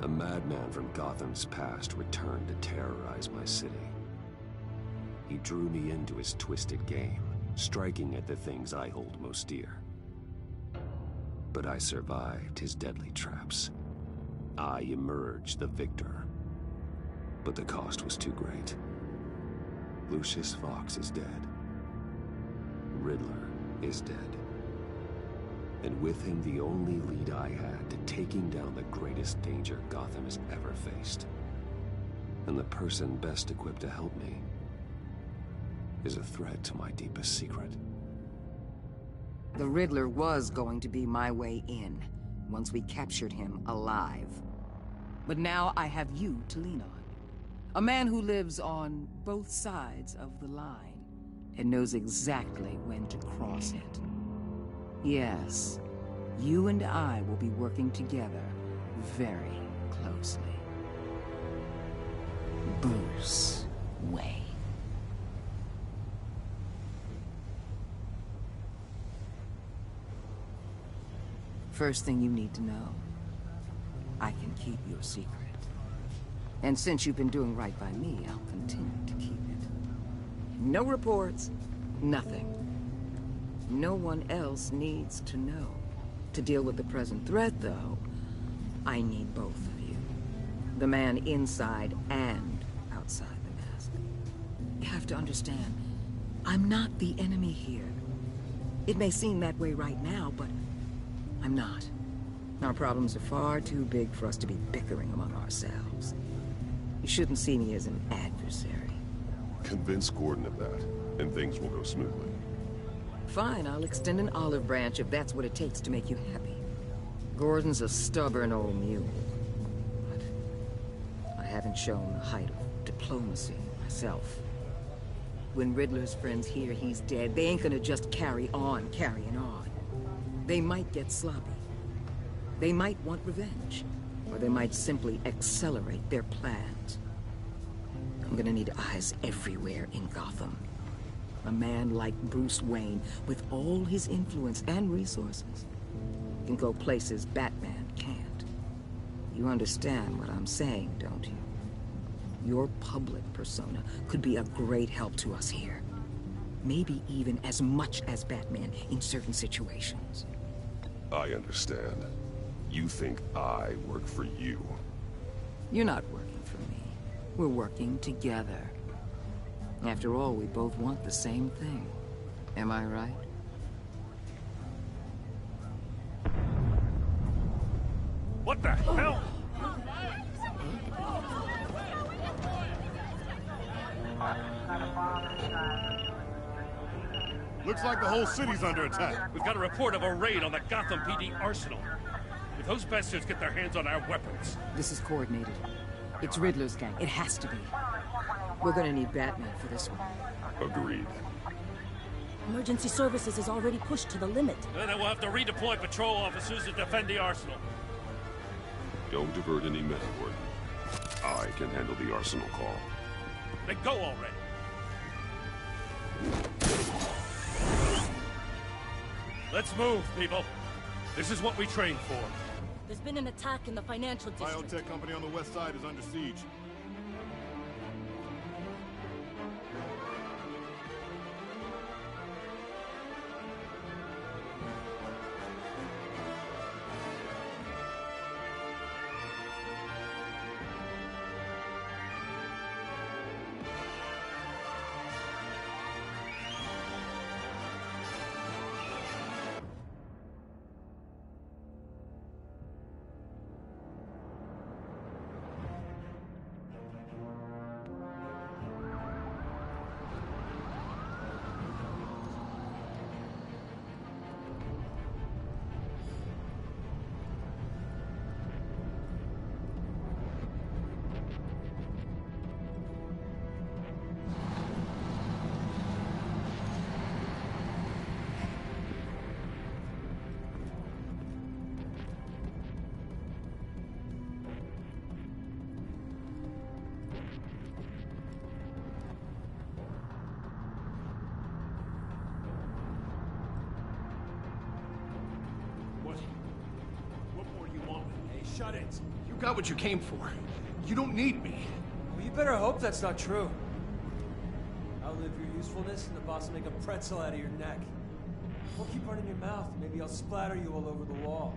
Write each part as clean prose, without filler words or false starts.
A madman from Gotham's past returned to terrorize my city. He drew me into his twisted game, striking at the things I hold most dear. But I survived his deadly traps. I emerged the victor. But the cost was too great. Lucius Fox is dead. Riddler is dead. And with him, the only lead I had to taking down the greatest danger Gotham has ever faced. And the person best equipped to help me is a threat to my deepest secret. The Riddler was going to be my way in, once we captured him alive. But now I have you to lean on. A man who lives on both sides of the line, and knows exactly when to cross it. Yes, you and I will be working together very closely. Bruce Wayne. First thing you need to know, I can keep your secret. And since you've been doing right by me, I'll continue to keep it. No reports, nothing. No one else needs to know. To deal with the present threat, though, I need both of you. The man inside and outside the mask. You have to understand, I'm not the enemy here. It may seem that way right now, but I'm not. Our problems are far too big for us to be bickering among ourselves. You shouldn't see me as an adversary. Convince Gordon of that, and things will go smoothly. Fine, I'll extend an olive branch if that's what it takes to make you happy. Gordon's a stubborn old mule. But I haven't shown the height of diplomacy myself. When Riddler's friends hear he's dead, they ain't gonna just carry on carrying on. They might get sloppy. They might want revenge. Or they might simply accelerate their plans. I'm gonna need eyes everywhere in Gotham. A man like Bruce Wayne, with all his influence and resources, can go places Batman can't. You understand what I'm saying, don't you? Your public persona could be a great help to us here. Maybe even as much as Batman in certain situations. I understand. You think I work for you. You're not working for me. We're working together. After all, we both want the same thing. Am I right? What the hell? Looks like the whole city's under attack. We've got a report of a raid on the Gotham PD arsenal. If those bastards get their hands on our weapons... This is coordinated. It's Riddler's gang. It has to be. We're gonna need Batman for this one. Agreed. Emergency services is already pushed to the limit. Then we'll have to redeploy patrol officers to defend the arsenal. Don't divert any men, Gordon. I can handle the arsenal call. Then go already. Let's move, people. This is what we trained for. There's been an attack in the financial district. Biotech company on the west side is under siege. Shut it! You You got what you came for. You don't need me. Well, you better hope that's not true. Outlive your usefulness, and the boss will make a pretzel out of your neck. Don't keep running your mouth. Maybe I'll splatter you all over the wall.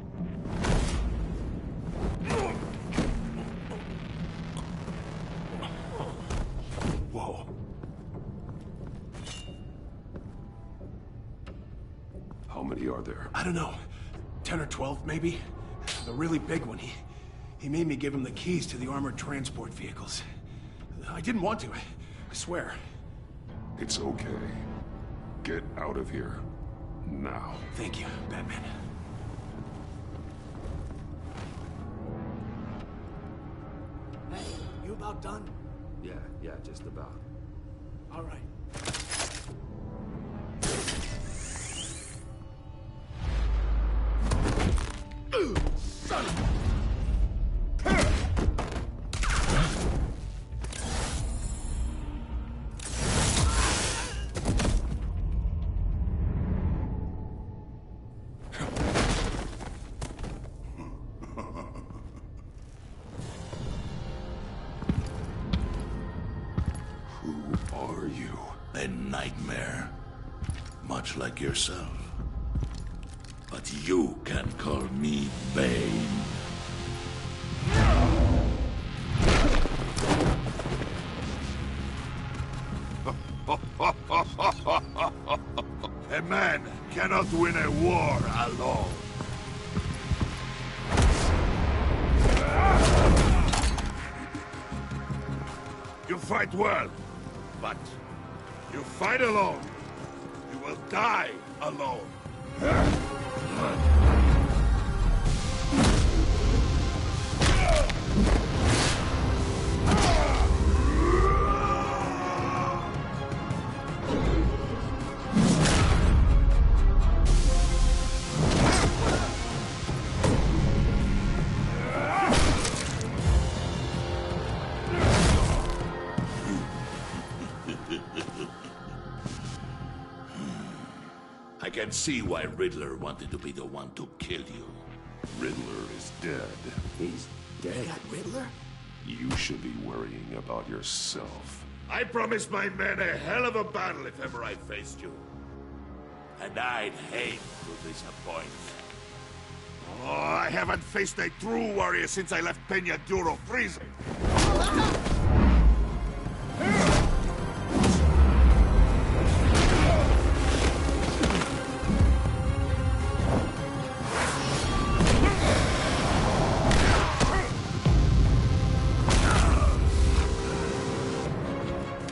Whoa. How many are there? I don't know. 10 or 12, maybe? The really big one, he made me give him the keys to the armored transport vehicles. I didn't want to, I swear. It's okay. Get out of here. Now. Thank you, Batman. Hey, you about done? Yeah, just about. All right. Son of a... A nightmare, much like yourself. But you can call me Bane. A man cannot win a war alone. You fight well, but you fight alone, you will die alone. I can see why Riddler wanted to be the one to kill you. Riddler is dead. He's dead. That Riddler? You should be worrying about yourself. I promised my men a hell of a battle if ever I faced you. And I'd hate to disappoint. Oh, I haven't faced a true warrior since I left Peña Duro freezing.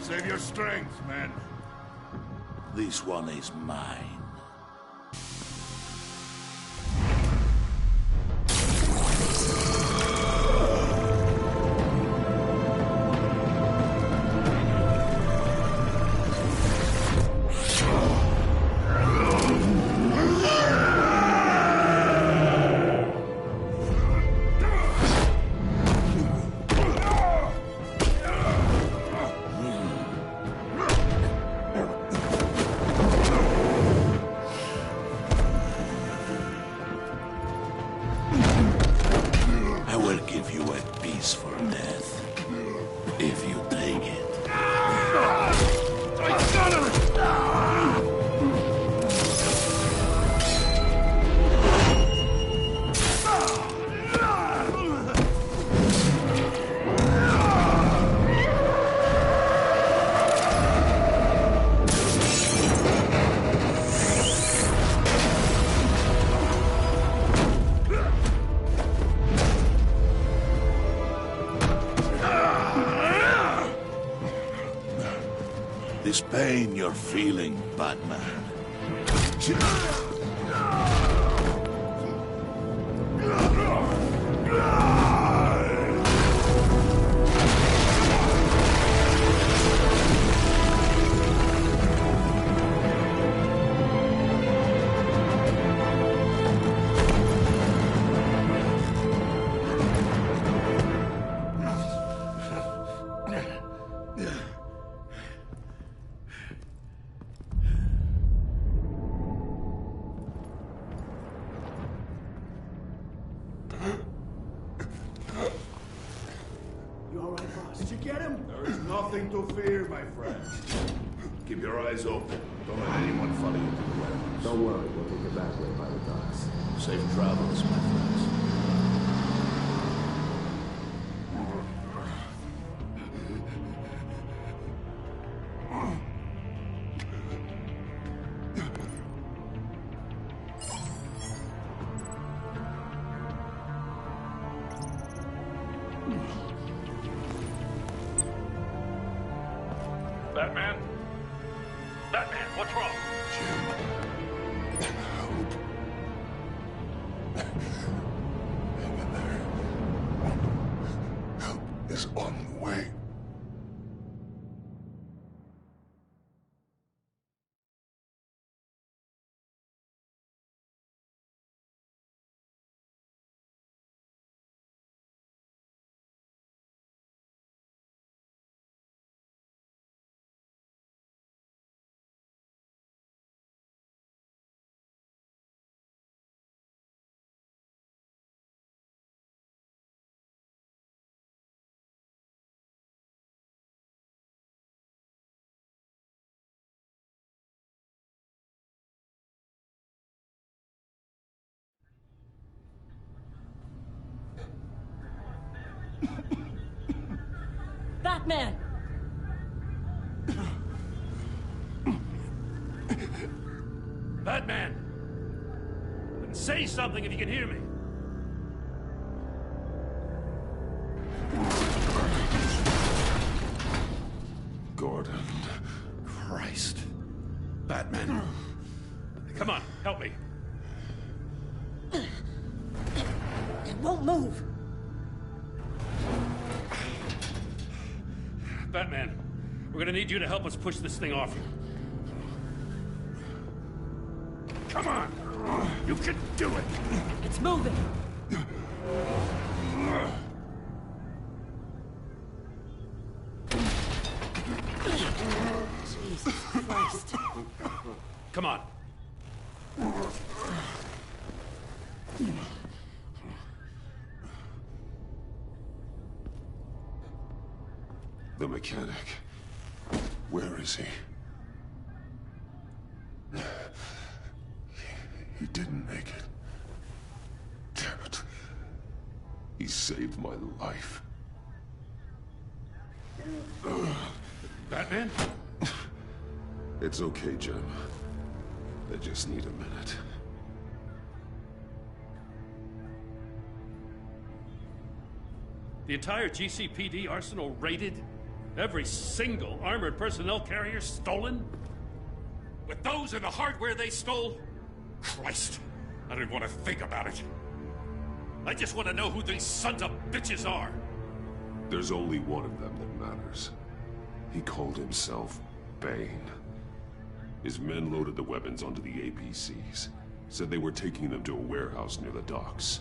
Save your strength, man. This one is mine. This pain you're feeling, Batman. Did you get him? There is nothing to fear, my friend. Keep your eyes open. Don't let anyone follow you to the warehouse. Don't worry, we'll take it back way by the docks. Safe travels, my friends. Batman? Batman, what's wrong? Help. Hang in there. Help is on the way. Batman! Batman! Then say something if you can hear me. Gordon. Christ. Batman. Come on, help me. It won't move! Batman, we're gonna need you to help us push this thing off. Come on! You can do it! It's moving! Jesus Christ. Come on. The mechanic. Where is he? He didn't make it. Damn it. He saved my life. Batman? It's okay, Jim. I just need a minute. The entire GCPD arsenal raided? Every single armored personnel carrier stolen? With those and the hardware they stole? Christ, I don't want to think about it. I just want to know who these sons of bitches are. There's only one of them that matters. He called himself Bane. His men loaded the weapons onto the APCs. Said they were taking them to a warehouse near the docks.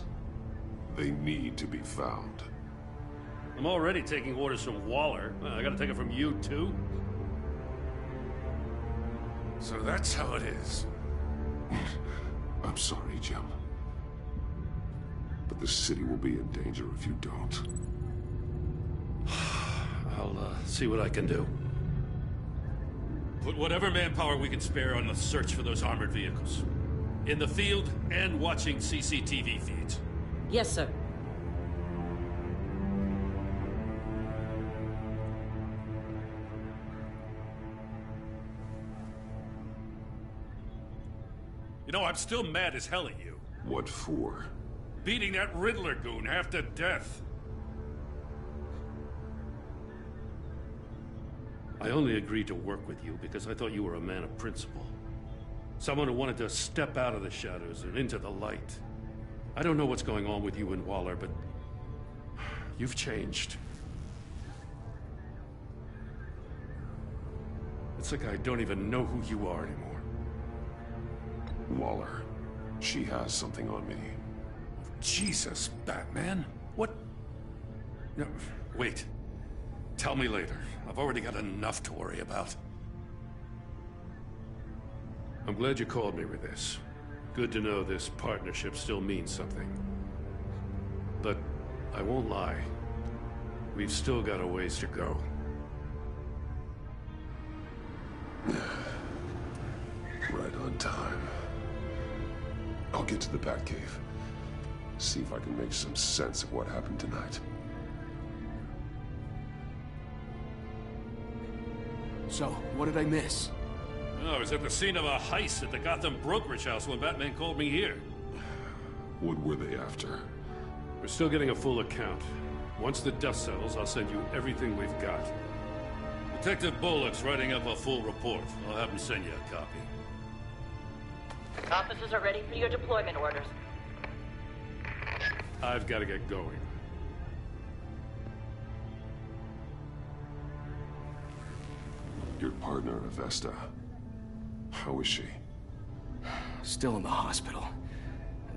They need to be found. I'm already taking orders from Waller. I gotta take it from you, too? So that's how it is. I'm sorry, Jim. But the city will be in danger if you don't. I'll, see what I can do. Put whatever manpower we can spare on the search for those armored vehicles. In the field and watching CCTV feeds. Yes, sir. You know, I'm still mad as hell at you. What for? Beating that Riddler goon half to death. I only agreed to work with you because I thought you were a man of principle. Someone who wanted to step out of the shadows and into the light. I don't know what's going on with you and Waller, but you've changed. It's like I don't even know who you are anymore. Waller. She has something on me. Jesus, Batman. What? No, wait. Tell me later. I've already got enough to worry about. I'm glad you called me with this. Good to know this partnership still means something. But I won't lie. we've still got a ways to go. Right on time. I'll get to the Batcave. See if I can make some sense of what happened tonight. So, what did I miss? Oh, I was at the scene of a heist at the Gotham brokerage house when Batman called me here. What were they after? We're still getting a full account. Once the dust settles, I'll send you everything we've got. Detective Bullock's writing up a full report. I'll have him send you a copy. Officers are ready for your deployment orders. I've got to get going. Your partner, Avesta. How is she? Still in the hospital.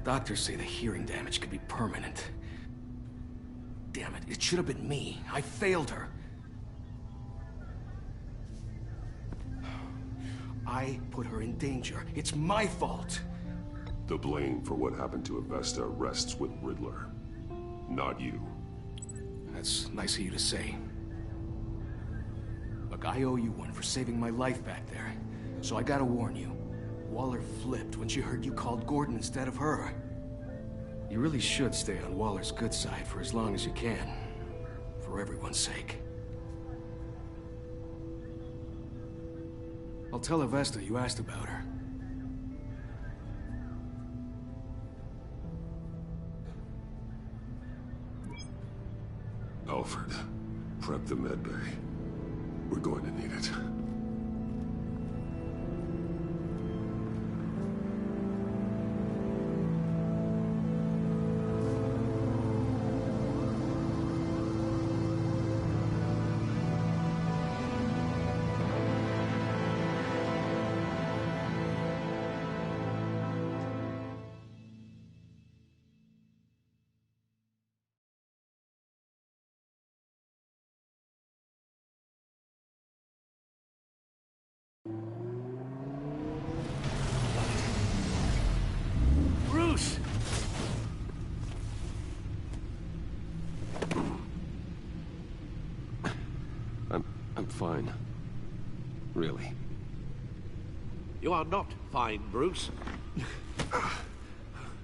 Doctors say the hearing damage could be permanent. Damn it, it should have been me. I failed her. I put her in danger. It's my fault. The blame for what happened to Avesta rests with Riddler, not you. That's nice of you to say. Look, I owe you one for saving my life back there. So I gotta warn you. Waller flipped when she heard you called Gordon instead of her. You really should stay on Waller's good side for as long as you can. For everyone's sake. I'll tell Avesta you asked about her. Alfred, prep the med bay. We're going to need it. Bruce! I'm fine. Really. You are not fine, Bruce.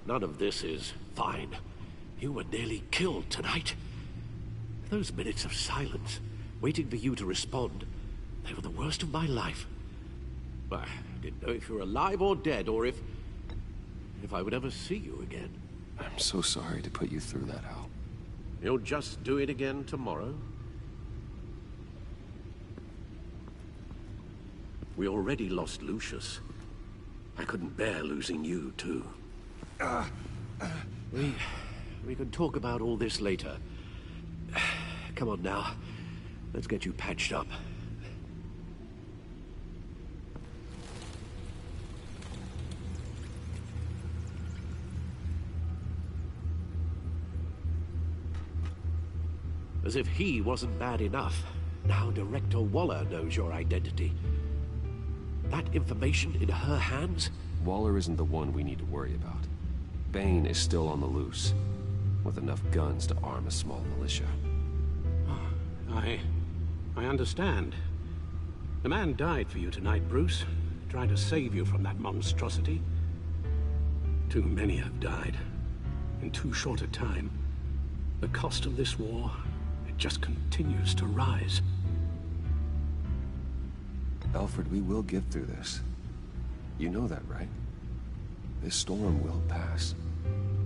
None of this is fine. You were nearly killed tonight. Those minutes of silence, waiting for you to respond, they were the worst of my life. I didn't know if you were alive or dead, or if I would ever see you again. I'm so sorry to put you through that, Al. You'll just do it again tomorrow? We already lost Lucius. I couldn't bear losing you, too. We can talk about all this later. Come on now. Let's get you patched up. As if he wasn't bad enough, now Director Waller knows your identity. That information in her hands? Waller isn't the one we need to worry about. Bane is still on the loose, with enough guns to arm a small militia. I understand. The man died for you tonight, Bruce, trying to save you from that monstrosity. Too many have died, in too short a time. The cost of this war, it just continues to rise. Alfred, we will get through this. You know that, right? This storm will pass.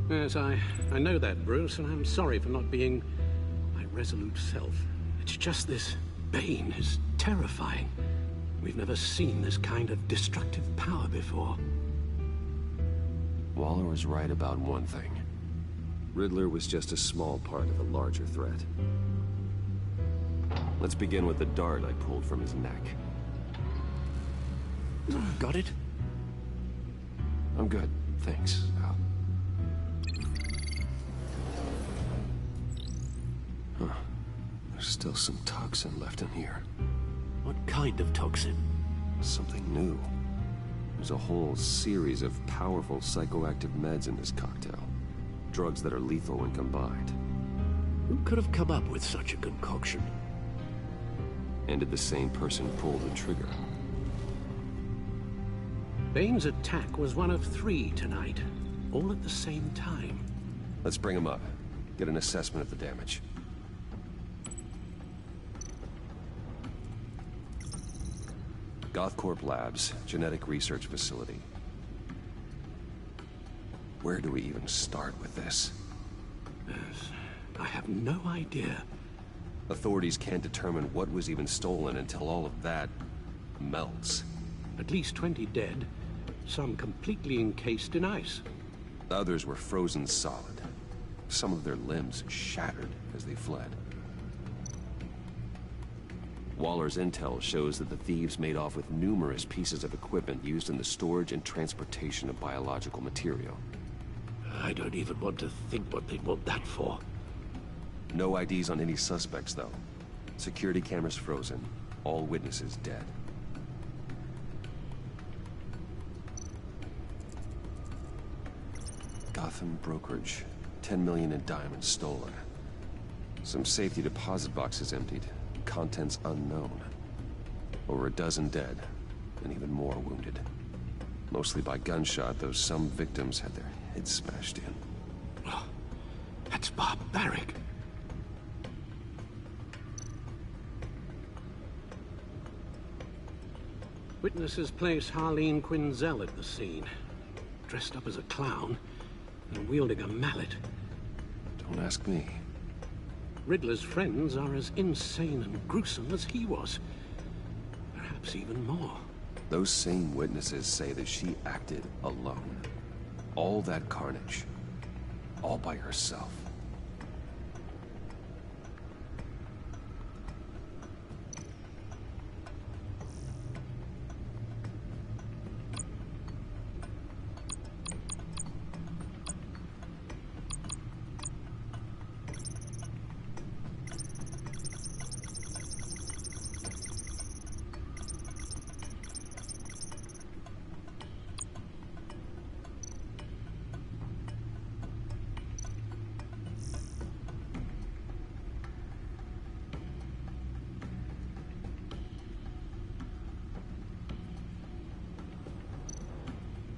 Yes, I know that, Bruce, and I'm sorry for not being my resolute self. It's just this Bane is terrifying. We've never seen this kind of destructive power before. Waller was right about one thing. Riddler was just a small part of a larger threat. Let's begin with the dart I pulled from his neck. Got it? I'm good, thanks, Al. Huh. There's still some toxin left in here. What kind of toxin? Something new. There's a whole series of powerful psychoactive meds in this cocktail. Drugs that are lethal when combined. Who could have come up with such a concoction? And did the same person pull the trigger? Bane's attack was one of 3 tonight, all at the same time. Let's bring him up. Get an assessment of the damage. Gothcorp Labs, genetic research facility. Where do we even start with this? Yes, I have no idea. Authorities can't determine what was even stolen until all of that melts. At least 20 dead, some completely encased in ice. Others were frozen solid. Some of their limbs shattered as they fled. Waller's intel shows that the thieves made off with numerous pieces of equipment used in the storage and transportation of biological material. I don't even want to think what they'd want that for. No IDs on any suspects, though. Security cameras frozen. All witnesses dead. Gotham brokerage. 10 million in diamonds stolen. Some safety deposit boxes emptied. Contents unknown. Over a dozen dead, and even more wounded. Mostly by gunshot, though some victims had their heads smashed in. Oh, that's barbaric. Witnesses place Harleen Quinzel at the scene, dressed up as a clown and wielding a mallet. Don't ask me. Riddler's friends are as insane and gruesome as he was. Perhaps even more. Those same witnesses say that she acted alone. All that carnage. All by herself.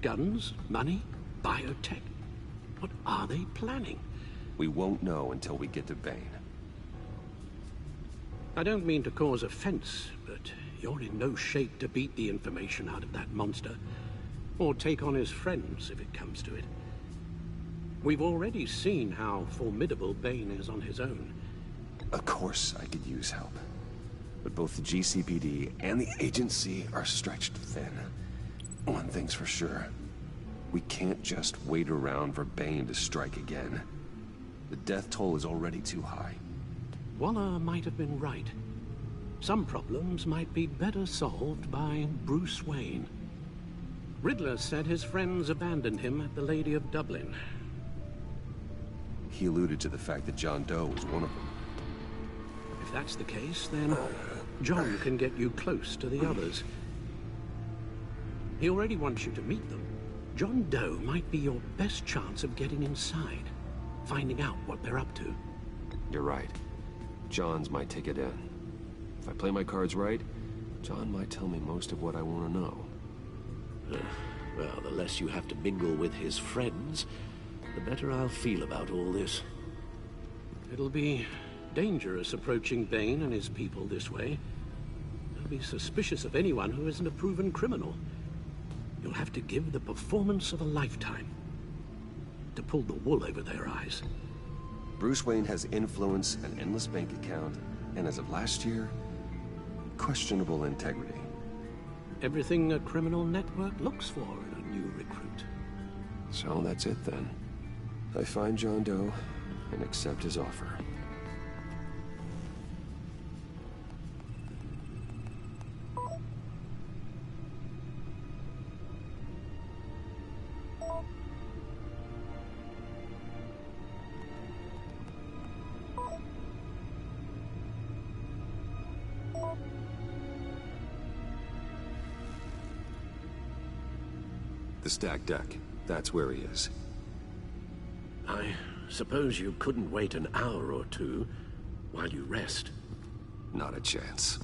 Guns, money, biotech. What are they planning? We won't know until we get to Bane. I don't mean to cause offense, but you're in no shape to beat the information out of that monster. Or take on his friends, if it comes to it. We've already seen how formidable Bane is on his own. Of course I could use help. But both the GCPD and the agency are stretched thin. One thing's for sure. We can't just wait around for Bane to strike again. The death toll is already too high. Waller might have been right. Some problems might be better solved by Bruce Wayne. Riddler said his friends abandoned him at the Lady of Dublin. He alluded to the fact that John Doe was one of them. If that's the case, then John can get you close to the others. He already wants you to meet them. John Doe might be your best chance of getting inside, finding out what they're up to. You're right. John's my ticket in. If I play my cards right, John might tell me most of what I want to know. Well, the less you have to mingle with his friends, the better I'll feel about all this. It'll be dangerous approaching Bane and his people this way. They'll be suspicious of anyone who isn't a proven criminal. You'll have to give the performance of a lifetime to pull the wool over their eyes. Bruce Wayne has influence, an endless bank account, and as of last year, questionable integrity. Everything a criminal network looks for in a new recruit. So that's it then. I find John Doe and accept his offer. The stacked deck. That's where he is. I suppose you couldn't wait an hour or two while you rest? Not a chance.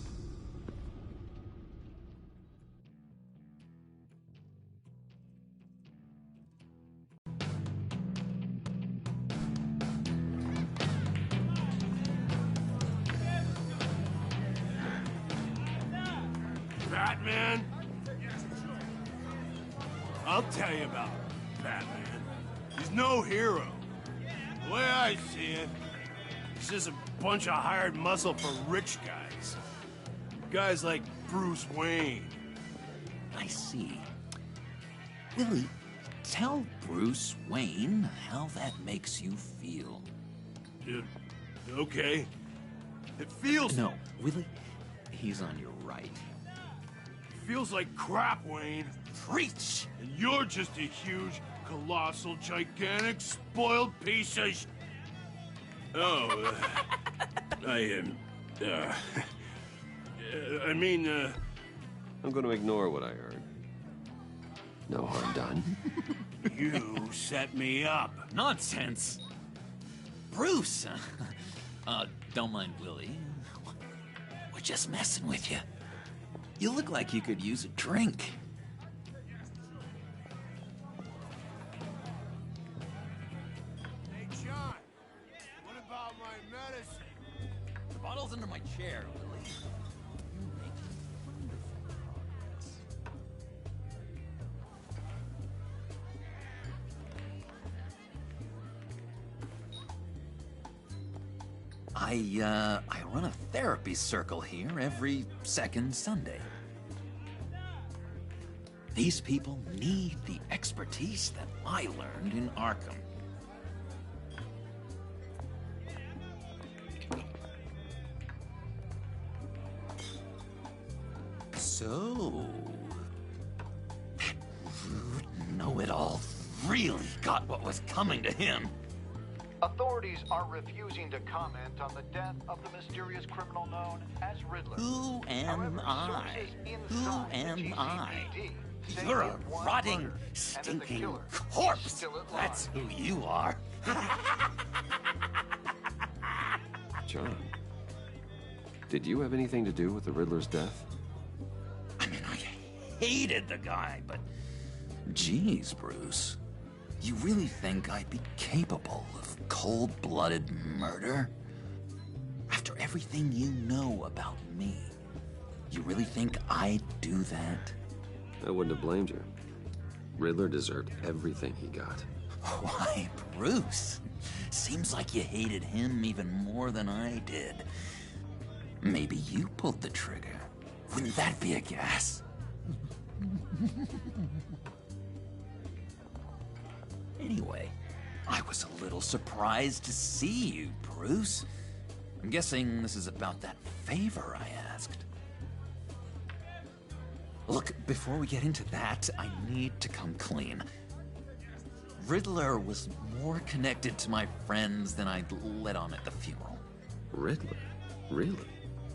Batman? I'll tell you about Batman. He's no hero. The way I see it, he's just a bunch of hired muscle for rich guys. Guys like Bruce Wayne. I see. Willie, tell Bruce Wayne how that makes you feel. Okay. It feels... No, Willie, he's on your right. Feels like crap, Wayne. Preach! And you're just a huge, colossal, gigantic, spoiled piece of... Oh, I mean, I'm going to ignore what I heard. No harm done. You set me up. Nonsense! Bruce! Don't mind Willie. We're just messing with you. You look like you could use a drink. Hey, John. What about my medicine? The bottle's under my chair, Willie. You're making wonderful progress. I run a therapy circle here every second Sunday. These people need the expertise that I learned in Arkham. So, that rude know-it-all really got what was coming to him. Authorities are refusing to comment on the death of the mysterious criminal known as Riddler. Who am However, I? sources Who inside the am I? GCPD say You're he a was rotting, murdered, and that the stinking killer is corpse. still at That's large. who you are. John, did you have anything to do with the Riddler's death? I mean, I hated the guy, but geez, Bruce. You really think I'd be capable of cold-blooded murder? After everything you know about me, you really think I'd do that? I wouldn't have blamed you. Riddler deserved everything he got. Why, Bruce? Seems like you hated him even more than I did. Maybe you pulled the trigger. Wouldn't that be a gas? Anyway, I was a little surprised to see you, Bruce. I'm guessing this is about that favor I asked. Look, before we get into that, I need to come clean. Riddler was more connected to my friends than I'd let on at the funeral. Riddler? Really?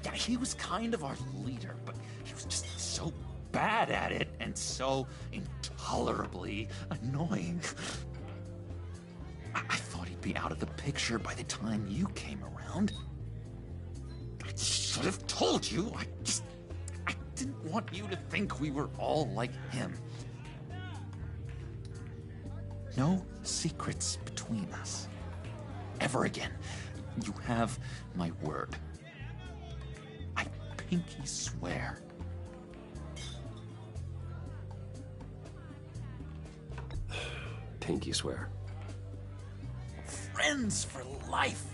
Yeah, he was kind of our leader, but he was just so bad at it and so intolerably annoying. I thought he'd be out of the picture by the time you came around. I should have told you. I didn't want you to think we were all like him. No secrets between us. Ever again. You have my word. I pinky swear. Pinky swear. Friends for life.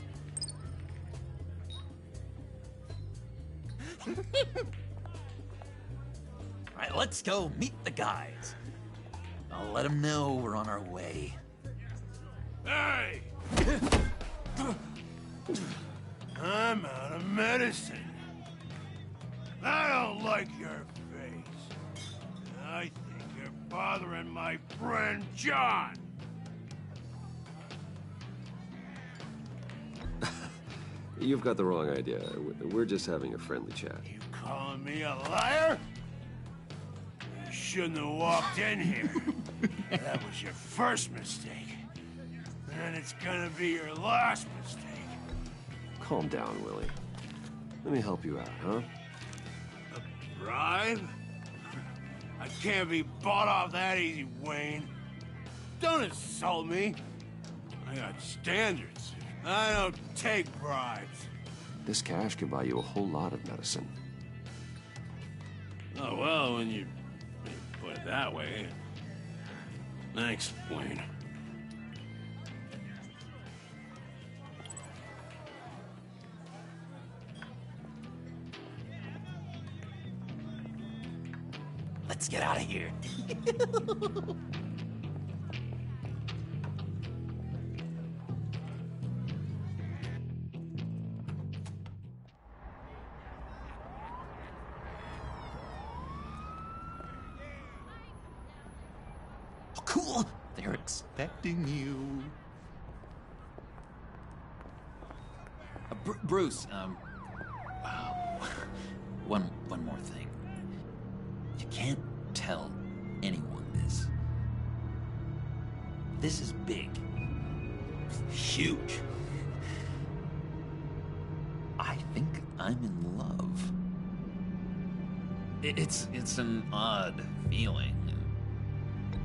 All right, let's go meet the guys. I'll let them know we're on our way. Hey! I'm out of medicine. I don't like your face. I think you're bothering my friend John. You've got the wrong idea. We're just having a friendly chat. You calling me a liar? You shouldn't have walked in here. That was your first mistake. And it's gonna be your last mistake. Calm down, Willie. Let me help you out, huh? A bribe? I can't be bought off that easy, Wayne. Don't insult me. I got standards. I don't take bribes. This cash can buy you a whole lot of medicine. Oh, well, when you put it that way. Thanks, Wayne. Let's get out of here. Oh, cool. They're expecting you. Bruce, one more thing. You can't tell anyone this. This is big. Huge. I think I'm in love. It's an odd feeling.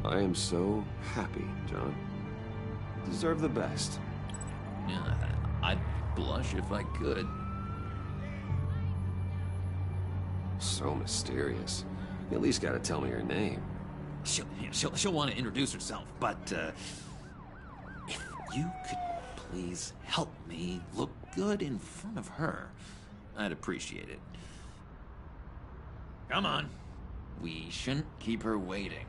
I am so happy, John. Deserve the best. Yeah, I'd blush if I could. So mysterious. You at least gotta tell me her name. She'll want to introduce herself, but if you could please help me look good in front of her, I'd appreciate it. Come on. We shouldn't keep her waiting.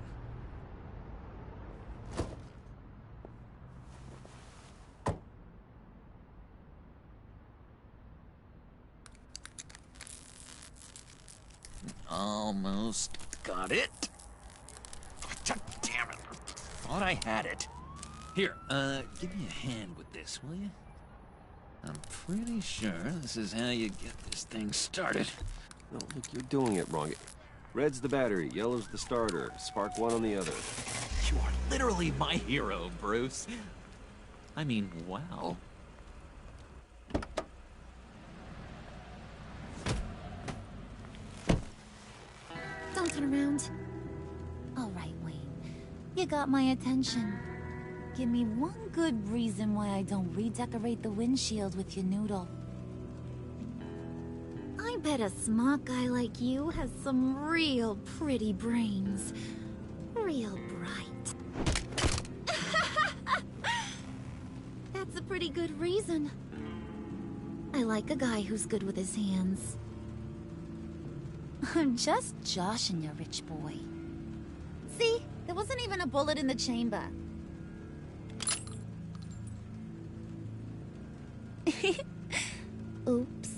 Almost got it. Damn it. Thought I had it. Here, give me a hand with this, will you? I'm pretty sure this is how you get this thing started. No, look, you're doing it wrong. Red's the battery, yellow's the starter. Spark one on the other. You are literally my hero, Bruce. I mean, wow. Don't turn around. All right, Wayne. You got my attention. Give me one good reason why I don't redecorate the windshield with your noodle. I bet a smart guy like you has some real pretty brains. Real bright. That's a pretty good reason. I like a guy who's good with his hands. I'm just joshing you, rich boy. See? There wasn't even a bullet in the chamber. Oops.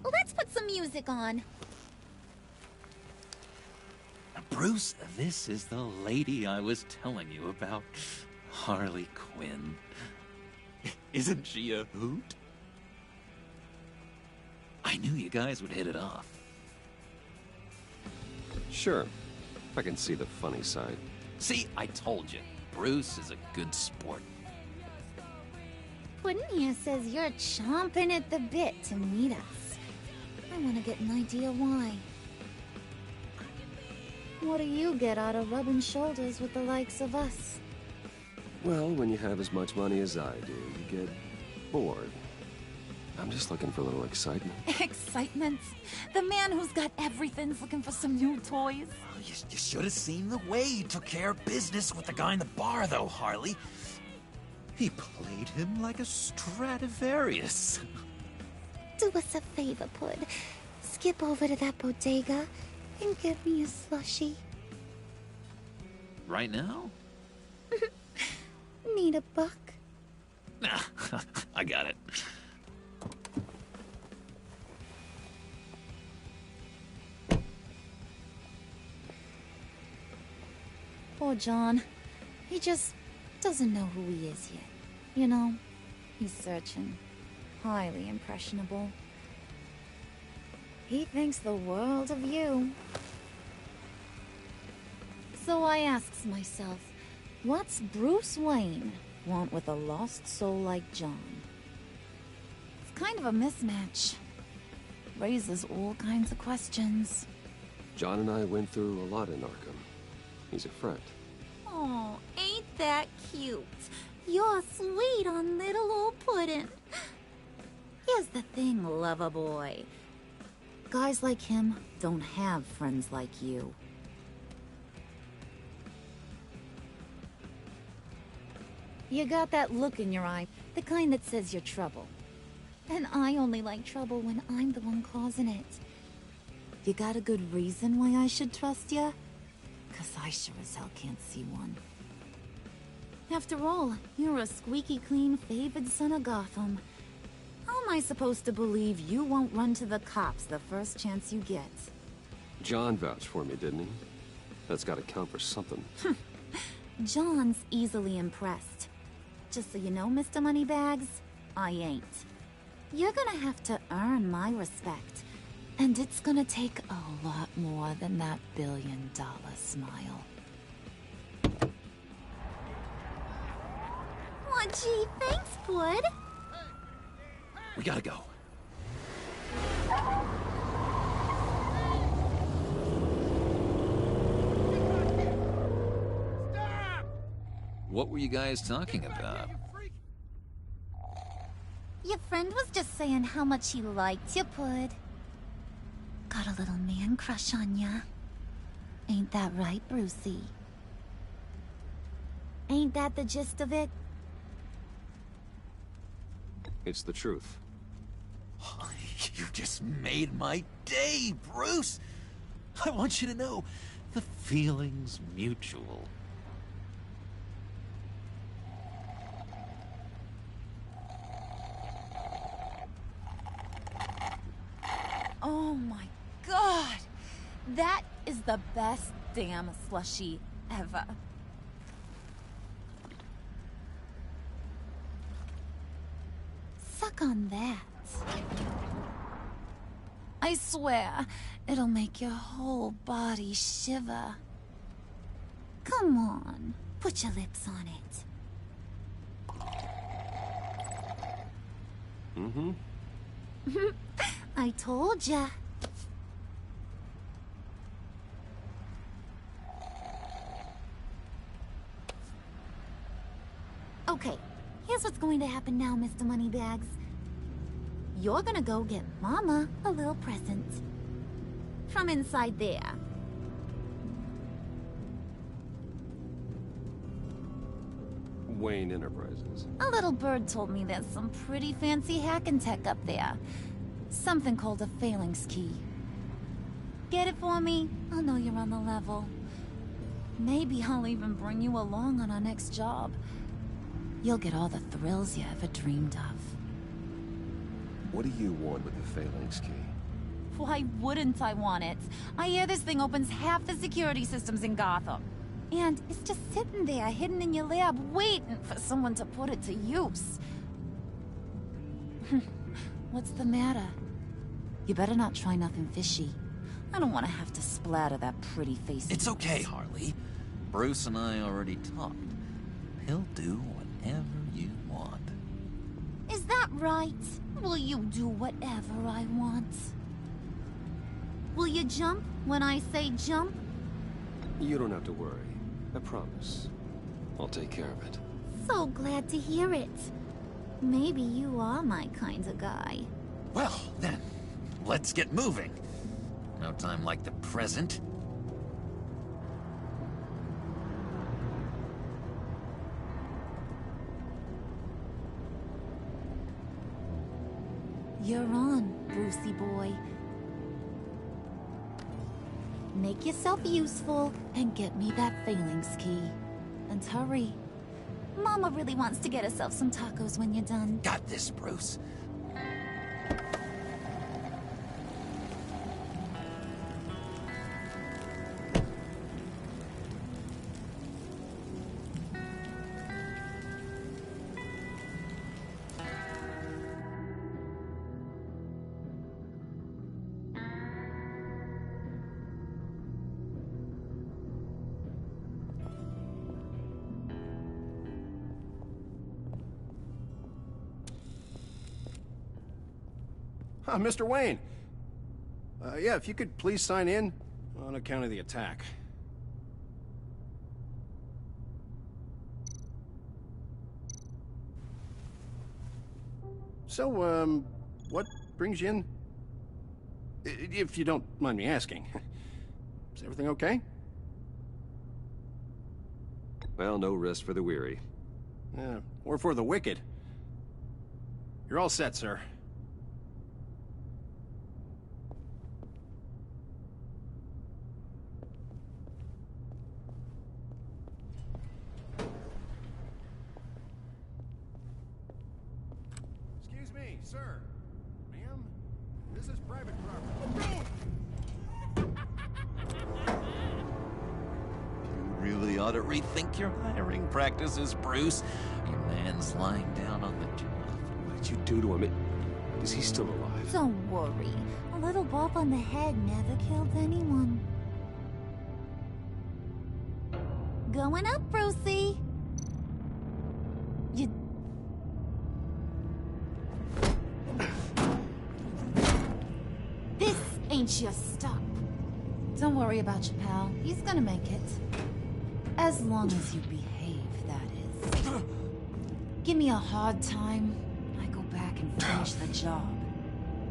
Let's put some music on. Bruce, this is the lady I was telling you about. Harley Quinn. Isn't she a hoot? I knew you guys would hit it off. Sure. I can see the funny side. See, I told you. Bruce is a good sport. Puddin' here says you're chomping at the bit to meet us. I want to get an idea why. What do you get out of rubbing shoulders with the likes of us? Well, when you have as much money as I do, you get bored. I'm just looking for a little excitement. Excitement? The man who's got everything's looking for some new toys. Oh, you should have seen the way he took care of business with the guy in the bar, though, Harley. He played him like a Stradivarius. Do us a favor, Pud. Skip over to that bodega and get me a slushie. Right now? Need a buck? Nah, I got it. Poor John. He just doesn't know who he is yet. You know, he's searching. Highly impressionable. He thinks the world of you. So I asks myself, What's Bruce Wayne want with a lost soul like John? It's kind of a mismatch. Raises all kinds of questions. John and I went through a lot in Arkham. He's a friend. Oh, ain't that cute? You're sweet on little old puddin'. Here's the thing, lover boy. Guys like him don't have friends like you. You got that look in your eye, the kind that says you're trouble. And I only like trouble when I'm the one causing it. You got a good reason why I should trust you? 'Cause I sure as hell can't see one. After all, you're a squeaky clean favored son of Gotham. How am I supposed to believe you won't run to the cops the first chance you get? John vouched for me, didn't he? That's gotta count for something. John's easily impressed. Just so you know, Mr. Moneybags, I ain't. You're gonna have to earn my respect. And it's gonna take a lot more than that billion-dollar smile. Oh, gee, thanks, bud. We gotta go. What were you guys talking about? Your friend was just saying how much he liked you, Pud. Got a little man crush on ya. Ain't that right, Brucey? Ain't that the gist of it? It's the truth. You just made my day, Bruce! I want you to know, the feeling's mutual. Oh my god! That is the best damn slushie ever. Suck on that. I swear, it'll make your whole body shiver. Come on, put your lips on it. Mm-hmm. I told ya. Okay, here's what's going to happen now, Mr. Moneybags. You're gonna go get Mama a little present. From inside there. Wayne Enterprises. A little bird told me there's some pretty fancy hacking tech up there. Something called a phalanx key. Get it for me? I'll know you're on the level. Maybe I'll even bring you along on our next job. You'll get all the thrills you ever dreamed of. What do you want with the phalanx key? Why wouldn't I want it? I hear this thing opens half the security systems in Gotham. And it's just sitting there, hidden in your lab, waiting for someone to put it to use. What's the matter? You better not try nothing fishy. I don't want to have to splatter that pretty face. It's okay, Harley. Bruce and I already talked. He'll do whatever you want. Is that right? Will you do whatever I want? Will you jump when I say jump? You don't have to worry. I promise. I'll take care of it. So glad to hear it. Maybe you are my kind of guy. Well, then, let's get moving. No time like the present. You're on, Brucey boy. Make yourself useful and get me that phalanx key. And hurry. Mama really wants to get herself some tacos when you're done. Got this, Bruce. Mr. Wayne. Yeah, if you could please sign in on account of the attack. So, what brings you in? If you don't mind me asking. Is everything okay? Well, no rest for the weary. Yeah, or for the wicked. You're all set, sir. Excuse me, sir. Ma'am, this is private property. You really ought to rethink your hiring practices, Bruce. Your man's lying down on the job. What did you do to him? Is he still alive? Don't worry. A little bump on the head never killed anyone. Going up, Brucey. You... This ain't your stop. Don't worry about your pal. He's gonna make it. As long as you behave, that is. Give me a hard time, I go back and finish the job.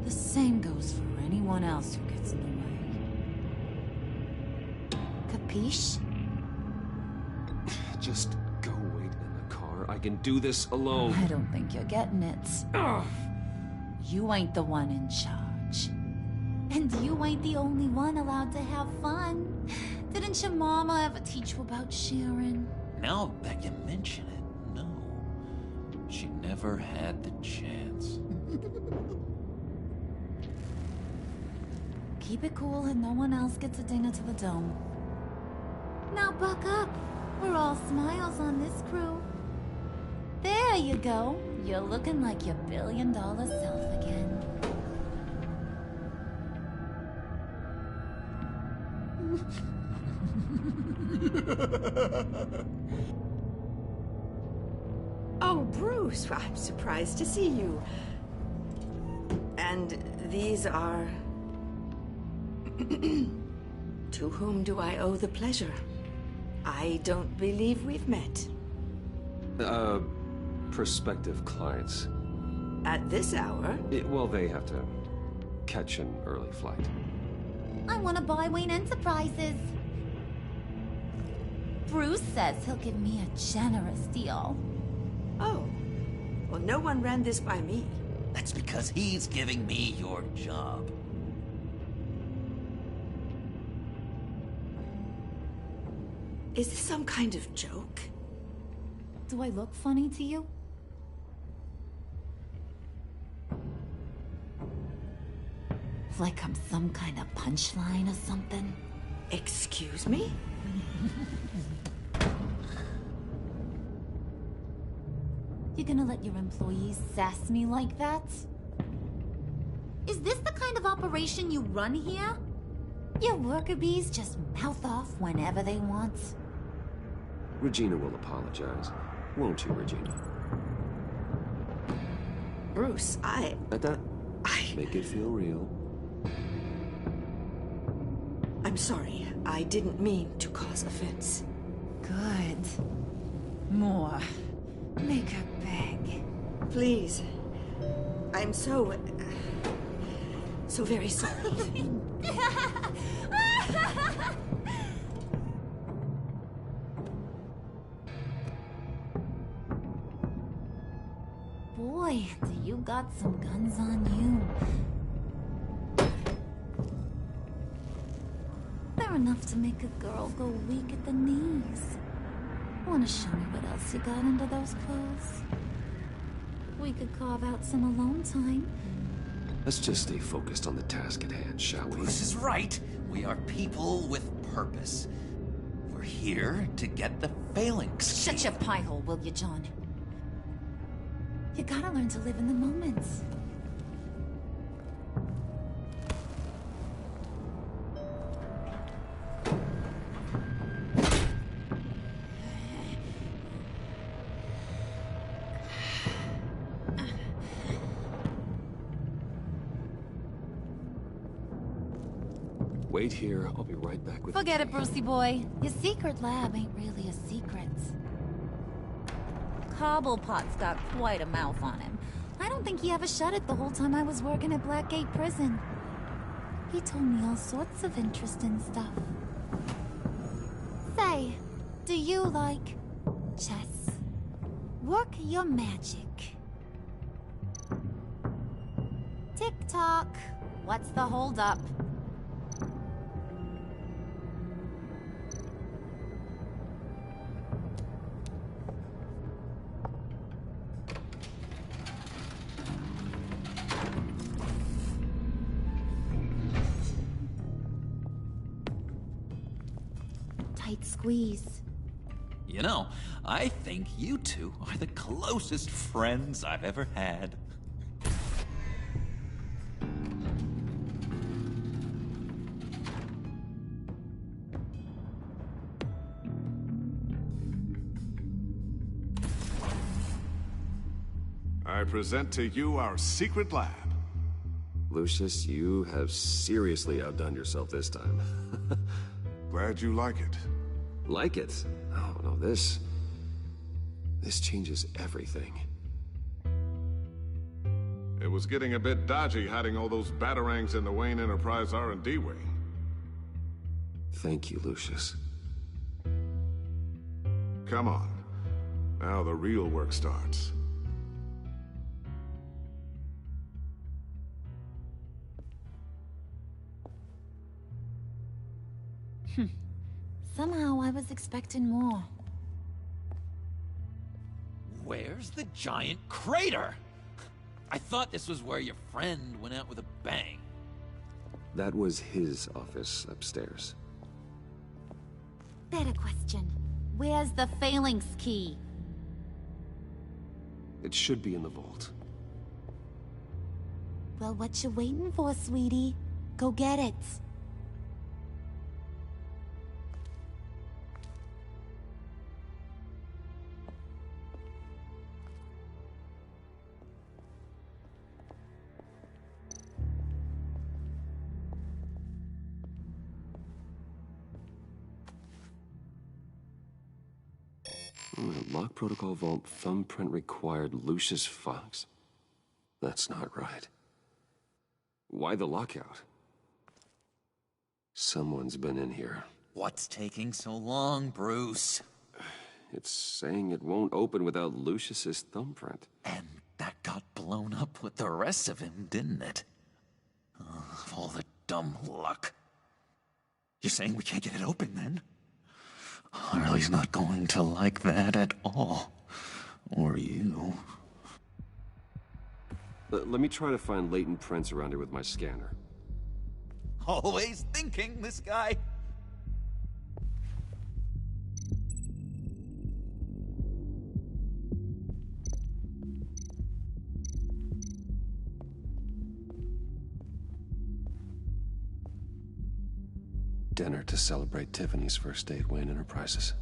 The same goes for anyone else who gets in the way. Capiche? Just go wait in the car. I can do this alone. I don't think you're getting it. You ain't the one in charge. And you ain't the only one allowed to have fun. Didn't your mama ever teach you about sharing? Now that you mention it, no. She never had the chance. Keep it cool and no one else gets a dinger to the dome. Now buck up. We're all smiles on this crew. There you go. You're looking like your billion-dollar self again. Oh, Bruce, I'm surprised to see you. And these are... To whom do I owe the pleasure? I don't believe we've met. Prospective clients. At this hour? Well, they have to catch an early flight. I want to buy Wayne Enterprises. Bruce says he'll give me a generous deal. Oh. Well, no one ran this by me. That's because he's giving me your job. Is this some kind of joke? Do I look funny to you? Like I'm some kind of punchline or something? Excuse me? You gonna let your employees sass me like that? Is this the kind of operation you run here? Your worker bees just mouth off whenever they want. Regina will apologize. Won't you, Regina? Bruce, I... Make it feel real. I'm sorry. I didn't mean to cause offense. Good. More. Make her beg. Please. I'm so very sorry. Boy, do you got some guns on you. They're enough to make a girl go weak at the knees. Wanna show me what else you got under those clothes? We could carve out some alone time. Let's just stay focused on the task at hand, shall we? This is right. We are people with purpose. We're here to get the phalanx. Shut your pie hole, will you, John? You gotta learn to live in the moment. Wait here, I'll be right back with Forget it, Brucey boy. Your secret lab ain't really a secret. Cobblepot's got quite a mouth on him. I don't think he ever shut it the whole time I was working at Blackgate Prison. He told me all sorts of interesting stuff. Say, do you like chess? Work your magic. Tick-tock. What's the holdup? Tight squeeze. You know, I think you two are the closest friends I've ever had. I present to you our secret lab. Lucius, you have seriously outdone yourself this time. Glad you like it. Like it? Oh, no, this changes everything. It was getting a bit dodgy hiding all those batarangs in the Wayne Enterprise R&D wing. Thank you, Lucius. Come on. Now the real work starts. Somehow I was expecting more. Where's the giant crater? I thought this was where your friend went out with a bang. That was his office upstairs. Better question. Where's the phalanx key? It should be in the vault. Well, what you waiting for, sweetie? Go get it. Lock protocol vault thumbprint required Lucius Fox? That's not right. Why the lockout? Someone's been in here. What's taking so long, Bruce? It's saying it won't open without Lucius's thumbprint. And that got blown up with the rest of him, didn't it? Oh, all the dumb luck. You're saying we can't get it open, then? Harley's not going to like that at all. Or you. Let me try to find latent prints around here with my scanner. Always thinking, this guy. Dinner to celebrate Tiffany's first day at Wayne Enterprises.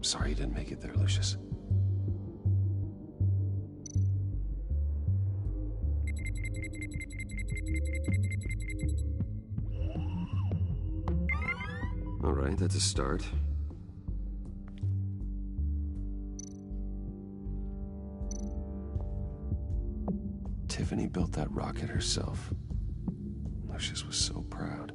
Sorry you didn't make it there, Lucius. All right, that's a start. Tiffany built that rocket herself. Lucius was so proud.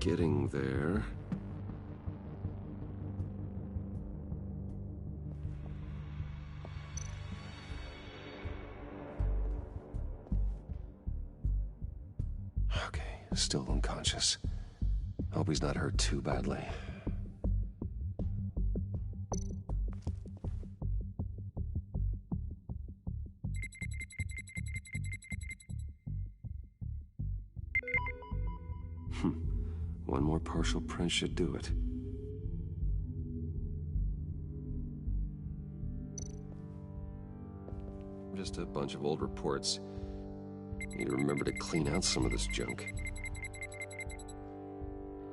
Getting there. Okay, still unconscious. Hope he's not hurt too badly. One more partial print should do it. Just a bunch of old reports. Need to remember to clean out some of this junk.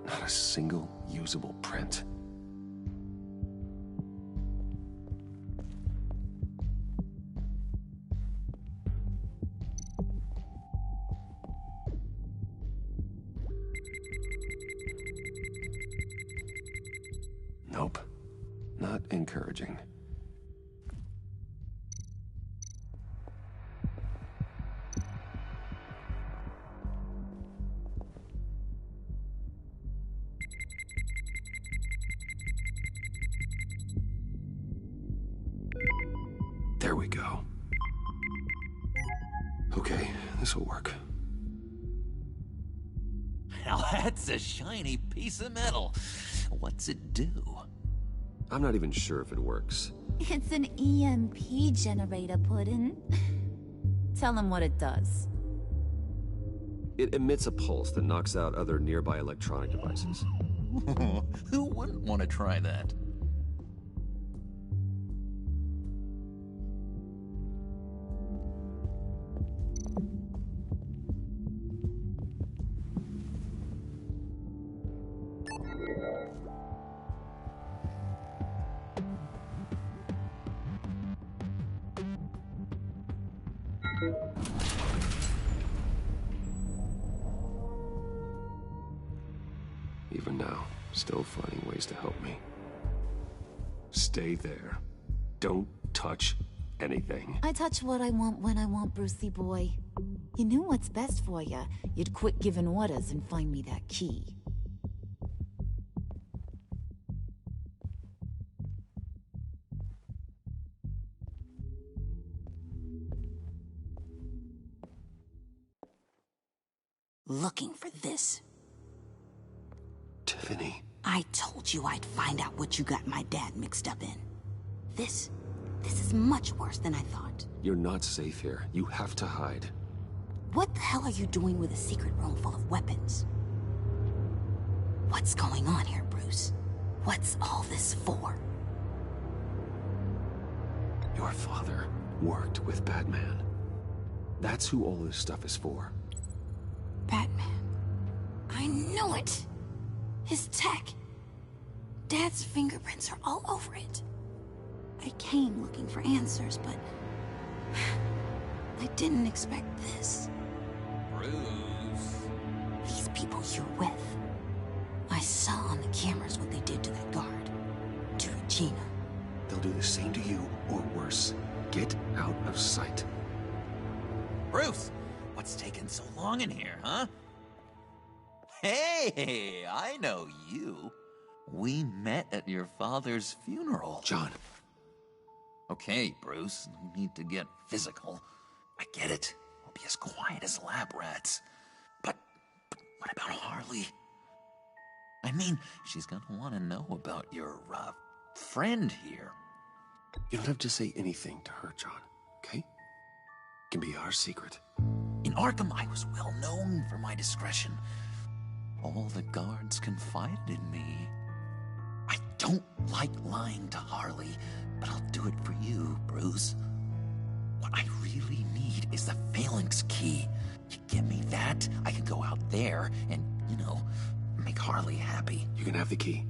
Not a single usable print. not encouraging. There we go. Okay, this'll work. Now that's a shiny piece of metal. What's it do? I'm not even sure if it works. It's an EMP generator, Puddin'. Tell him what it does. It emits a pulse that knocks out other nearby electronic devices. Who wouldn't want to try that? Even now, still finding ways to help me. Stay there. Don't touch anything. I touch what I want when I want, Brucey boy. You knew what's best for you. You'd quit giving orders and find me that key. Looking for this. Tiffany. I told you I'd find out what you got my dad mixed up in. This is much worse than I thought. You're not safe here. You have to hide. What the hell are you doing with a secret room full of weapons? What's going on here, Bruce? What's all this for? Your father worked with Batman. That's who all this stuff is for. Batman. I knew it! His tech. Dad's fingerprints are all over it. I came looking for answers, but I didn't expect this. Bruce. These people you're with. I saw on the cameras what they did to that guard. To Regina. They'll do the same to you, or worse. Get out of sight. Bruce! What's taking so long in here, huh? Hey, I know you. We met at your father's funeral. John. Okay, Bruce, no need to get physical. I get it. We'll be as quiet as lab rats. But what about Harley? I mean, she's gonna want to know about your, friend here. You don't have to say anything to her, John, okay? It can be our secret. In Arkham, I was well known for my discretion. All the guards confided in me. I don't like lying to Harley, but I'll do it for you, Bruce. What I really need is the phalanx key. You give me that, I can go out there and, make Harley happy. You can have the key.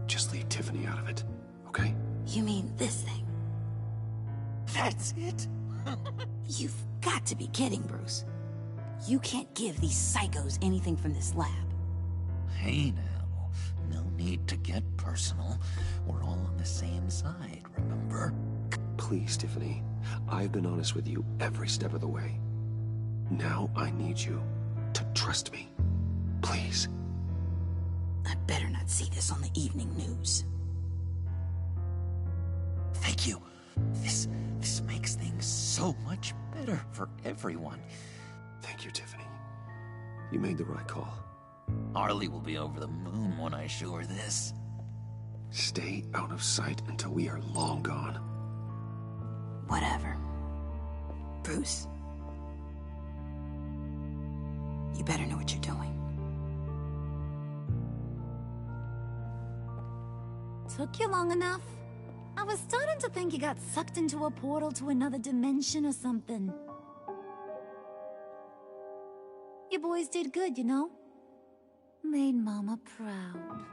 Just leave Tiffany out of it, okay? You mean this thing? That's it? You've got to be kidding, Bruce. You can't give these psychos anything from this lab. Hey now, no need to get personal. We're all on the same side, remember? Please, Tiffany. I've been honest with you every step of the way. Now I need you to trust me. Please. I better not see this on the evening news. Thank you. This makes things so much better for everyone. Thank you, Tiffany. You made the right call. Harley will be over the moon when I show her this. Stay out of sight until we are long gone. Whatever. Bruce. You better know what you're doing. Took you long enough? I was starting to think you got sucked into a portal to another dimension or something. You boys did good, you know? Made Mama proud.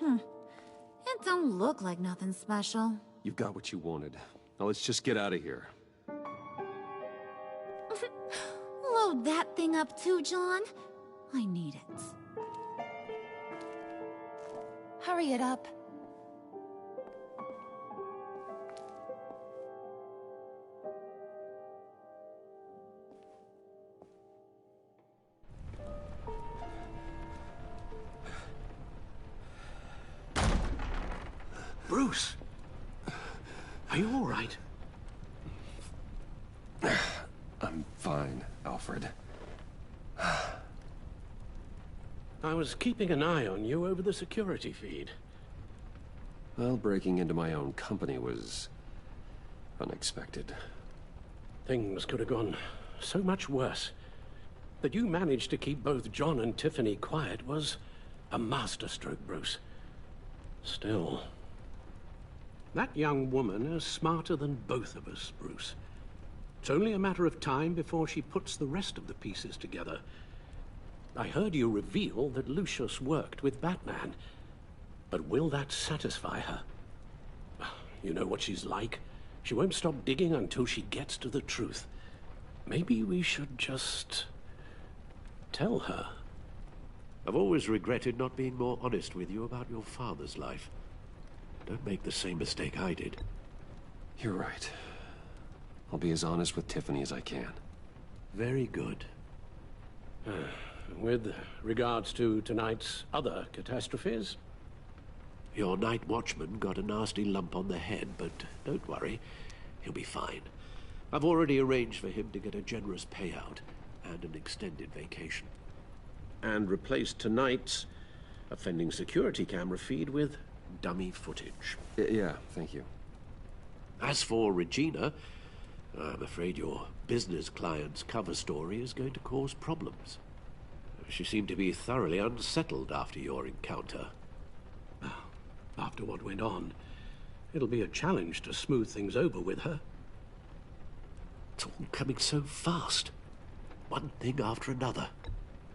It don't look like nothing special. You've got what you wanted. Now let's just get out of here. Load that thing up too, John. I need it. Hurry it up. Bruce! Are you all right? I'm fine, Alfred. I was keeping an eye on you over the security feed. Well, breaking into my own company was unexpected. Things could have gone so much worse. That you managed to keep both John and Tiffany quiet was a masterstroke, Bruce. Still, that young woman is smarter than both of us, Bruce. It's only a matter of time before she puts the rest of the pieces together. I heard you reveal that Lucius worked with Batman. But will that satisfy her? You know what she's like. She won't stop digging until she gets to the truth. Maybe we should just tell her. I've always regretted not being more honest with you about your father's life. Don't make the same mistake I did. You're right. I'll be as honest with Tiffany as I can. Very good. With regards to tonight's other catastrophes? Your night watchman got a nasty lump on the head, but don't worry. He'll be fine. I've already arranged for him to get a generous payout and an extended vacation. And replaced tonight's offending security camera feed with dummy footage. Yeah, thank you. As for Regina, I'm afraid your business client's cover story is going to cause problems. She seemed to be thoroughly unsettled after your encounter. After what went on, it'll be a challenge to smooth things over with her. It's all coming so fast. One thing after another.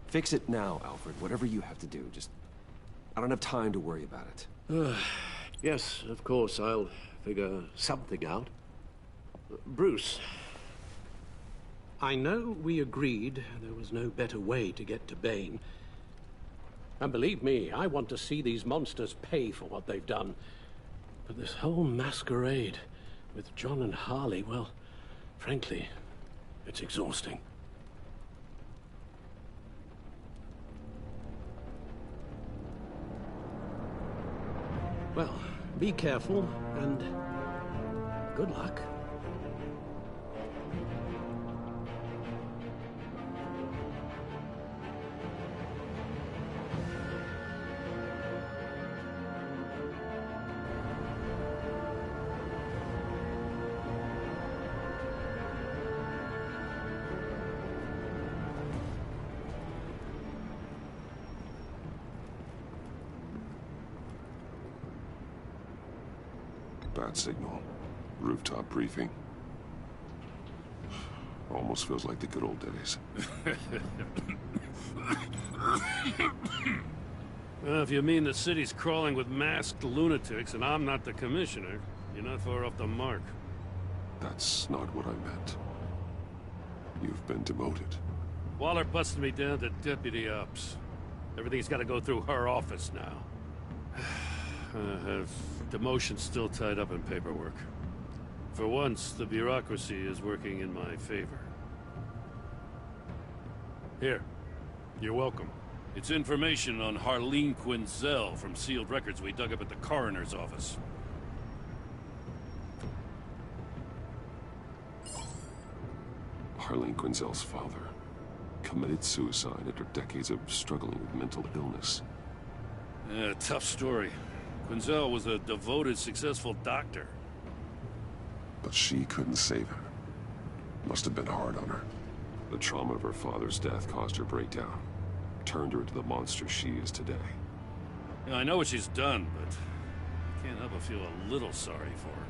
Fix it now, Alfred. Whatever you have to do. Just... I don't have time to worry about it. Yes, of course, I'll figure something out. Bruce. I know we agreed there was no better way to get to Bane. And believe me, I want to see these monsters pay for what they've done. But this whole masquerade with John and Harley, well, frankly, it's exhausting. Well, be careful, and good luck. Bad signal. Rooftop briefing. Almost feels like the good old days. Well, if you mean the city's crawling with masked lunatics and I'm not the commissioner, you're not far off the mark. That's not what I meant. You've been demoted. Waller busted me down to deputy ops. Everything's got to go through her office now. Have demotion still tied up in paperwork. For once, the bureaucracy is working in my favor. Here. You're welcome. It's information on Harleen Quinzel from sealed records we dug up at the coroner's office. Harleen Quinzel's father committed suicide after decades of struggling with mental illness. Yeah, tough story. Quinzel was a devoted, successful doctor. But she couldn't save him. Must have been hard on her. The trauma of her father's death caused her breakdown. Turned her into the monster she is today. Yeah, I know what she's done, but I can't help but feel a little sorry for her.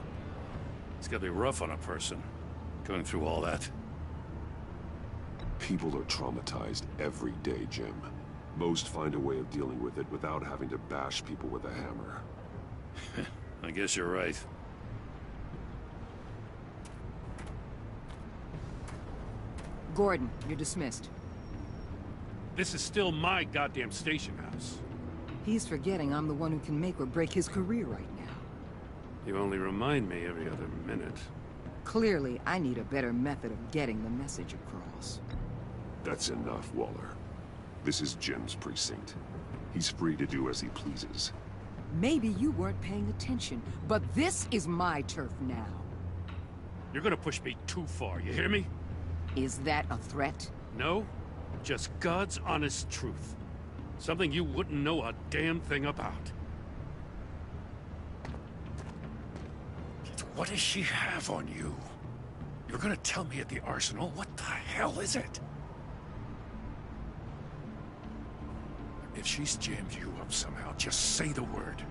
It's gotta be rough on a person, going through all that. People are traumatized every day, Jim. Most find a way of dealing with it without having to bash people with a hammer. I guess you're right. Gordon, you're dismissed. This is still my goddamn station house. He's forgetting I'm the one who can make or break his career right now. You only remind me every other minute. Clearly, I need a better method of getting the message across. That's enough, Waller. This is Jim's precinct. He's free to do as he pleases. Maybe you weren't paying attention, but this is my turf now. You're gonna push me too far, you hear me? Is that a threat? No, just God's honest truth. Something you wouldn't know a damn thing about. What does she have on you? You're gonna tell me at the arsenal? What the hell is it? If she's jammed you up somehow, just say the word.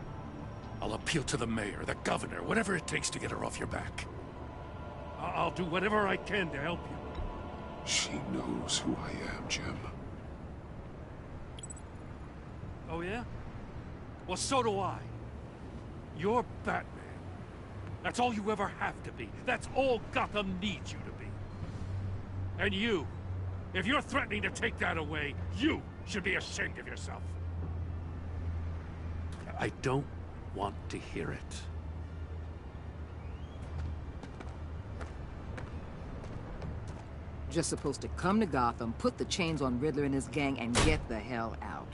I'll appeal to the mayor, the governor, whatever it takes to get her off your back. I'll do whatever I can to help you. She knows who I am, Jim. Oh, yeah? Well, so do I. You're Batman. That's all you ever have to be. That's all Gotham needs you to be. And you, if you're threatening to take that away, you should be ashamed of yourself. I don't want to hear it. Just supposed to come to Gotham, put the chains on Riddler and his gang, and get the hell out.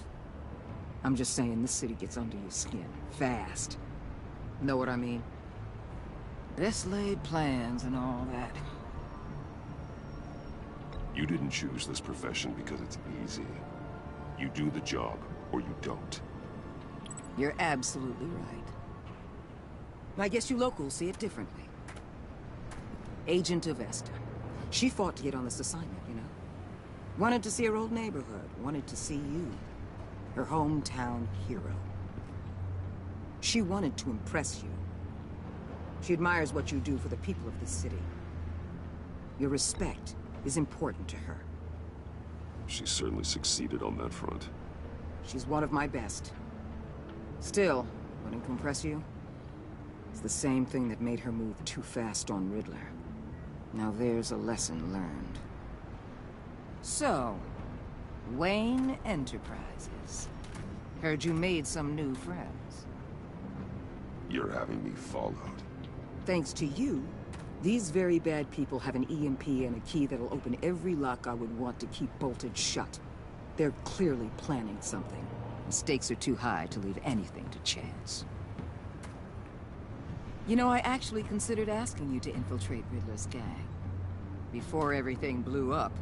I'm just saying, this city gets under your skin. Fast. Know what I mean? Best laid plans and all that. You didn't choose this profession because it's easy. You do the job, or you don't. You're absolutely right. I guess you locals see it differently. Agent of Esther. She fought to get on this assignment, you know? Wanted to see her old neighborhood. Wanted to see you. Her hometown hero. She wanted to impress you. She admires what you do for the people of the city. Your respect is important to her. She certainly succeeded on that front. She's one of my best. Still, wouldn't impress you? It's the same thing that made her move too fast on Riddler. Now there's a lesson learned. So, Wayne Enterprises. Heard you made some new friends. You're having me followed. Thanks to you, these very bad people have an EMP and a key that'll open every lock I would want to keep bolted shut. They're clearly planning something. The stakes are too high to leave anything to chance. You know, I actually considered asking you to infiltrate Riddler's gang. Before everything blew up,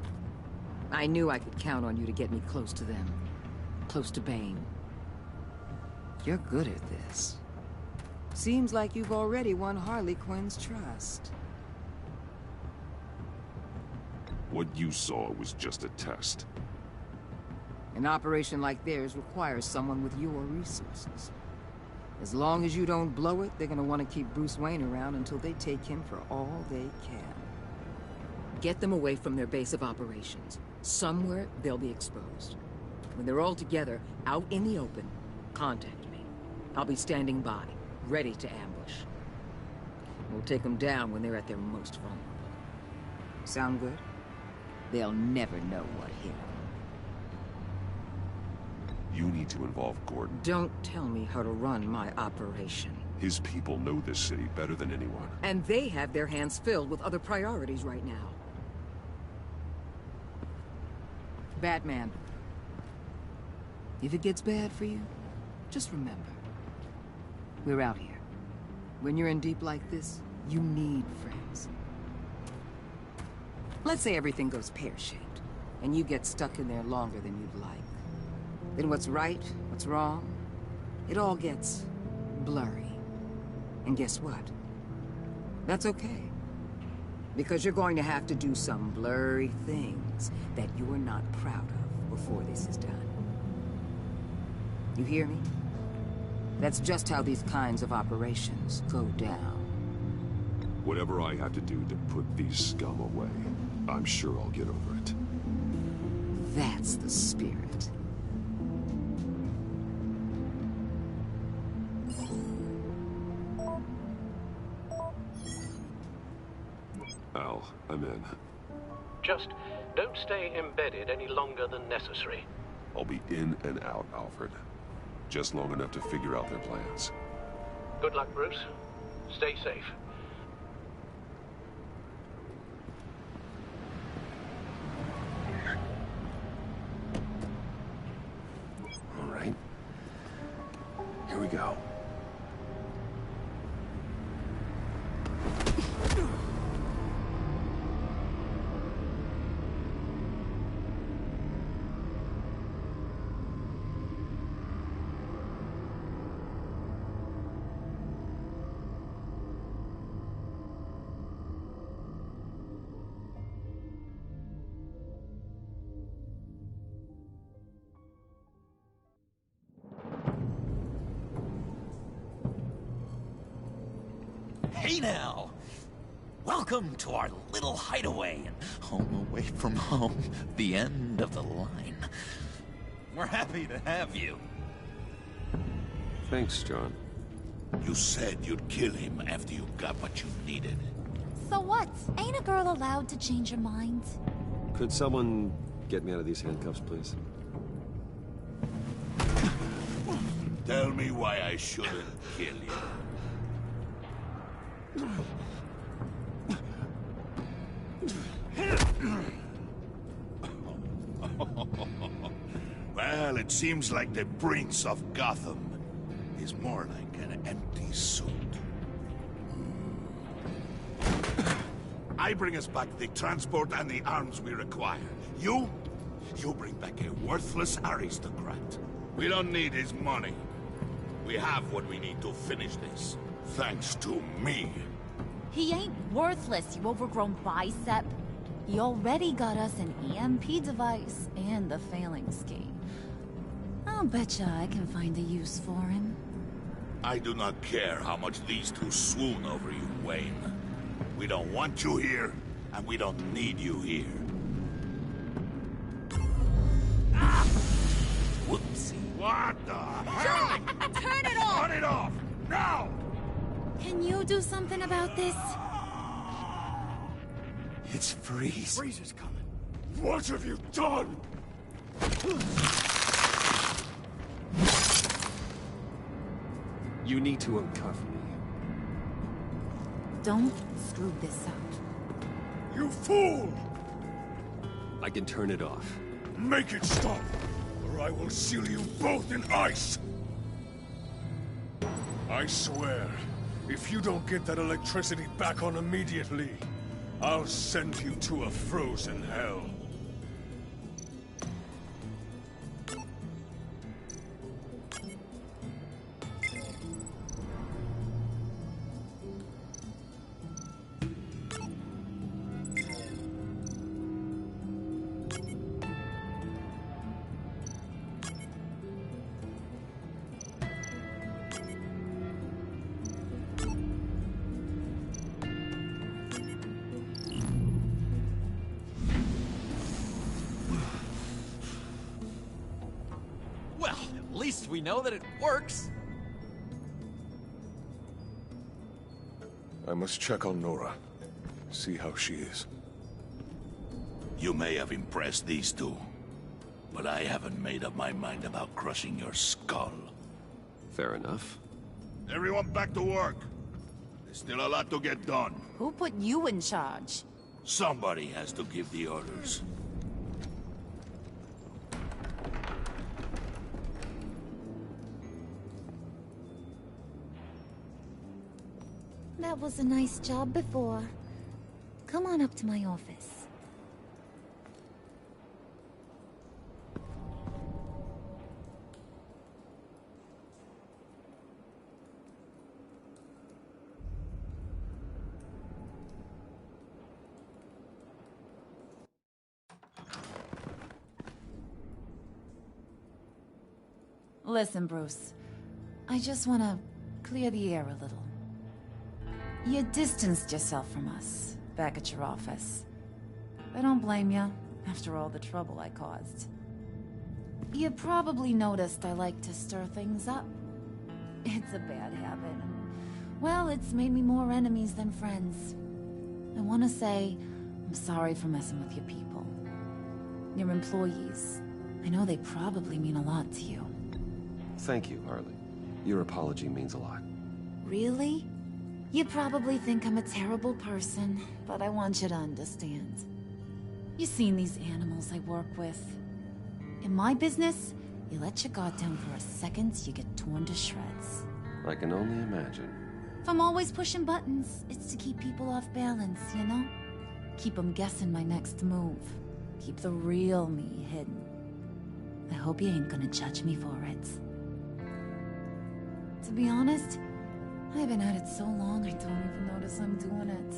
I knew I could count on you to get me close to them. Close to Bane. You're good at this. Seems like you've already won Harley Quinn's trust. What you saw was just a test. An operation like theirs requires someone with your resources. As long as you don't blow it, they're gonna want to keep Bruce Wayne around until they take him for all they can. Get them away from their base of operations. Somewhere they'll be exposed. When they're all together, out in the open, contact me. I'll be standing by, ready to ambush. We'll take them down when they're at their most vulnerable. Sound good? They'll never know what hit them. You need to involve Gordon. Don't tell me how to run my operation. His people know this city better than anyone. And they have their hands filled with other priorities right now. Batman. If it gets bad for you, just remember. We're out here. When you're in deep like this, you need friends. Let's say everything goes pear-shaped, and you get stuck in there longer than you'd like. Then what's right, what's wrong, it all gets blurry. And guess what? That's okay. Because you're going to have to do some blurry things that you're not proud of before this is done. You hear me? That's just how these kinds of operations go down. Whatever I have to do to put these scum away, I'm sure I'll get over it. That's the spirit. Al, I'm in. Just don't stay embedded any longer than necessary. I'll be in and out, Alfred. Just long enough to figure out their plans. Good luck, Bruce. Stay safe. All right. Here we go. Hey now! Welcome to our little hideaway and home away from home, the end of the line. We're happy to have you. Thanks, John. You said you'd kill him after you got what you needed. So what? Ain't a girl allowed to change her mind? Could someone get me out of these handcuffs, please? Tell me why I shouldn't kill you. Well, it seems like the Prince of Gotham is more like an empty suit. I bring us back the transport and the arms we require. You bring back a worthless aristocrat. We don't need his money. We have what we need to finish this. Thanks to me. He ain't worthless, you overgrown bicep. He already got us an EMP device and the phalanx key. I'll betcha I can find a use for him. I do not care how much these two swoon over you, Wayne. We don't want you here, and we don't need you here. Ah! Whoopsie. What the hell? John! Turn it off! Turn it off! Now! Can you do something about this? It's Freeze. Freeze is coming. What have you done? You need to uncuff me. Don't screw this up. You fool! I can turn it off. Make it stop, or I will seal you both in ice! I swear, if you don't get that electricity back on immediately, I'll send you to a frozen hell. At least we know that it works. I must check on Nora. See how she is. You may have impressed these two, but I haven't made up my mind about crushing your skull. Fair enough. Everyone back to work. There's still a lot to get done. Who put you in charge? Somebody has to give the orders. That was a nice job before. Come on up to my office. Listen, Bruce. I just want to clear the air a little. You distanced yourself from us, back at your office. I don't blame you, after all the trouble I caused. You probably noticed I like to stir things up. It's a bad habit, and, well, it's made me more enemies than friends. I want to say, I'm sorry for messing with your people. Your employees. I know they probably mean a lot to you. Thank you, Harley. Your apology means a lot. Really? You probably think I'm a terrible person, but I want you to understand. You've seen these animals I work with. In my business, you let your guard down for a second, you get torn to shreds. I can only imagine. If I'm always pushing buttons, it's to keep people off balance, you know? Keep them guessing my next move. Keep the real me hidden. I hope you ain't gonna judge me for it. To be honest, I've been at it so long I don't even notice I'm doing it.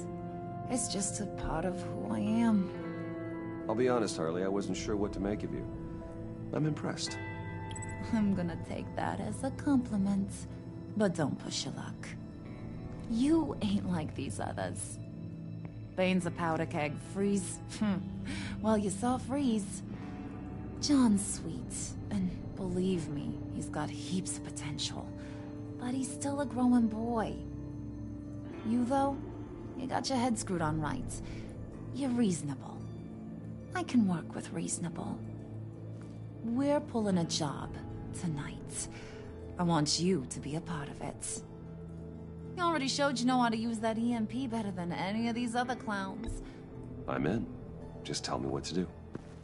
It's just a part of who I am. I'll be honest, Harley, I wasn't sure what to make of you. I'm impressed. I'm gonna take that as a compliment. But don't push your luck. You ain't like these others. Bane's a powder keg. Freeze? Well, you saw Freeze. John's sweet, and believe me, he's got heaps of potential. But he's still a growing boy. You, though, you got your head screwed on right. You're reasonable. I can work with reasonable. We're pulling a job tonight. I want you to be a part of it. You already showed you know how to use that EMP better than any of these other clowns. I'm in. Just tell me what to do.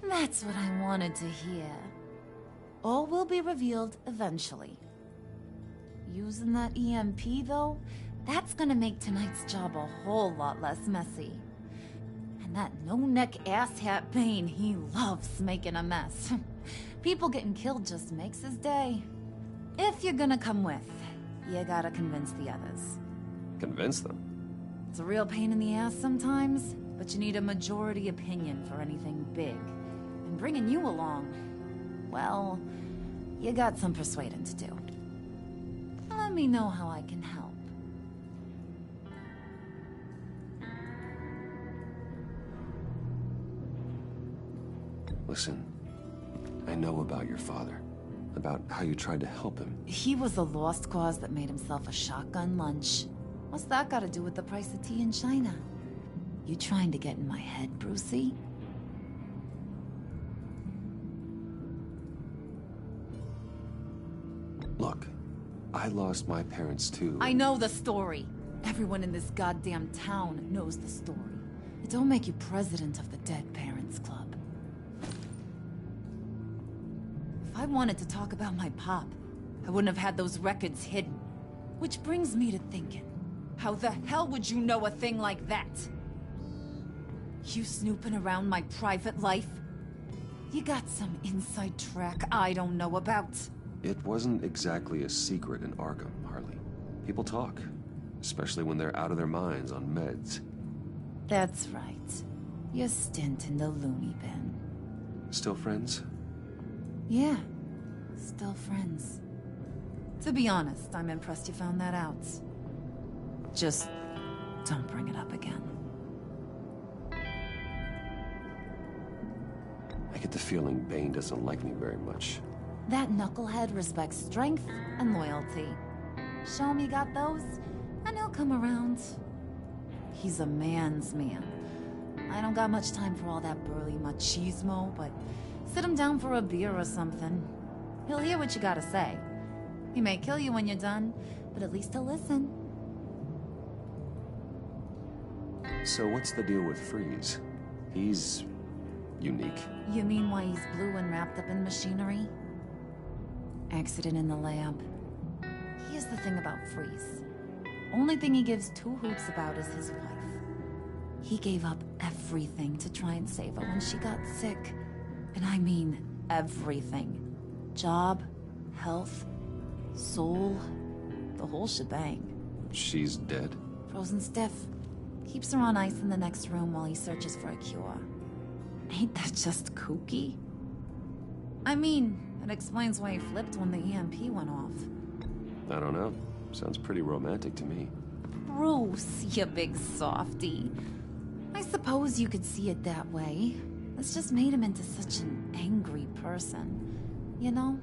That's what I wanted to hear. All will be revealed eventually. Using that EMP, though, that's gonna make tonight's job a whole lot less messy. And that no-neck asshat Bane, he loves making a mess. People getting killed just makes his day. If you're gonna come with, you gotta convince the others. Convince them? It's a real pain in the ass sometimes, but you need a majority opinion for anything big. And bringing you along, well, you got some persuading to do. Let me know how I can help. Listen, I know about your father. About how you tried to help him. He was a lost cause that made himself a shotgun lunch. What's that got to do with the price of tea in China? You trying to get in my head, Brucey? Look, I lost my parents too. I know the story. Everyone in this goddamn town knows the story. It don't make you president of the Dead Parents Club. If I wanted to talk about my pop, I wouldn't have had those records hidden. Which brings me to thinking, how the hell would you know a thing like that? You snooping around my private life? You got some inside track I don't know about. It wasn't exactly a secret in Arkham, Harley. People talk, especially when they're out of their minds on meds. That's right. Your stint in the loony bin. Still friends? Yeah, still friends. To be honest, I'm impressed you found that out. Just don't bring it up again. I get the feeling Bane doesn't like me very much. That knucklehead respects strength and loyalty. Show him you got those, and he'll come around. He's a man's man. I don't got much time for all that burly machismo, but sit him down for a beer or something. He'll hear what you gotta say. He may kill you when you're done, but at least he'll listen. So what's the deal with Freeze? He's unique. You mean why he's blue and wrapped up in machinery? Accident in the lab. Here's the thing about Freeze. Only thing he gives two hoots about is his wife. He gave up everything to try and save her when she got sick. And I mean everything. Job, health, soul, the whole shebang. She's dead? Frozen stiff. Keeps her on ice in the next room while he searches for a cure. Ain't that just kooky? I mean, it explains why he flipped when the EMP went off. I don't know. Sounds pretty romantic to me. Bruce, you big softy. I suppose you could see it that way. It's just made him into such an angry person. You know,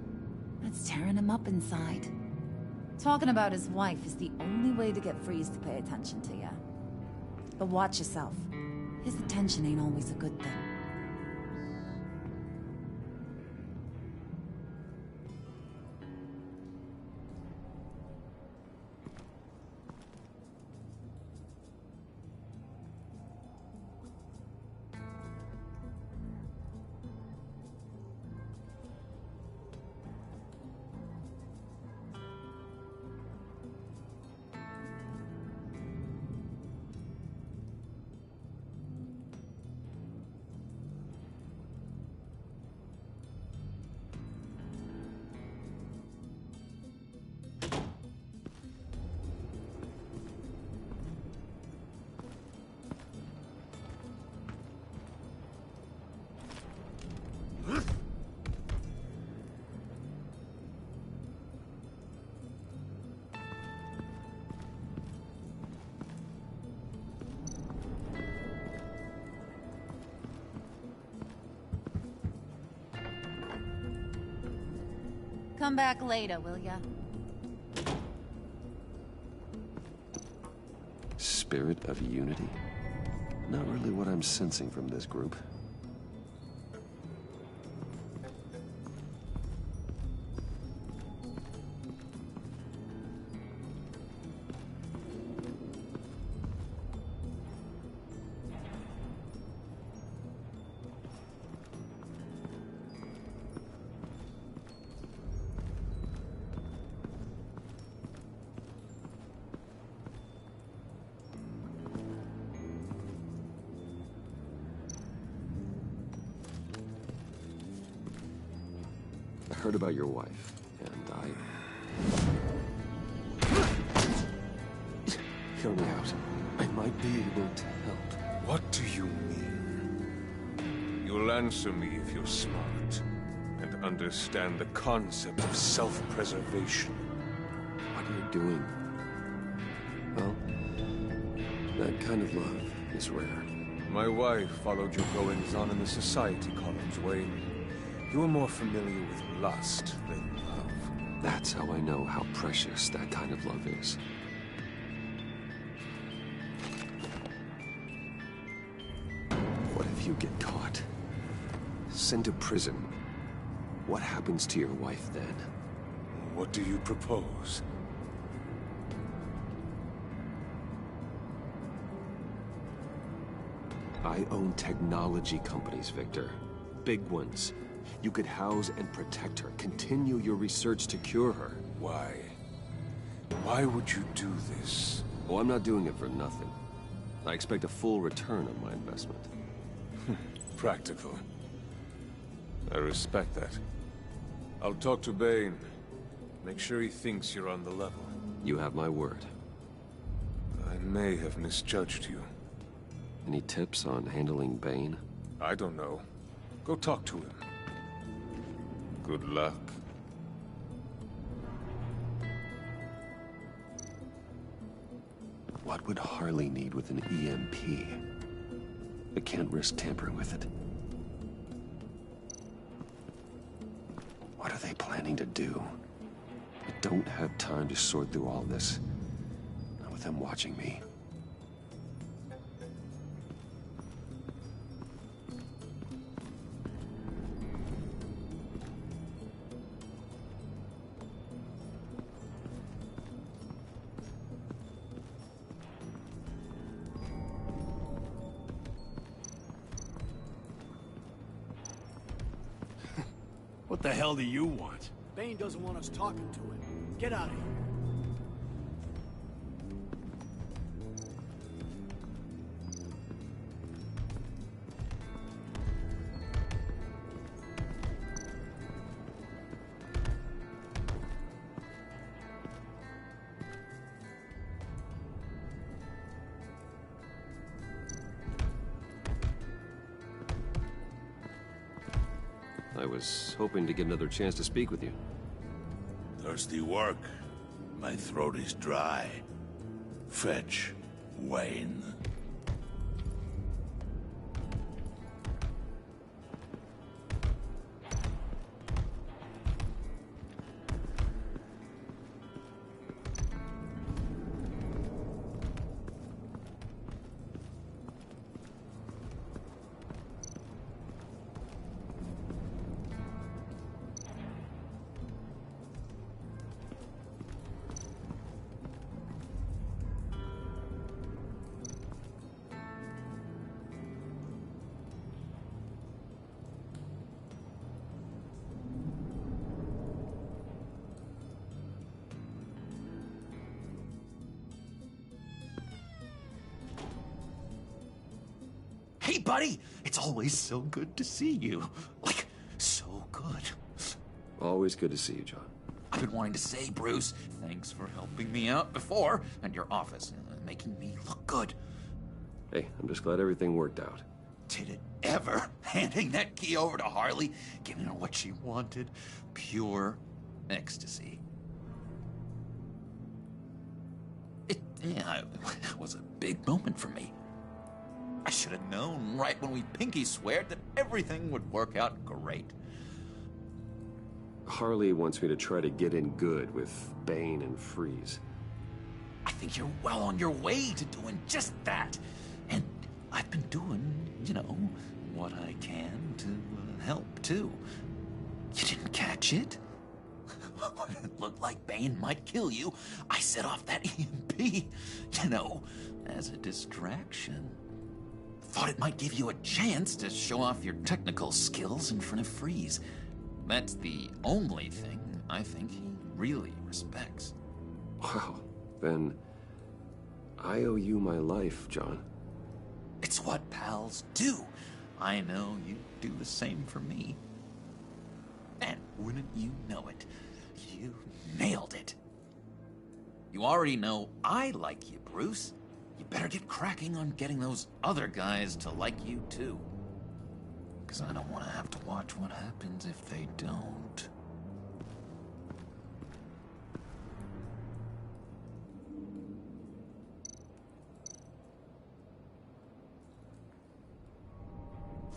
it's tearing him up inside. Talking about his wife is the only way to get Freeze to pay attention to you. But watch yourself. His attention ain't always a good thing. Come back later, will ya? Spirit of unity? Not really what I'm sensing from this group. I heard about your wife, and Hear me out. I might be able to help. What do you mean? You'll answer me if you're smart, and understand the concept of self-preservation. What are you doing? Well, that kind of love is rare. My wife followed your goings-on in the society columns, Wayne. You are more familiar with lust than love. That's how I know how precious that kind of love is. What if you get caught? Sent to prison? What happens to your wife then? What do you propose? I own technology companies, Victor. Big ones. You could house and protect her, continue your research to cure her. Why? Why would you do this? Oh, I'm not doing it for nothing. I expect a full return on my investment. Practical. I respect that. I'll talk to Bane. Make sure he thinks you're on the level. You have my word. I may have misjudged you. Any tips on handling Bane? I don't know. Go talk to him. Good luck. What would Harley need with an EMP? I can't risk tampering with it. What are they planning to do? I don't have time to sort through all this. Not with them watching me. What the hell do you want? Bane doesn't want us talking to him. Get out of here. I was hoping to get another chance to speak with you. Thirsty work. My throat is dry. Fetch, Wayne. Hey, buddy! It's always so good to see you. Like, so good. Always good to see you, John. I've been wanting to say, Bruce, thanks for helping me out before, and your office, making me look good. Hey, I'm just glad everything worked out. Did it ever? Handing that key over to Harley, giving her what she wanted. Pure ecstasy. It was a big moment for me. I should have known right when we pinky sweared that everything would work out great. Harley wants me to try to get in good with Bane and Freeze. I think you're well on your way to doing just that. And I've been doing, you know, what I can to help, too. You didn't catch it? It looked like Bane might kill you. I set off that EMP, you know, as a distraction. Thought it might give you a chance to show off your technical skills in front of Freeze. That's the only thing I think he really respects. Wow, then I owe you my life, John. It's what pals do. I know you do the same for me. And wouldn't you know it, you nailed it. You already know I like you, Bruce. You better get cracking on getting those other guys to like you, too. Because I don't want to have to watch what happens if they don't.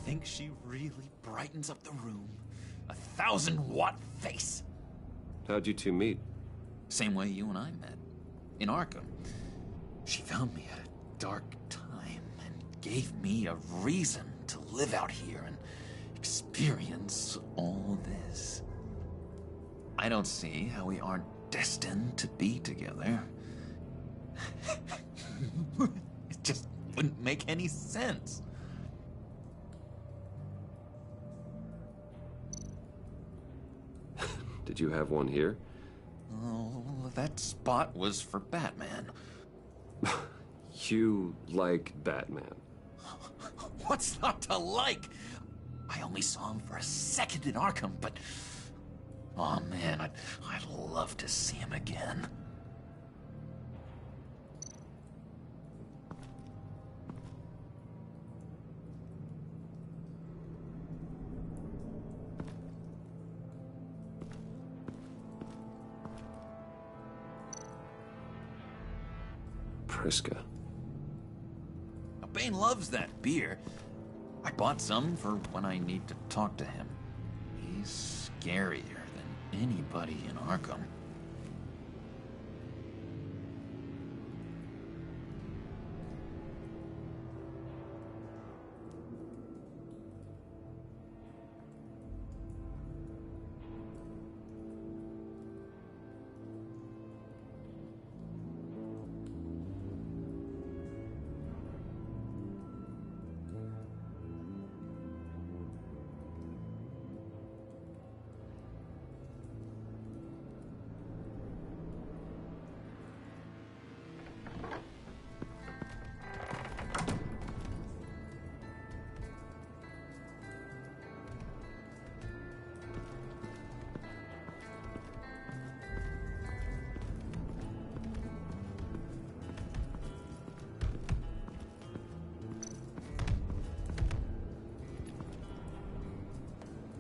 Think she really brightens up the room? 1,000-watt face. How'd you two meet? Same way you and I met. In Arkham. She found me at a dark time and gave me a reason to live out here and experience all this. I don't see how we aren't destined to be together. It just wouldn't make any sense. Did you have one here? Oh, that spot was for Batman. You like Batman? What's not to like? I only saw him for a second in Arkham, but... oh man, I'd love to see him again. Priska. Bane loves that beer. I bought some for when I need to talk to him. He's scarier than anybody in Arkham.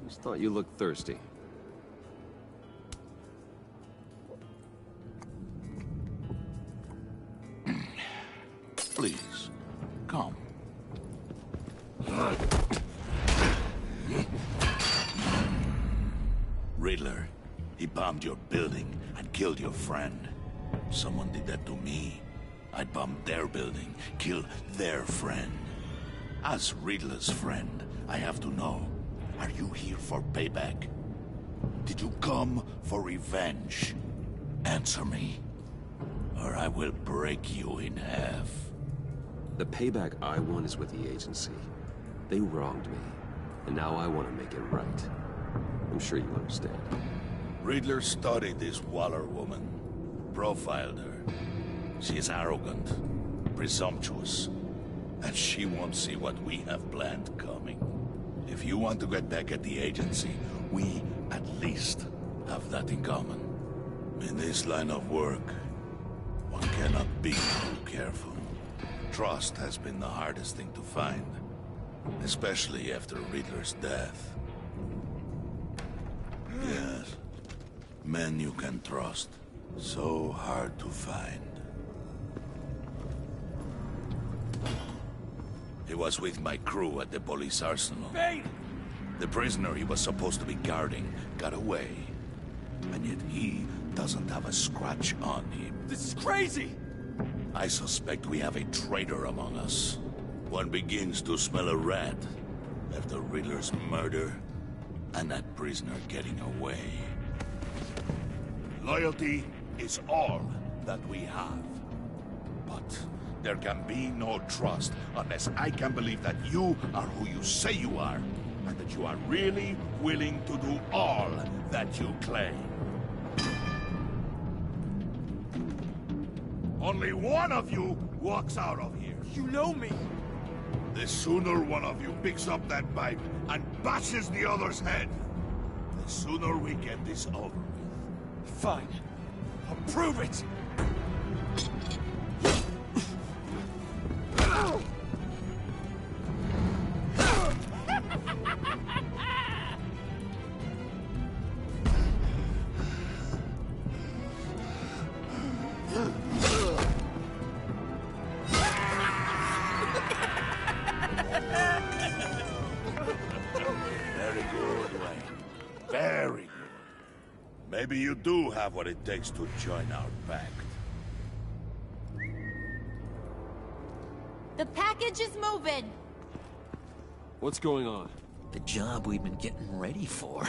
Just thought you looked thirsty. Please, come. Riddler, he bombed your building and killed your friend. Someone did that to me. I'd bomb their building, kill their friend. As Riddler's friend, I have to know, are you here for payback? Did you come for revenge? Answer me, or I will break you in half. The payback I want is with the agency. They wronged me, and now I want to make it right. I'm sure you understand. Riddler studied this Waller woman, profiled her. She is arrogant, presumptuous, and she won't see what we have planned coming. If you want to get back at the agency, we at least have that in common. In this line of work, one cannot be too careful. Trust has been the hardest thing to find, especially after Riddler's death. Yes, men you can trust. So hard to find. He was with my crew at the police arsenal. Bane! The prisoner he was supposed to be guarding got away, and yet he doesn't have a scratch on him. This is crazy! I suspect we have a traitor among us. One begins to smell a rat after Riddler's murder and that prisoner getting away. Loyalty is all that we have. But there can be no trust unless I can believe that you are who you say you are, and that you are really willing to do all that you claim. Only one of you walks out of here. You know me. The sooner one of you picks up that pipe and bashes the other's head, the sooner we get this over with. Fine. I'll prove it! Very good, Wayne. Very good. Maybe you do have what it takes to join our pact. The package is moving! What's going on? The job we've been getting ready for.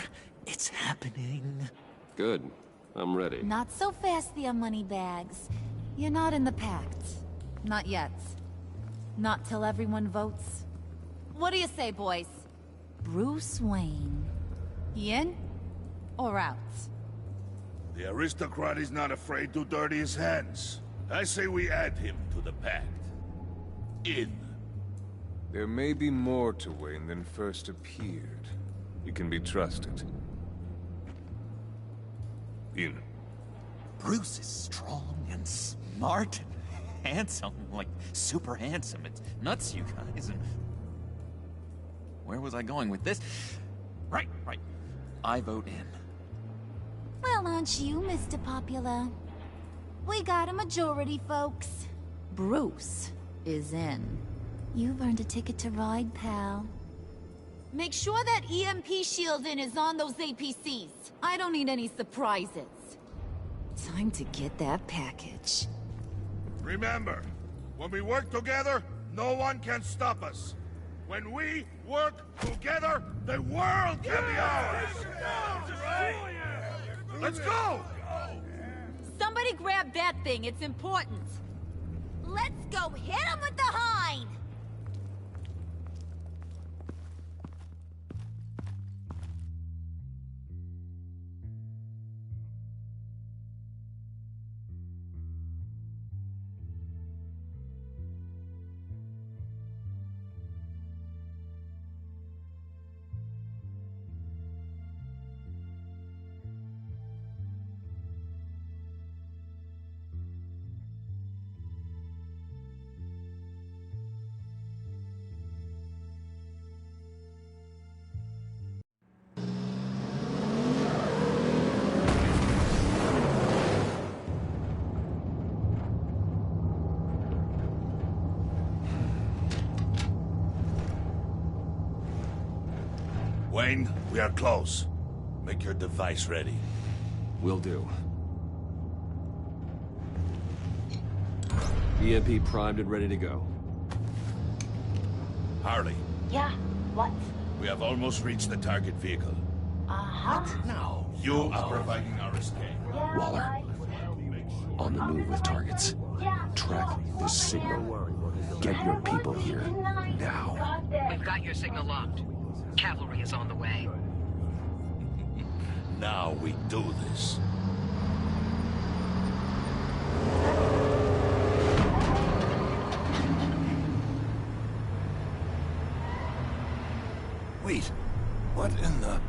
It's happening. Good. I'm ready. Not so fast, the Moneybags. You're not in the pact. Not yet. Not till everyone votes. What do you say, boys? Bruce Wayne. He in? Or out? The aristocrat is not afraid to dirty his hands. I say we add him to the pact. In. There may be more to Wayne than first appeared. He can be trusted. In. Bruce is strong and smart and handsome, like super handsome. It's nuts, you guys. And where was I going with this? Right. I vote in. Well, aren't you, Mr. Popular? We got a majority, folks. Bruce is in. You've earned a ticket to ride, pal. Make sure that EMP shielding is on those APCs. I don't need any surprises. Time to get that package. Remember, when we work together, no one can stop us. When we work together, the world can be ours! Let's go! Somebody grab that thing, it's important. Let's go hit him with the hind! Wayne, we are close. Make your device ready. Will do. EMP primed and ready to go. Harley. Yeah, what? We have almost reached the target vehicle. Uh-huh. Now, you are providing our escape. Yeah, Waller. right. On the move with targets. Track this signal. Get your people here. Now. We've got your signal locked. Cavalry is on the way. Now we do this. Wait, what in the...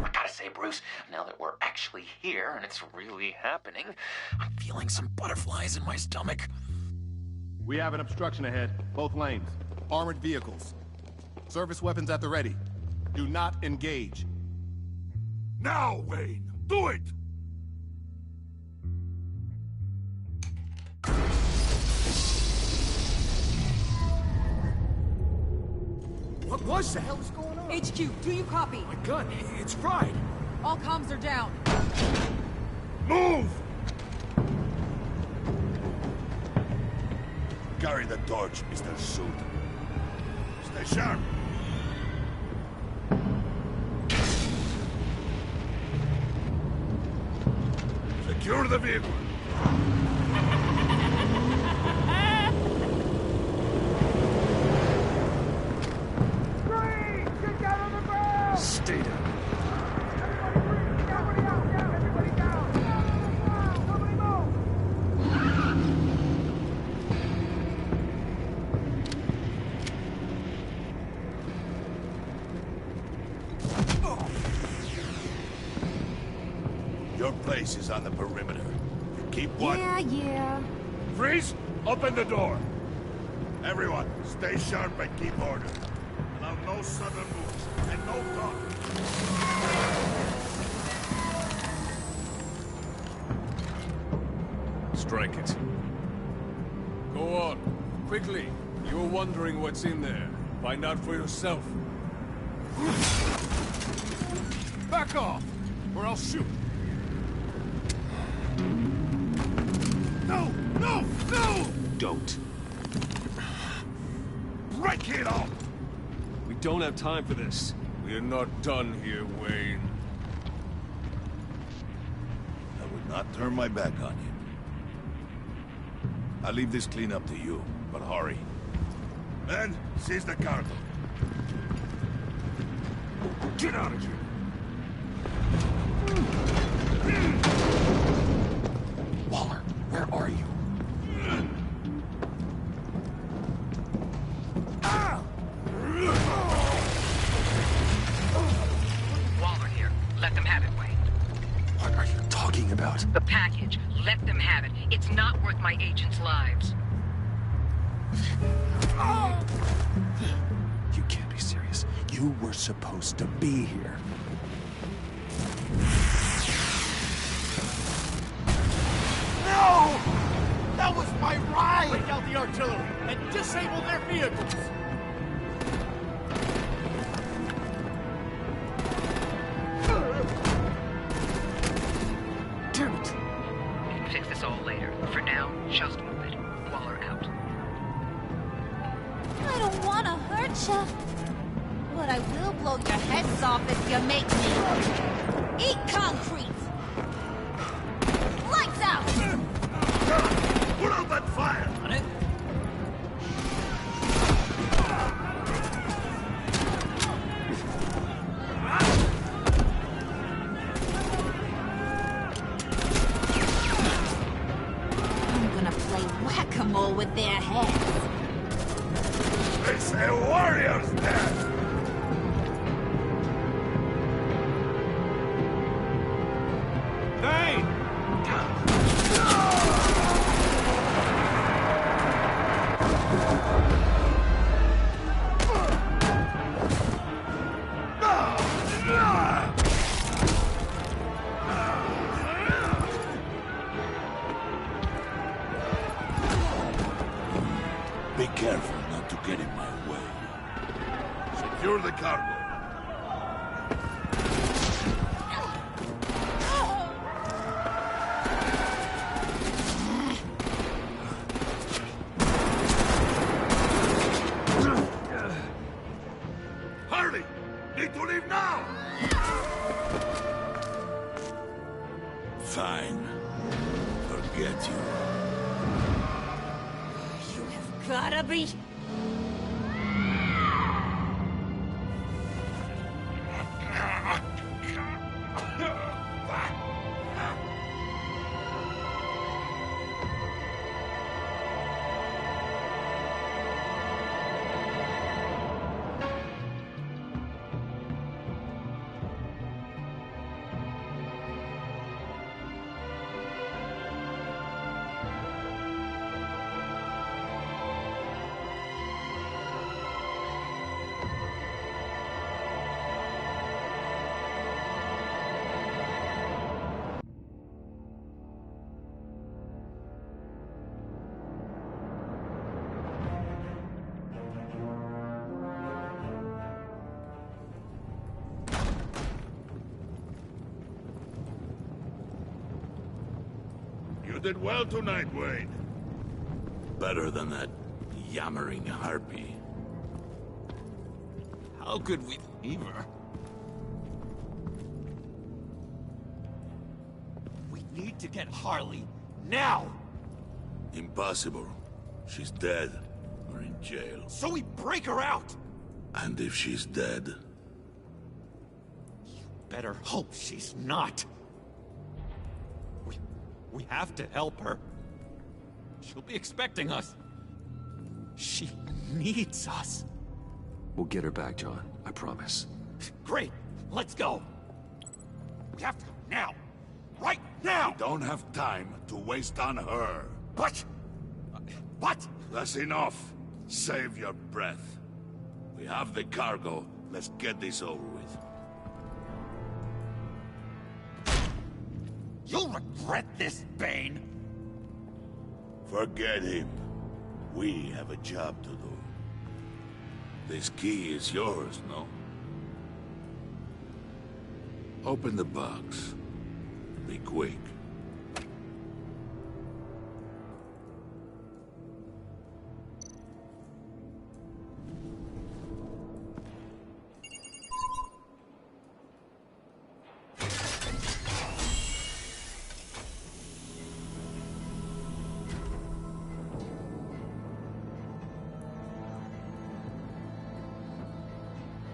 I gotta say, Bruce, now that we're actually here and it's really happening, I'm feeling some butterflies in my stomach. We have an obstruction ahead, both lanes. Armored vehicles. Service weapons at the ready. Do not engage. Now, Wayne! Do it! What was that? What the hell is going on? HQ, do you copy? My gun, it's fried. All comms are down. Move! Carry the torch, Mr. Suit. Stay sharp. Secure the vehicle. Stay down. Your place is on the perimeter. Keep what? Yeah. Freeze! Open the door. Everyone, stay sharp and keep order. Allow no sudden moves and no talk. Strike it. Go on. Quickly. You were wondering what's in there. Find out for yourself. Back off, or I'll shoot. No! No! No! Don't. Break it off! We don't have time for this. We're not done here, Wayne. I would not turn my back on you. I'll leave this clean up to you, but hurry. Men, seize the cargo. Get out of here! Waller, where are you? Waller here. Let them have it, Wayne. What are you talking about? The package. Let them have it. It's not worth my agents' lives. You can't be serious. You were supposed to be here. No! That was my ride! Break out the artillery and disable their vehicles! Damn it! Fix this all later. For now, just move it. Waller out. I don't want to hurt you. But I will blow your heads off if you make me. Eat concrete! Lights out! Put out that fire! On it? I'm gonna play whack-a-mole with their heads. It's a warrior's death! Hey! Be careful not to get in my way. Secure the cargo. Hurry! Need to leave now! Fine. Forget you. Gotta be... You did well tonight, Wayne. Better than that yammering harpy. How could we leave her? We need to get Harley, now! Impossible. She's dead, or in jail. So we break her out! And if she's dead? You better hope she's not. We have to help her. She'll be expecting us. She needs us. We'll get her back, John. I promise. Great. Let's go. We have to go now. Right now! We don't have time to waste on her. But... What? That's enough. Save your breath. We have the cargo. Let's get this over with. You'll regret this, Bane! Forget him. We have a job to do. This key is yours, no? Open the box. Be quick.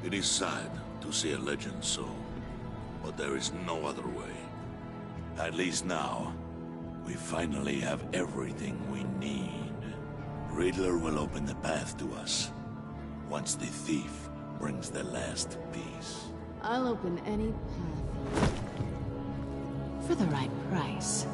It is sad to see a legend so, but there is no other way. At least now, we finally have everything we need. Riddler will open the path to us, once the thief brings the last piece. I'll open any path for the right price.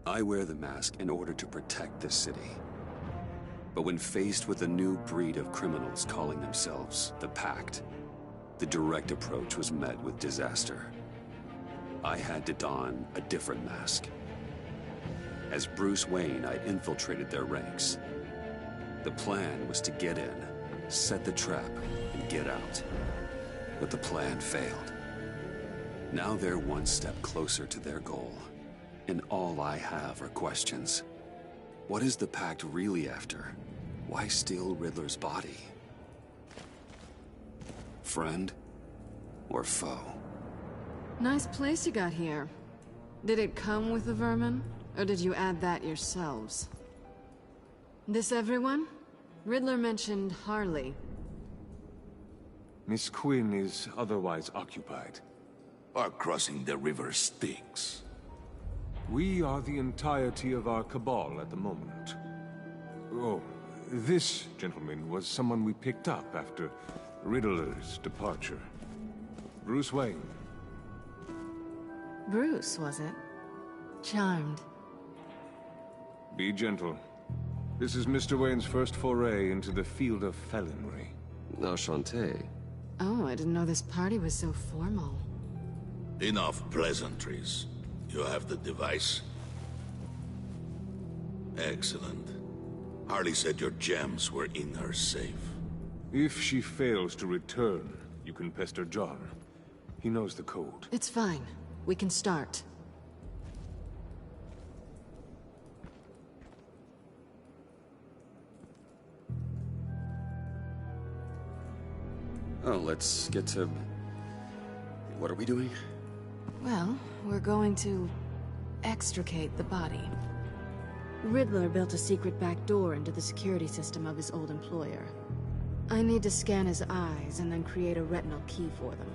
I wear the mask in order to protect the city. But when faced with a new breed of criminals calling themselves the Pact, the direct approach was met with disaster. I had to don a different mask. As Bruce Wayne, I infiltrated their ranks. The plan was to get in, set the trap, and get out. But the plan failed. Now they're one step closer to their goal. And all I have are questions. What is the Pact really after? Why steal Riddler's body? Friend or foe? Nice place you got here. Did it come with the vermin? Or did you add that yourselves? This everyone? Riddler mentioned Harley. Miss Quinn is otherwise occupied. Or crossing the river Styx. We are the entirety of our cabal at the moment. Oh, this gentleman was someone we picked up after Riddler's departure. Bruce Wayne. Bruce, was it? Charmed. Be gentle. This is Mr. Wayne's first foray into the field of felonry. Enchanté. Oh, I didn't know this party was so formal. Enough pleasantries. You have the device? Excellent. Harley said your gems were in her safe. If she fails to return, you can pester John. He knows the code. It's fine. We can start. Oh, let's get to... What are we doing? Well, we're going to extricate the body. Riddler built a secret back door into the security system of his old employer. I need to scan his eyes and then create a retinal key for them.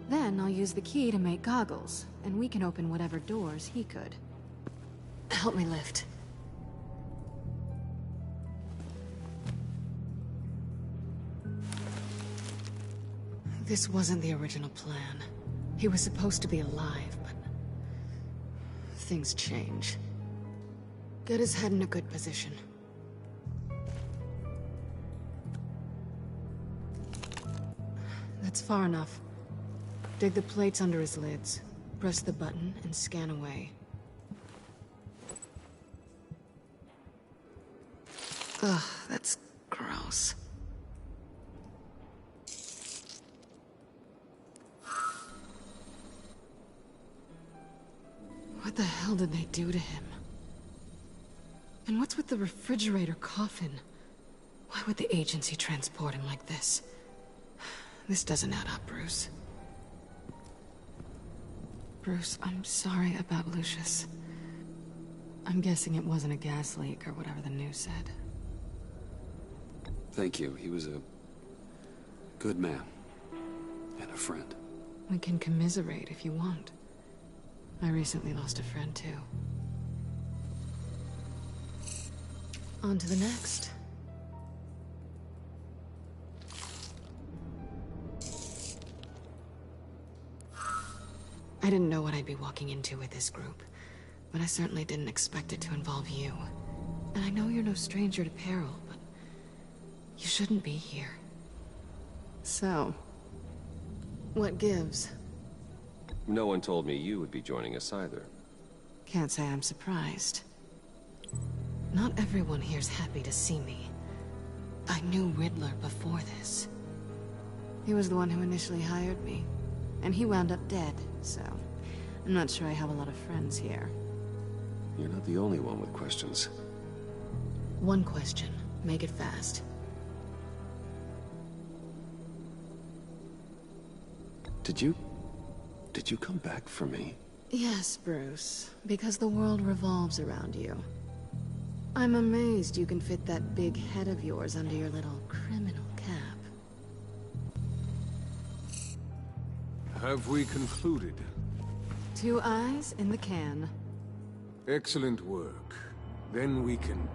Then I'll use the key to make goggles, and we can open whatever doors he could. Help me lift. This wasn't the original plan. He was supposed to be alive, but... things change. Get his head in a good position. That's far enough. Dig the plates under his lids. Press the button and scan away. Ugh, that's gross. What the hell did they do to him? And what's with the refrigerator coffin? Why would the agency transport him like this? This doesn't add up, Bruce. Bruce, I'm sorry about Lucius. I'm guessing it wasn't a gas leak or whatever the news said. Thank you. He was a good man. And a friend. We can commiserate if you want. I recently lost a friend, too. On to the next. I didn't know what I'd be walking into with this group, but I certainly didn't expect it to involve you. And I know you're no stranger to peril, but you shouldn't be here. So, what gives? No one told me you would be joining us either. Can't say I'm surprised. Not everyone here's happy to see me. I knew Riddler before this. He was the one who initially hired me, and he wound up dead, so I'm not sure I have a lot of friends here. You're not the only one with questions. One question. Make it fast. Did you come back for me? Yes, Bruce, because the world revolves around you. I'm amazed you can fit that big head of yours under your little criminal cap. Have we concluded? 2 eyes in the can. Excellent work. Then we can...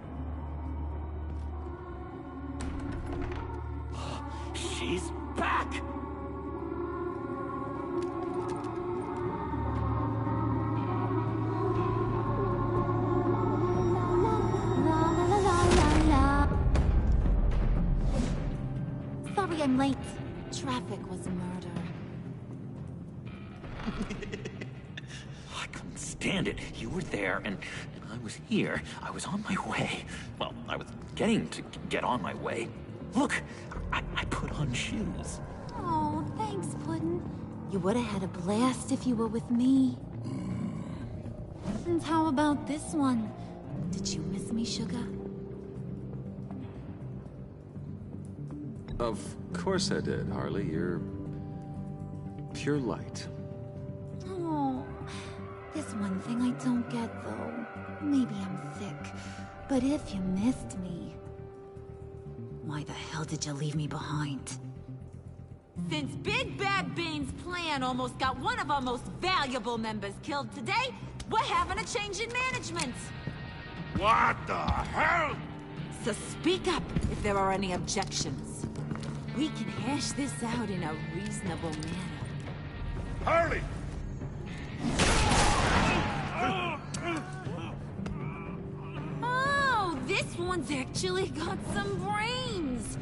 She's back! I'm late. Traffic was murder. I couldn't stand it. You were there, and I was here. I was on my way. Well, I was getting to get on my way. Look, I put on shoes. Oh, thanks, Puddin'. You would have had a blast if you were with me. And how about this one? Did you miss me, sugar? Of course I did, Harley. You're pure light. Oh, there's one thing I don't get, though. Maybe I'm thick, but if you missed me, why the hell did you leave me behind? Since Big Bad Bane's plan almost got one of our most valuable members killed today, we're having a change in management. What the hell? So speak up if there are any objections. We can hash this out in a reasonable manner. Harley! Oh, this one's actually got some brains.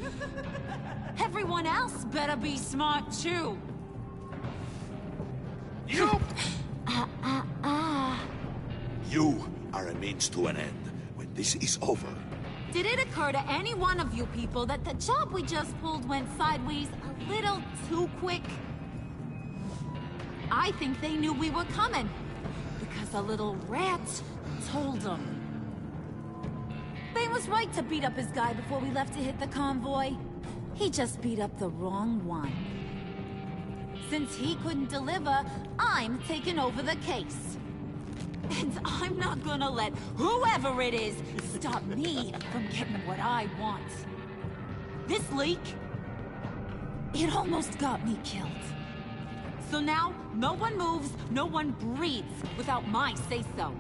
Everyone else better be smart too. You! You are a means to an end. When this is over, Did it occur to any one of you people that the job we just pulled went sideways a little too quick? I think they knew we were coming, because a little rat told them. Bane was right to beat up his guy before we left to hit the convoy. He just beat up the wrong one. Since he couldn't deliver, I'm taking over the case. And I'm not gonna let whoever it is stop me from getting what I want. This leak, it almost got me killed. So now, no one moves, no one breathes without my say-so.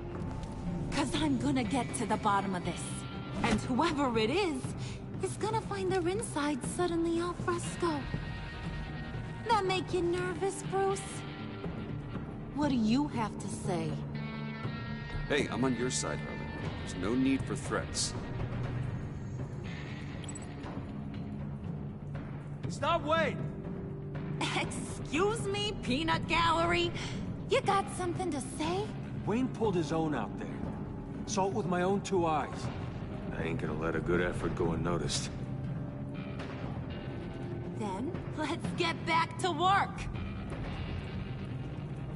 'Cause I'm gonna get to the bottom of this. And whoever it is gonna find their inside suddenly al fresco. That make you nervous, Bruce? What do you have to say? Hey, I'm on your side, Harley. There's no need for threats. Stop, Wayne! Excuse me, Peanut Gallery? You got something to say? Wayne pulled his own out there. Saw it with my own two eyes. I ain't gonna let a good effort go unnoticed. Then, let's get back to work.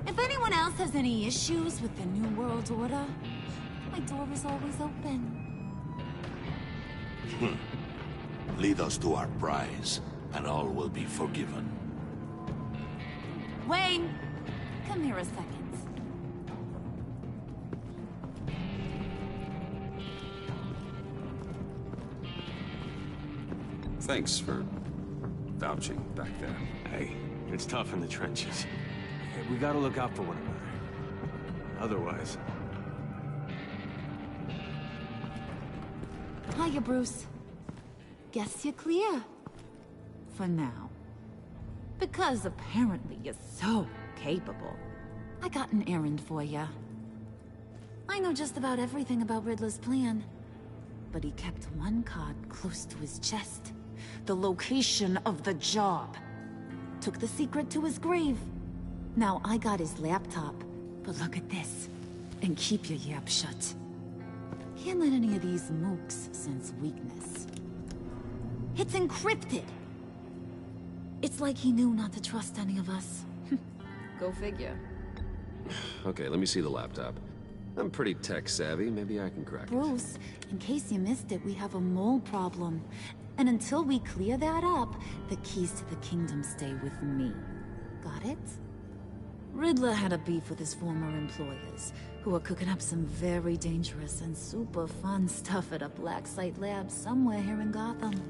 If anyone else has any issues with the New World Order, my door is always open. lead us to our prize, and all will be forgiven. Wayne, come here a second. Thanks for vouching back there. Hey, it's tough in the trenches. We gotta look out for one another. Otherwise... Hiya, Bruce. Guess you're clear. For now. Because apparently you're so capable. I got an errand for you. I know just about everything about Riddler's plan. But he kept one card close to his chest. The location of the job. Took the secret to his grave. Now I got his laptop. But look at this. And keep your yap shut. Can't let any of these mooks sense weakness. It's encrypted. It's like he knew not to trust any of us. Go figure. Okay, let me see the laptop. I'm pretty tech savvy. Maybe I can crack it. Bruce, in case you missed it, we have a mole problem. And until we clear that up, the keys to the kingdom stay with me. Got it? Riddler had a beef with his former employers, who are cooking up some very dangerous and super fun stuff at a black site lab somewhere here in Gotham.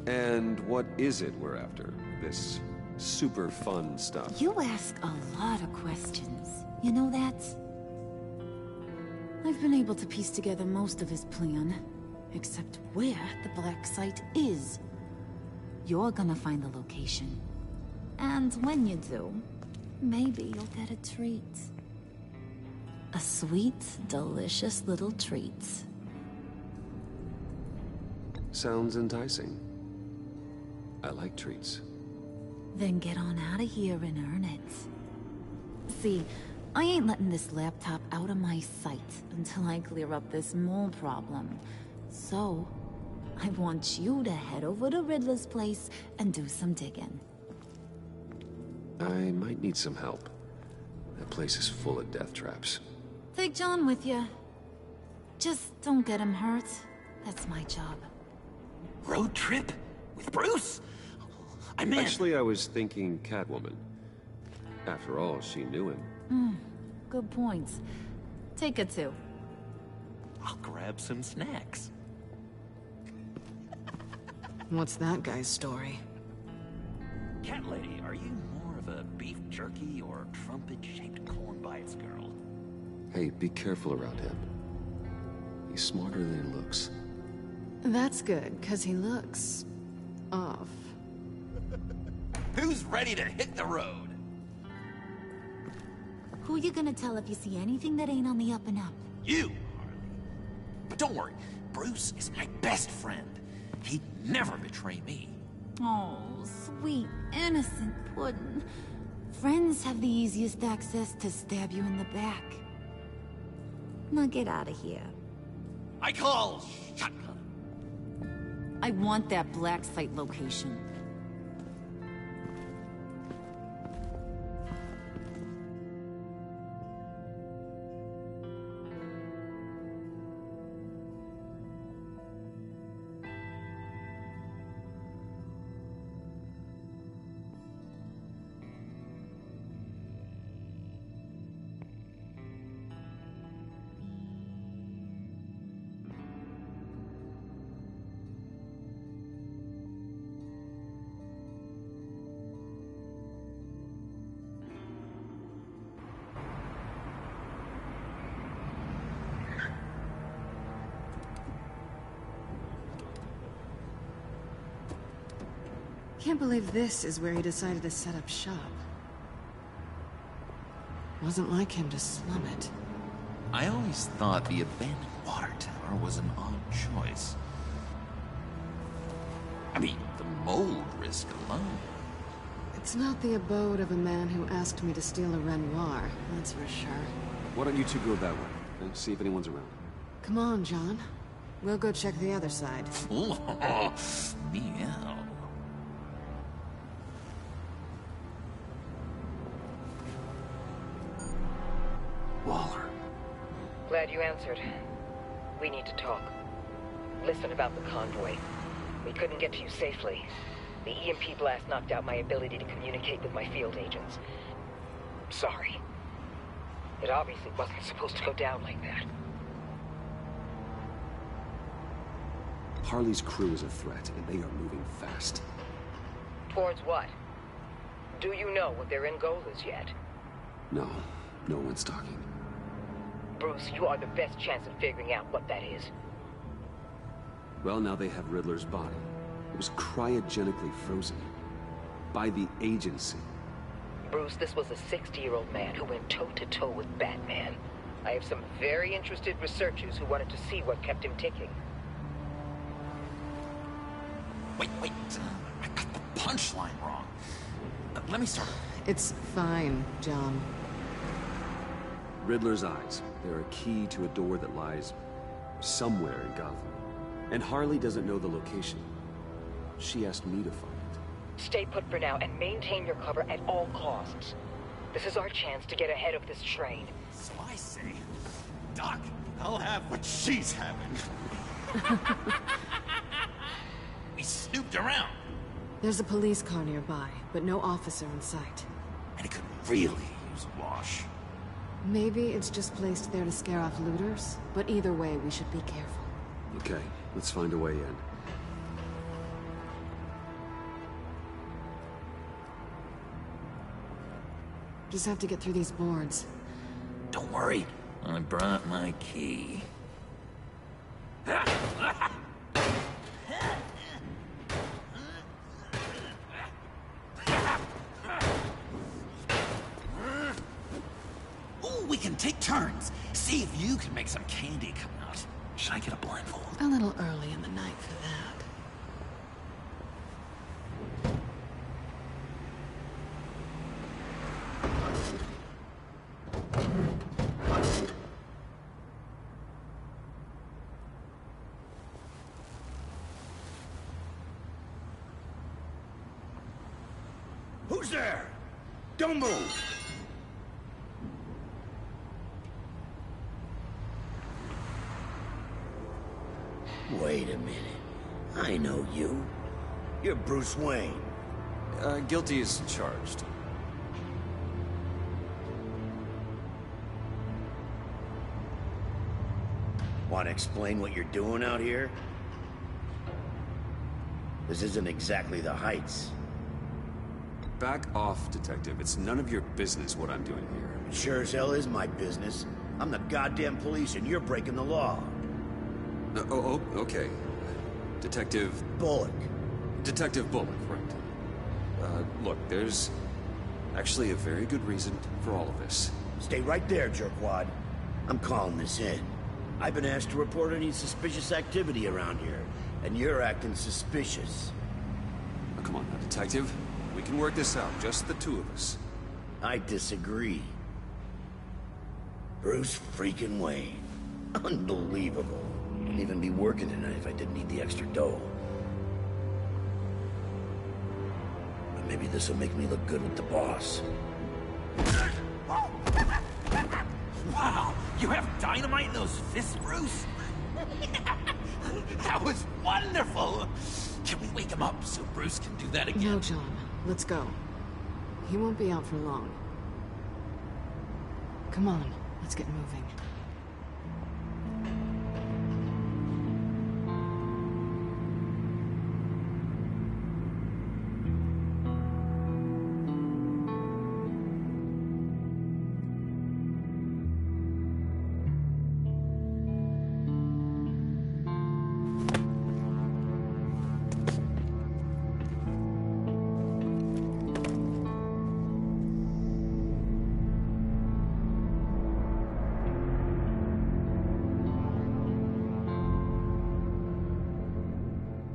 And what is it we're after? This super fun stuff? You ask a lot of questions. You know that? I've been able to piece together most of his plan, except where the black site is. You're gonna find the location. And when you do, maybe you'll get a treat. A sweet, delicious little treat. Sounds enticing. I like treats. Then get on out of here and earn it. See, I ain't letting this laptop out of my sight until I clear up this mole problem. So, I want you to head over to Riddler's place and do some digging. I might need some help. That place is full of death traps. Take John with you. Just don't get him hurt. That's my job. Road trip? With Bruce? I'm in. Actually, I was thinking Catwoman. After all, she knew him. Good points. Take her too. I'll grab some snacks. What's that guy's story? Cat lady, are you more of a beef jerky or trumpet-shaped corn bites girl? Hey, be careful around him. He's smarter than he looks. That's good, because he looks... off. Who's ready to hit the road? Who you gonna tell if you see anything that ain't on the up and up? You, Harley. But don't worry, Bruce is my best friend. He'd never betray me. Oh, sweet, innocent puddin'. Friends have the easiest access to stab you in the back. Now get out of here. I call shotgun. I want that black site location. Can't believe this is where he decided to set up shop. Wasn't like him to slum it. I always thought the abandoned water tower was an odd choice. I mean, the mold risk alone. It's not the abode of a man who asked me to steal a Renoir, that's for sure. Why don't you two go that way and see if anyone's around? Come on, John. We'll go check the other side. Meow. Waller. Glad you answered. We need to talk. Listen about the convoy. We couldn't get to you safely. The EMP blast knocked out my ability to communicate with my field agents. Sorry. It obviously wasn't supposed to go down like that. Harley's crew is a threat, and they are moving fast. Towards what? Do you know what their end goal is yet? No, no one's talking. Bruce, you are the best chance of figuring out what that is. Well, now they have Riddler's body. It was cryogenically frozen. By the agency. Bruce, this was a 60-year-old man who went toe-to-toe with Batman. I have some very interested researchers who wanted to see what kept him ticking. Wait. I got the punchline wrong. Let me start. It's fine, John. Riddler's eyes. They're a key to a door that lies somewhere in Gotham. And Harley doesn't know the location. She asked me to find it. Stay put for now and maintain your cover at all costs. This is our chance to get ahead of this train. So I say, Doc, I'll have what she's having. We snooped around. There's a police car nearby, but no officer in sight. And it could really use a wash. Maybe it's just placed there to scare off looters, but either way, we should be careful. Okay, let's find a way in. Just have to get through these boards. Don't worry, I brought my key. Ooh, we can take turns. See if you can make some candy come out. Should I get a blindfold? A little early in the night for that. Who's there? Don't move! Wait a minute. I know you. You're Bruce Wayne. Guilty as charged. Want to explain what you're doing out here? This isn't exactly the Heights. Back off, Detective. It's none of your business what I'm doing here. It sure as hell is my business. I'm the goddamn police and you're breaking the law. Okay. Detective... Bullock. Detective Bullock, right. Look, there's actually a very good reason for all of this. Stay right there, jerkwad. I'm calling this in. I've been asked to report any suspicious activity around here, and you're acting suspicious. Oh, come on now, Detective. We can work this out, just the two of us. I disagree. Bruce freaking Wayne. Unbelievable. I'd even be working tonight if I didn't need the extra dough. But maybe this'll make me look good with the boss. Wow, you have dynamite in those fists, Bruce? That was wonderful! Can we wake him up so Bruce can do that again? No, John. Let's go. He won't be out for long. Come on, let's get moving.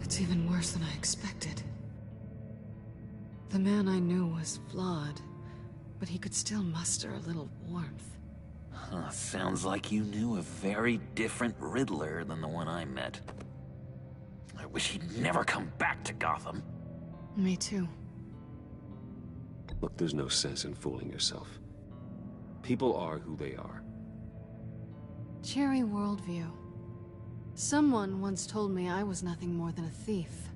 It's even worse than I expected. The man I knew was flawed, but he could still muster a little warmth. Huh, sounds like you knew a very different Riddler than the one I met. I wish he'd never come back to Gotham. Me too. Look, there's no sense in fooling yourself. People are who they are. Cherry worldview. Someone once told me I was nothing more than a thief.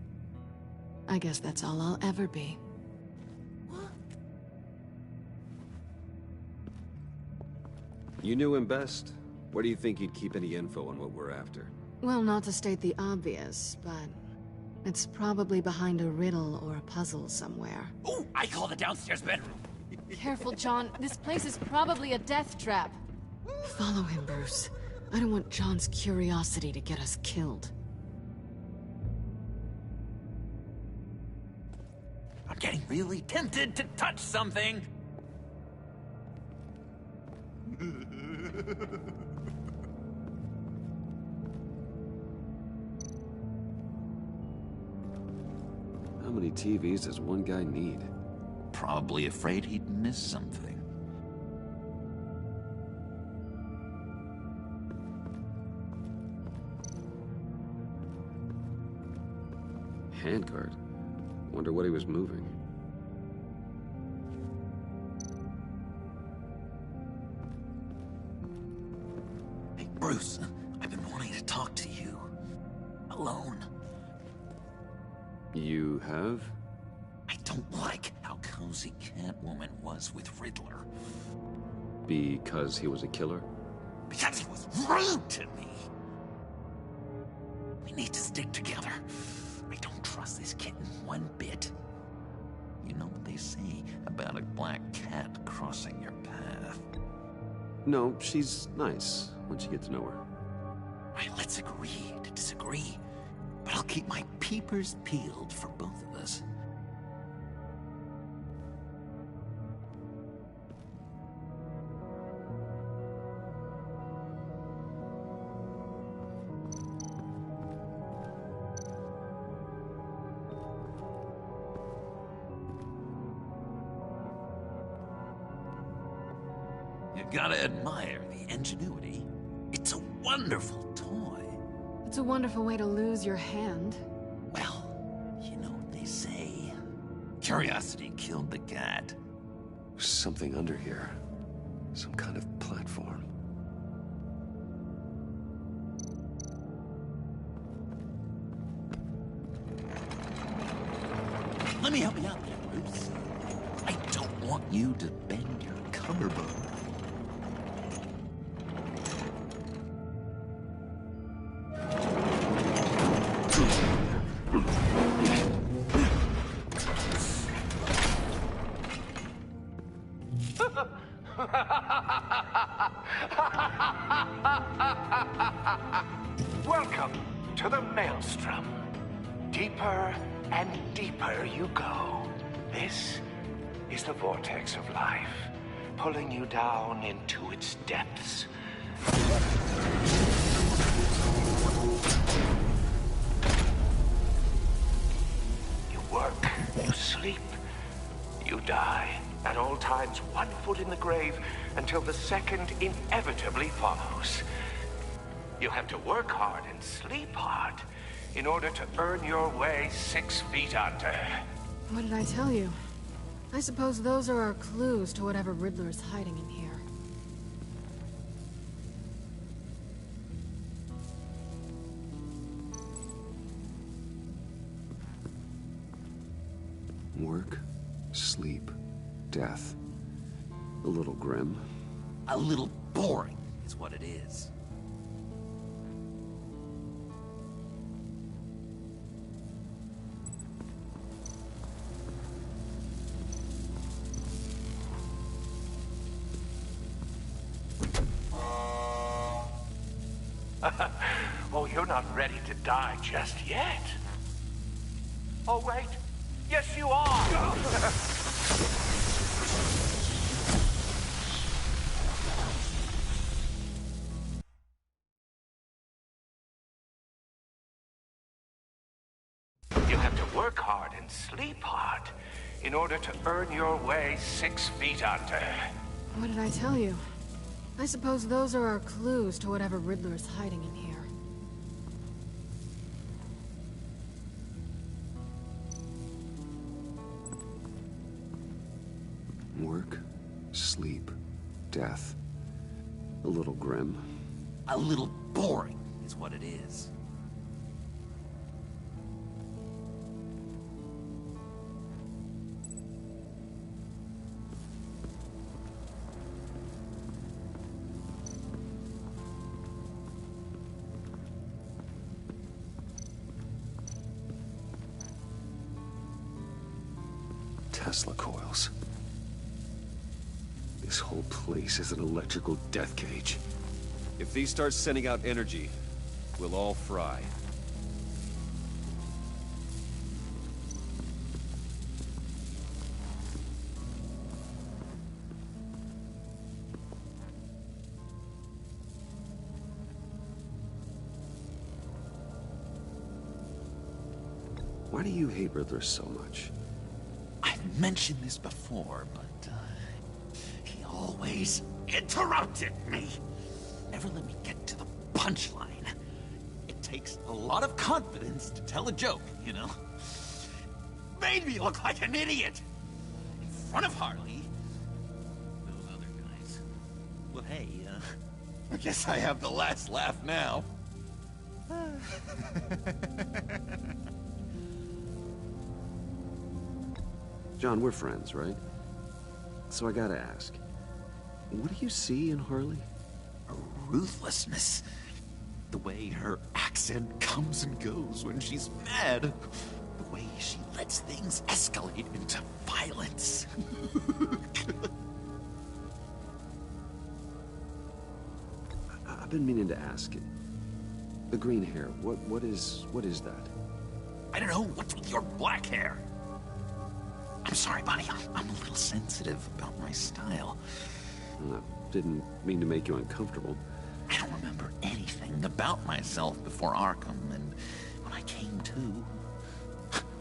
I guess that's all I'll ever be. You knew him best. Where do you think he'd keep any info on what we're after? Well, not to state the obvious, but it's probably behind a riddle or a puzzle somewhere. Ooh, I call the downstairs bedroom. Careful, John. This place is probably a death trap. Follow him, Bruce. I don't want John's curiosity to get us killed. I'm getting really tempted to touch something. How many TVs does one guy need? Probably afraid he'd miss something. Handguard. Wonder what he was moving. Hey, Bruce, I've been wanting to talk to you. Alone. You have? I don't like how cozy Catwoman was with Riddler. Because he was a killer? Because he was rude to me. We need to stick together. I don't trust this kitten one bit. You know what they say about a black cat crossing your path? No, she's nice once you get to know her. Right, let's agree to disagree. But I'll keep my peepers peeled for both of us. You gotta admire the ingenuity. It's a wonderful toy. It's a wonderful way to lose your hand. Well, you know what they say. Curiosity killed the cat. There's something under here. Some kind of platform. Let me help you out there, Bruce. I don't want you to bend your collarbone. Welcome to the Maelstrom. Deeper and deeper you go. This is the vortex of life, pulling you down into its depths. You work, you sleep, you die. At all times, 1 foot in the grave until the second inevitably follows. You have to work hard and sleep hard in order to earn your way 6 feet under. What did I tell you? I suppose those are our clues to whatever Riddler is hiding in here. Work, sleep, death. A little grim. A little boring is what it is. Oh, you're not ready to die just yet. Oh, wait. Yes, you are. You have to work hard and sleep hard in order to earn your way 6 feet under. What did I tell you? I suppose those are our clues to whatever Riddler is hiding in here. Work, sleep, death. A little grim. A little boring is what it is. Tesla coils. This whole place is an electrical death cage. If these start sending out energy, we'll all fry. Why do you hate Riddler so much? I've mentioned this before, but he always interrupted me. Never let me get to the punchline. It takes a lot of confidence to tell a joke, you know? Made me look like an idiot. In front of Harley. Those other guys. Well, hey, I guess I have the last laugh now. John, we're friends, right? So I gotta ask, what do you see in Harley? Ruthlessness. The way her accent comes and goes when she's mad. The way she lets things escalate into violence. I've been meaning to ask it. The green hair, what is that? I don't know, what's with your black hair? I'm sorry, buddy, I'm a little sensitive about my style. I didn't mean to make you uncomfortable. I don't remember anything about myself before Arkham, and when I came to,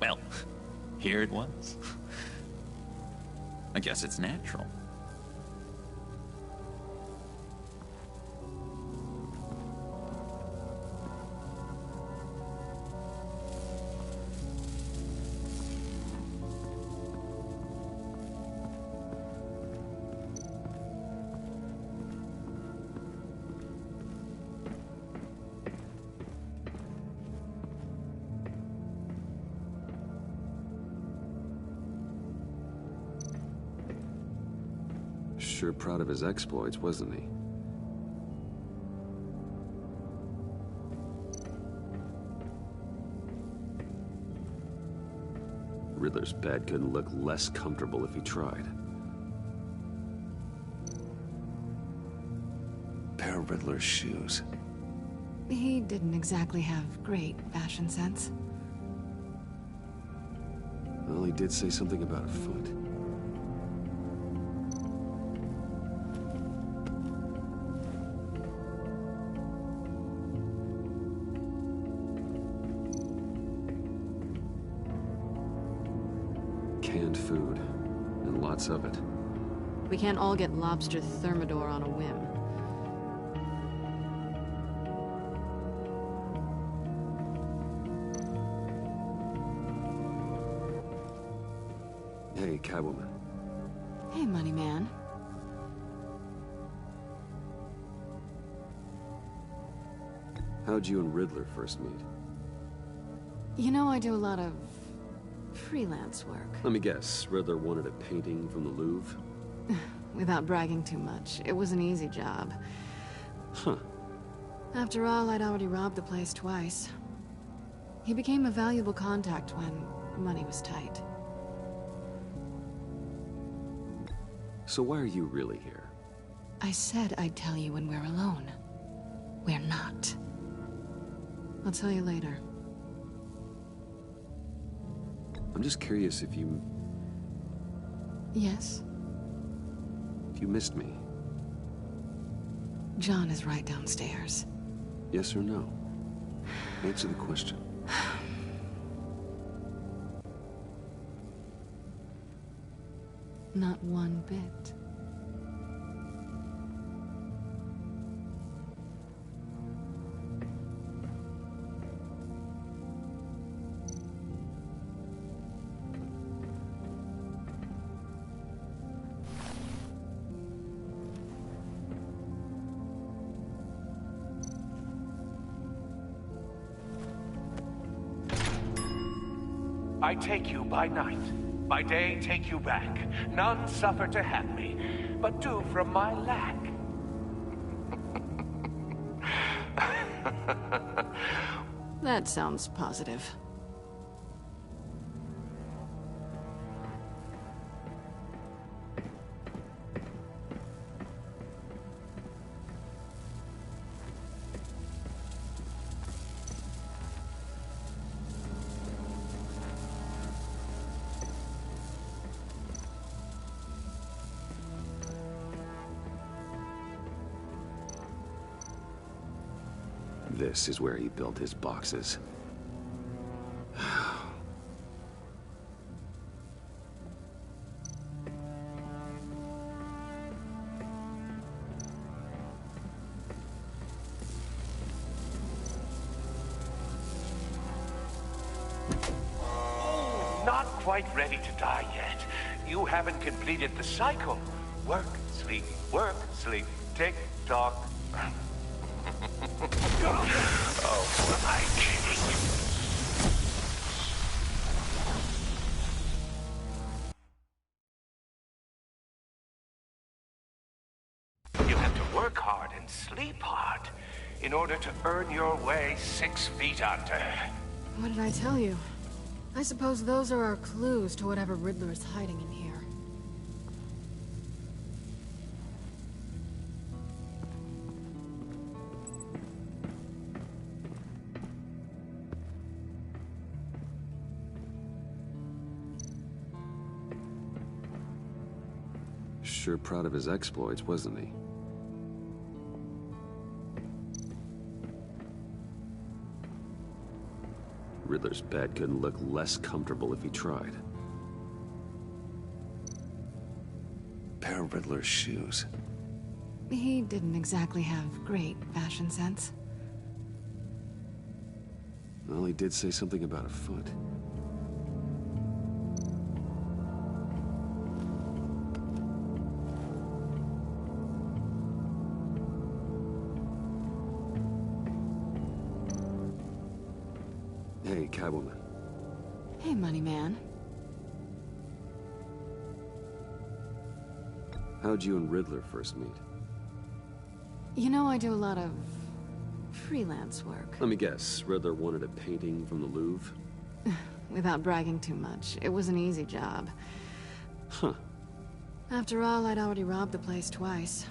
well, here it was. I guess it's natural. Sure proud of his exploits, wasn't he? Riddler's bed couldn't look less comfortable if he tried. Pair of Riddler's shoes. He didn't exactly have great fashion sense. Well, he did say something about a foot. Canned food, and lots of it. We can't all get lobster thermidor on a whim. Hey, Catwoman. Hey, money man. How'd you and Riddler first meet? You know, I do a lot of freelance work. Let me guess, Riddler wanted a painting from the Louvre? Without bragging too much, it was an easy job. Huh. After all, I'd already robbed the place twice. He became a valuable contact when money was tight. So why are you really here? I said I'd tell you when we're alone. We're not. I'll tell you later. I'm just curious if you... Yes? If you missed me. John is right downstairs. Yes or no? Answer the question. Not one bit. I take you by night, by day take you back. None suffer to have me, but do from my lack. That sounds positive. This is where he built his boxes. Not quite ready to die yet. You haven't completed the cycle. Work, sleep, tick, tock. Oh, my king. You have to work hard and sleep hard in order to earn your way 6 feet under. What did I tell you? I suppose those are our clues to whatever Riddler is hiding in here. Sure proud of his exploits, wasn't he? Riddler's bed couldn't look less comfortable if he tried. Pair of Riddler's shoes. He didn't exactly have great fashion sense. Well, he did say something about a foot. Hey, Catwoman. Hey, money man. How'd you and Riddler first meet? You know, I do a lot of freelance work. Let me guess, Riddler wanted a painting from the Louvre? Without bragging too much, it was an easy job. Huh. After all, I'd already robbed the place twice.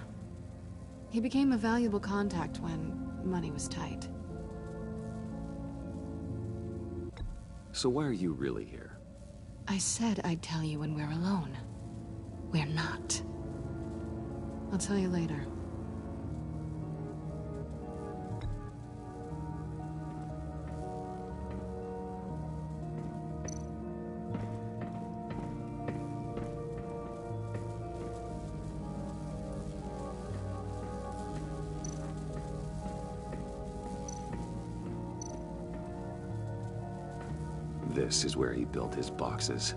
He became a valuable contact when money was tight. So why are you really here? I said I'd tell you when we're alone. We're not. I'll tell you later. This is where he built his boxes.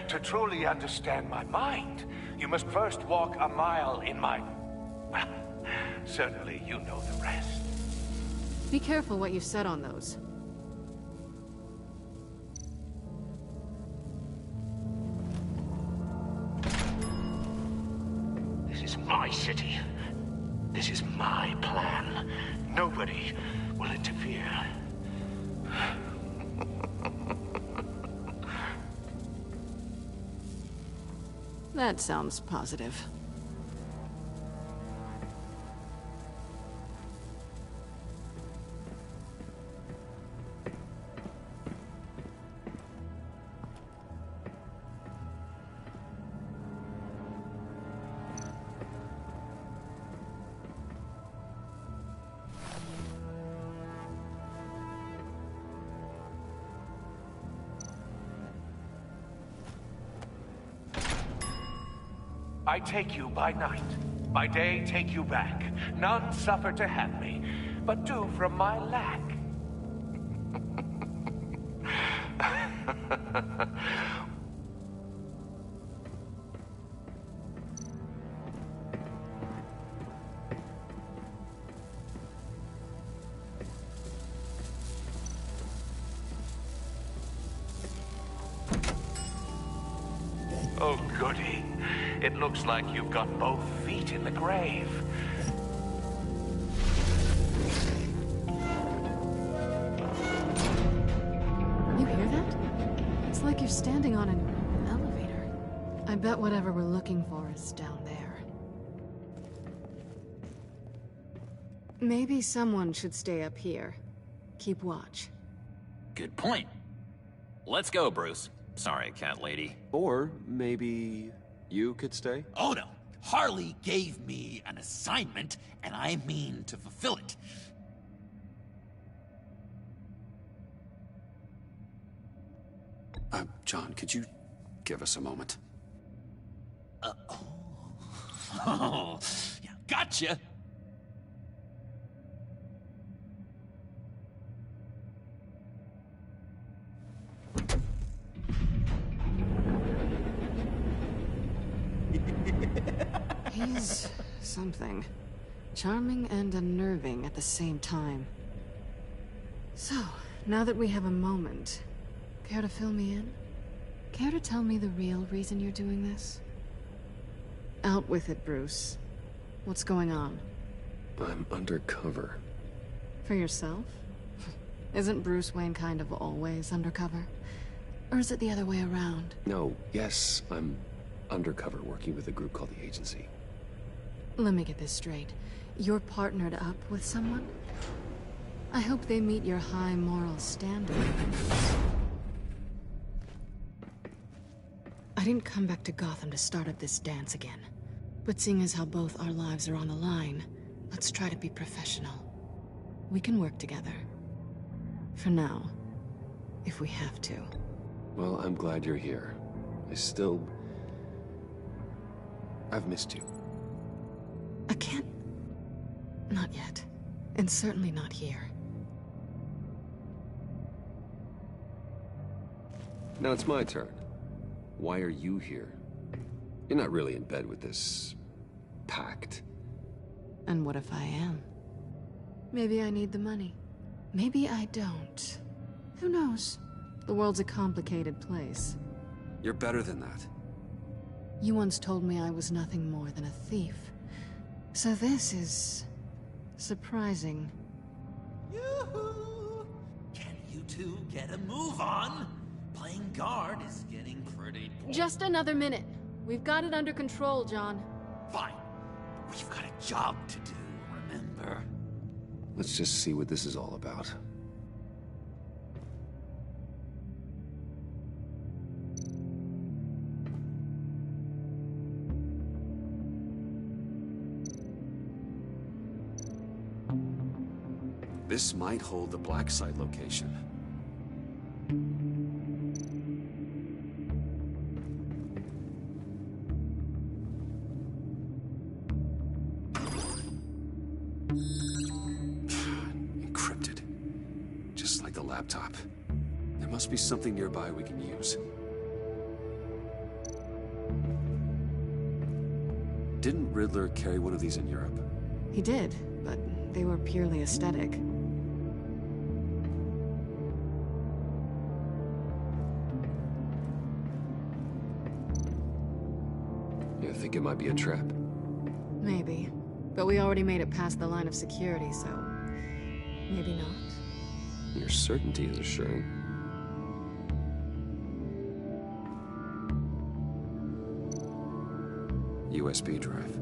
To truly understand my mind, you must first walk a mile in my... Well, certainly you know the rest. Be careful what you said on those. This is my city. This is my plan. Nobody will interfere. That sounds positive. I take you by night. By day, take you back. None suffer to have me, but do from my lack. Oh, goody. It looks like you've got both feet in the grave. You hear that? It's like you're standing on an elevator. I bet whatever we're looking for is down there. Maybe someone should stay up here. Keep watch. Good point. Let's go, Bruce. Sorry, cat lady. Or maybe you could stay? Oh no. Harley gave me an assignment, and I mean to fulfill it. John, could you give us a moment? Oh, yeah, gotcha. He's something. Charming and unnerving at the same time. So, now that we have a moment, care to fill me in? Care to tell me the real reason you're doing this? Out with it, Bruce. What's going on? I'm undercover. For yourself? Isn't Bruce Wayne kind of always undercover? Or is it the other way around? No, yes, I'm undercover working with a group called the Agency. Let me get this straight. You're partnered up with someone? I hope they meet your high moral standards. I didn't come back to Gotham to start up this dance again. But seeing as how both our lives are on the line, let's try to be professional. We can work together. For now. If we have to. Well, I'm glad you're here. I've missed you. I can't... Not yet. And certainly not here. Now it's my turn. Why are you here? You're not really in bed with this... pact. And what if I am? Maybe I need the money. Maybe I don't. Who knows? The world's a complicated place. You're better than that. You once told me I was nothing more than a thief. So this is... surprising. Yoo-hoo! Can you two get a move on? Playing guard is getting pretty... Just another minute. We've got it under control, John. Fine. We've got a job to do, remember? Let's just see what this is all about. This might hold the black site location. Encrypted. Just like the laptop. There must be something nearby we can use. Didn't Riddler carry one of these in Europe? He did, but they were purely aesthetic. You think it might be a trap? Maybe. But we already made it past the line of security, so... maybe not. Your certainty is assuring. USB drive.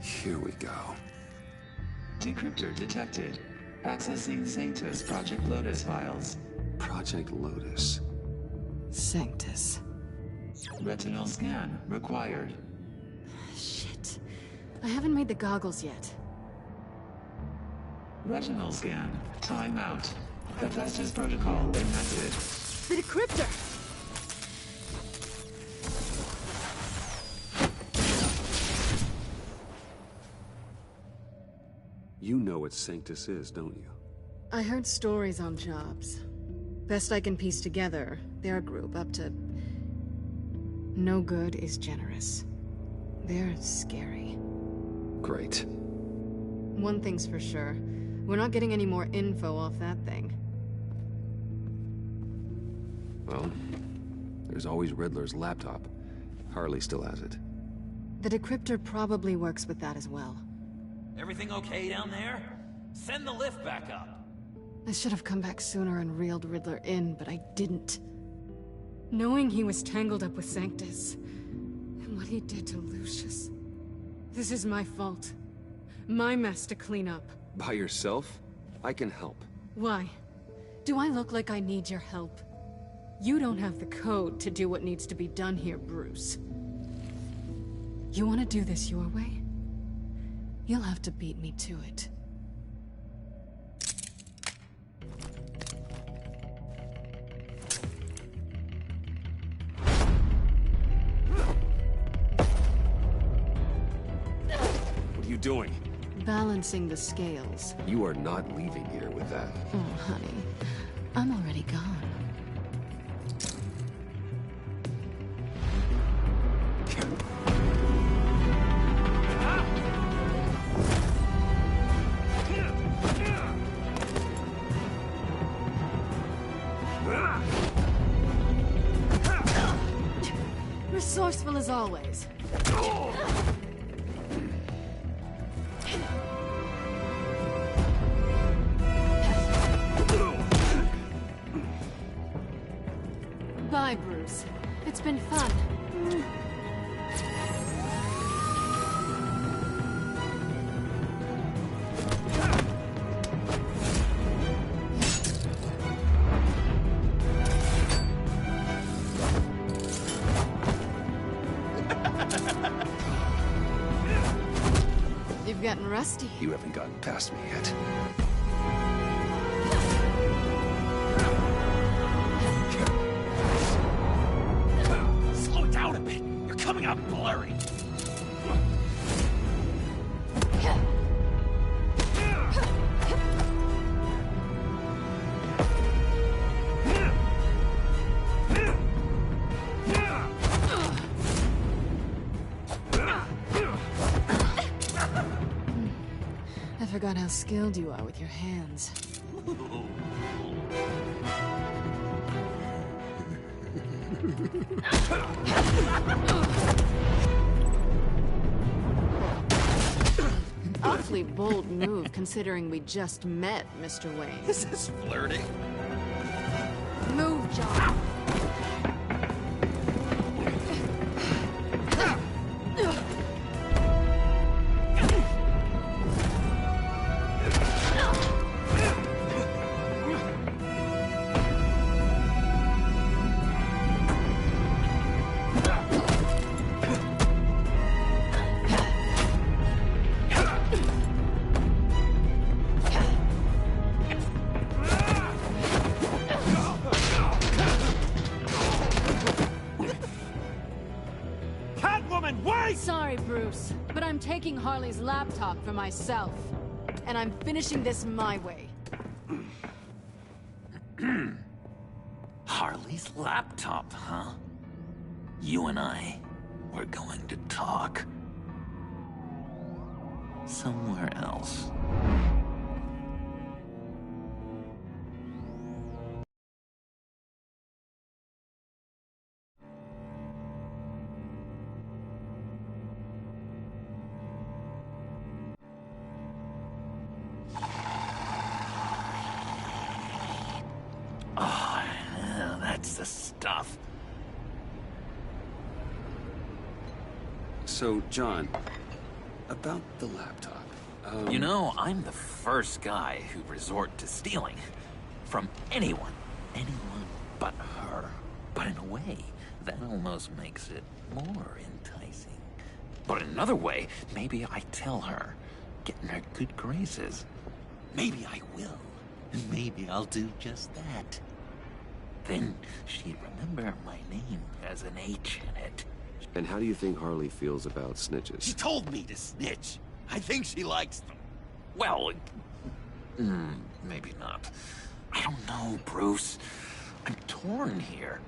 Here we go. Decryptor detected. Accessing Sanctus Project Lotus files. Project Lotus. Sanctus. Retinal scan required. Shit. I haven't made the goggles yet. Retinal scan. Time out. Hephaestus protocol enacted. The decryptor! You know what Sanctus is, don't you? I heard stories on jobs. Best I can piece together, their group up to... no good is generous. They're scary. Great. One thing's for sure. We're not getting any more info off that thing. Well, there's always Riddler's laptop. Harley still has it. The decryptor probably works with that as well. Everything okay down there? Send the lift back up. I should have come back sooner and reeled Riddler in, but I didn't. Knowing he was tangled up with Sanctus, and what he did to Lucius. This is my fault. My mess to clean up. By yourself? I can help. Why? Do I look like I need your help? You don't have the code to do what needs to be done here, Bruce. You want to do this your way? You'll have to beat me to it. What are you doing? Balancing the scales. You are not leaving here with that. Oh, honey. I'm already gone. Resourceful as always. Bye, Bruce. It's been fun. You've gotten rusty. You haven't gotten past me yet. Slow down everything up blurry. I forgot how skilled you are with your hands. Awfully bold move, considering we just met, Mr. Wayne. This is flirting. Move, John. Sorry, Bruce, but I'm taking Harley's laptop for myself. And I'm finishing this my way. Harley's laptop, huh? You and I, we're going to talk. Somewhere else. Oh, that's the stuff. So, John, about the laptop. You know, I'm the first guy who'd resort to stealing. From anyone. Anyone but her. But in a way, that almost makes it more enticing. But in another way, maybe I tell her, get in her good graces. Maybe I will. And maybe I'll do just that. Then she'd remember my name has an H in it. And how do you think Harley feels about snitches? She told me to snitch. I think she likes them. Well, maybe not. I don't know, Bruce. I'm torn here.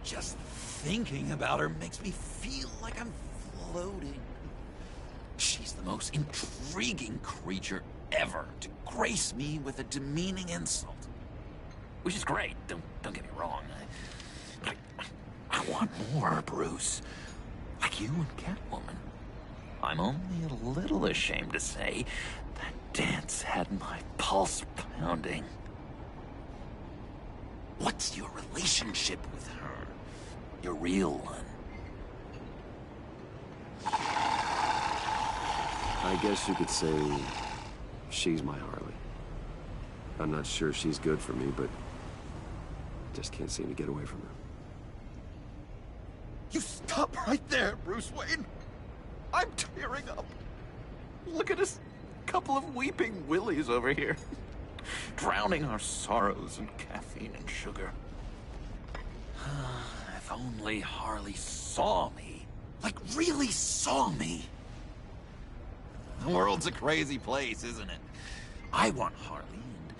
Just thinking about her makes me feel like I'm floating. She's the most intriguing creature ever to grace me with a demeaning insult. Which is great, don't get me wrong. I want more, Bruce. Like you and Catwoman. I'm only a little ashamed to say that dance had my pulse pounding. What's your relationship with her? Your real one? I guess you could say she's my Harley. I'm not sure she's good for me, but I just can't seem to get away from her. You stop right there, Bruce Wayne. I'm tearing up. Look at us, couple of weeping willies over here. Drowning our sorrows in caffeine and sugar. If only Harley saw me. Like, really saw me. The world's a crazy place, isn't it? I want Harley, and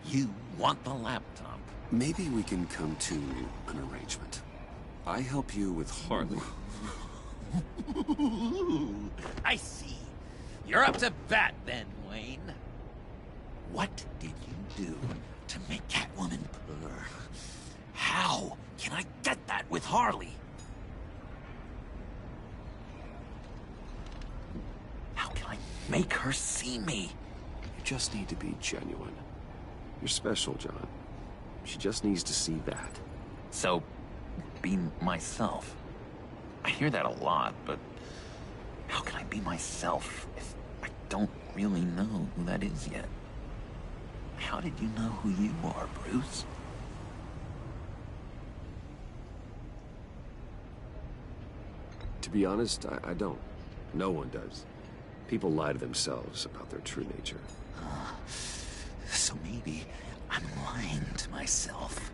you want the laptop. Maybe we can come to an arrangement. I help you with Harley. I see. You're up to bat then, Wayne. What did you do to make Catwoman purr? How can I get that with Harley? How can I make her see me? You just need to be genuine. You're special, John. She just needs to see that. So, be myself. I hear that a lot, but how can I be myself if I don't really know who that is yet? How did you know who you are, Bruce? To be honest, I don't. No one does. People lie to themselves about their true nature. So maybe I'm lying to myself.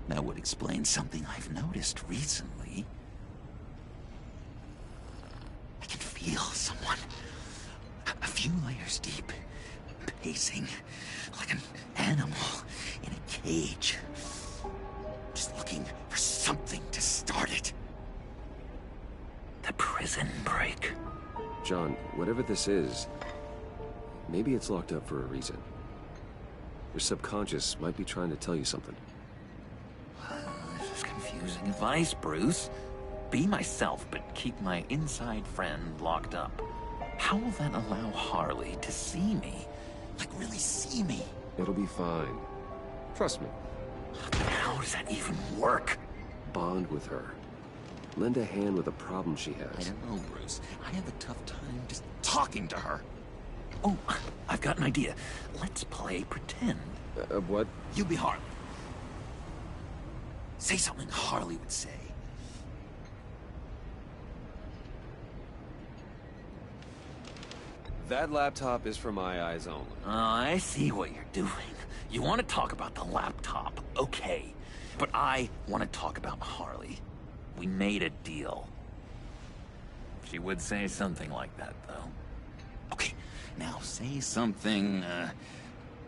That would explain something I've noticed recently. feel someone. A few layers deep, pacing like an animal in a cage. Just looking for something to start it. The prison break. John, whatever this is, maybe it's locked up for a reason. Your subconscious might be trying to tell you something. This is confusing advice, Bruce. Be myself, but keep my inside friend locked up. How will that allow Harley to see me? Like, really see me? It'll be fine. Trust me. But how does that even work? Bond with her. Lend a hand with a problem she has. I don't know, Bruce. I have a tough time just talking to her. Oh, I've got an idea. Let's play pretend. What? You be Harley. Say something Harley would say. That laptop is for my eyes only. Oh, I see what you're doing. You want to talk about the laptop, okay. But I want to talk about Harley. We made a deal. She would say something like that, though. Okay, now say something,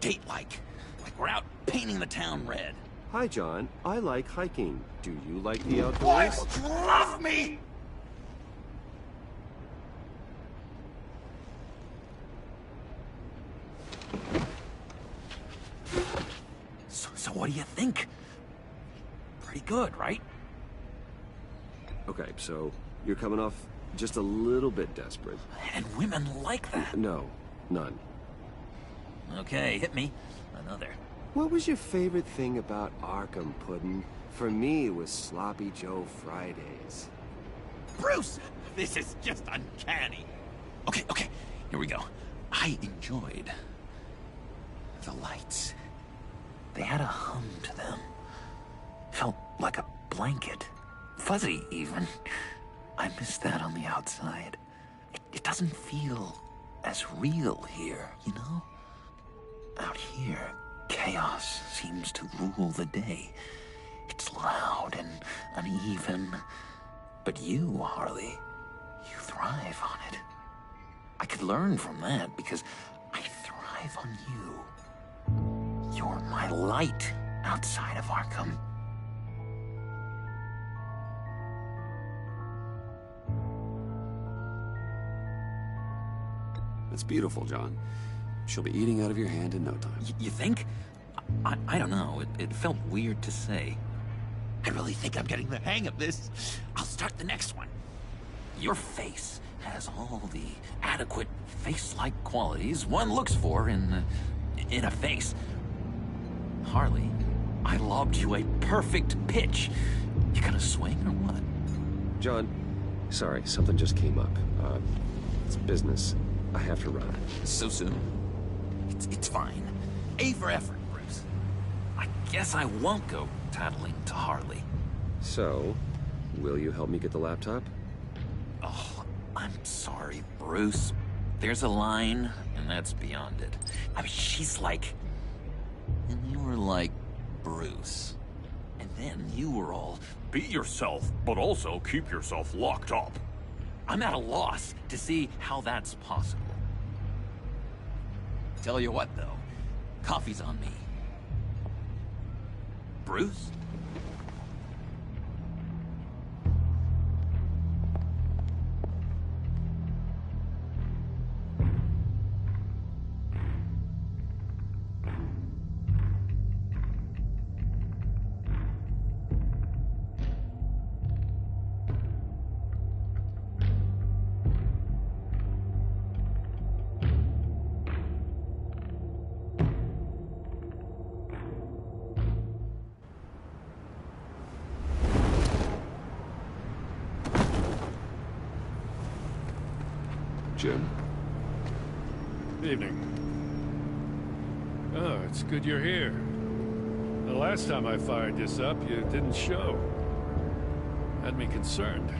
date-like. Like we're out painting the town red. Hi, John. I like hiking. Do you like the outdoors? Boys, love me! So what do you think? Pretty good, right? Okay, so you're coming off just a little bit desperate. And women like that. No, none. Okay, hit me. Another. What was your favorite thing about Arkham, Puddin'? For me, it was Sloppy Joe Fridays. Bruce! This is just uncanny. Okay, here we go. I enjoyed the lights. They had a hum to them. Felt like a blanket. Fuzzy, even. I miss that on the outside. It doesn't feel as real here, you know? Out here, chaos seems to rule the day. It's loud and uneven. But you, Harley, you thrive on it. I could learn from that because I thrive on you. You're my light outside of Arkham. That's beautiful, John. She'll be eating out of your hand in no time. You think? I don't know. It felt weird to say. I really think I'm getting the hang of this. I'll start the next one. Your face has all the adequate face-like qualities one looks for in a face. Harley, I lobbed you a perfect pitch. You gonna swing or what? John, sorry, something just came up. It's business. I have to run. So soon? It's fine. A for effort, Bruce. I guess I won't go tattling to Harley. So, will you help me get the laptop? Oh, I'm sorry, Bruce. There's a line, and that's beyond it. I mean, she's like... And you were like Bruce. And then you were all, be yourself, but also keep yourself locked up. I'm at a loss to see how that's possible. Tell you what, though. Coffee's on me. Bruce? Jim. Evening. Oh, it's good you're here. The last time I fired this up, you didn't show. Had me concerned.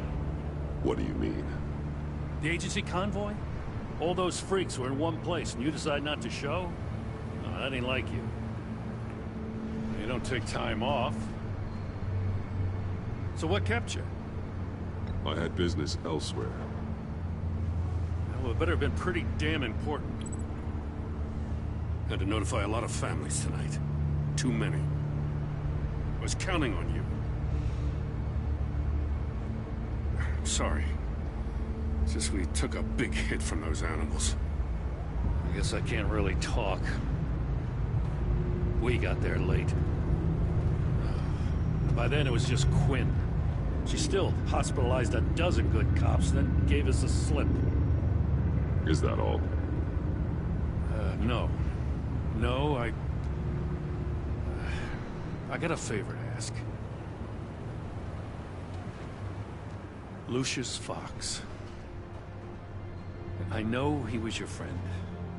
What do you mean? The agency convoy? All those freaks were in one place, and you decide not to show? Oh, that ain't like you. You don't take time off. So what kept you? I had business elsewhere. Well, it better have been pretty damn important. Had to notify a lot of families tonight. Too many. I was counting on you. I'm sorry. It's just we took a big hit from those animals. I guess I can't really talk. We got there late. By then it was just Quinn. She still hospitalized a dozen good cops, then gave us the slip. Is that all? No. No, I got a favor to ask. Lucius Fox. I know he was your friend,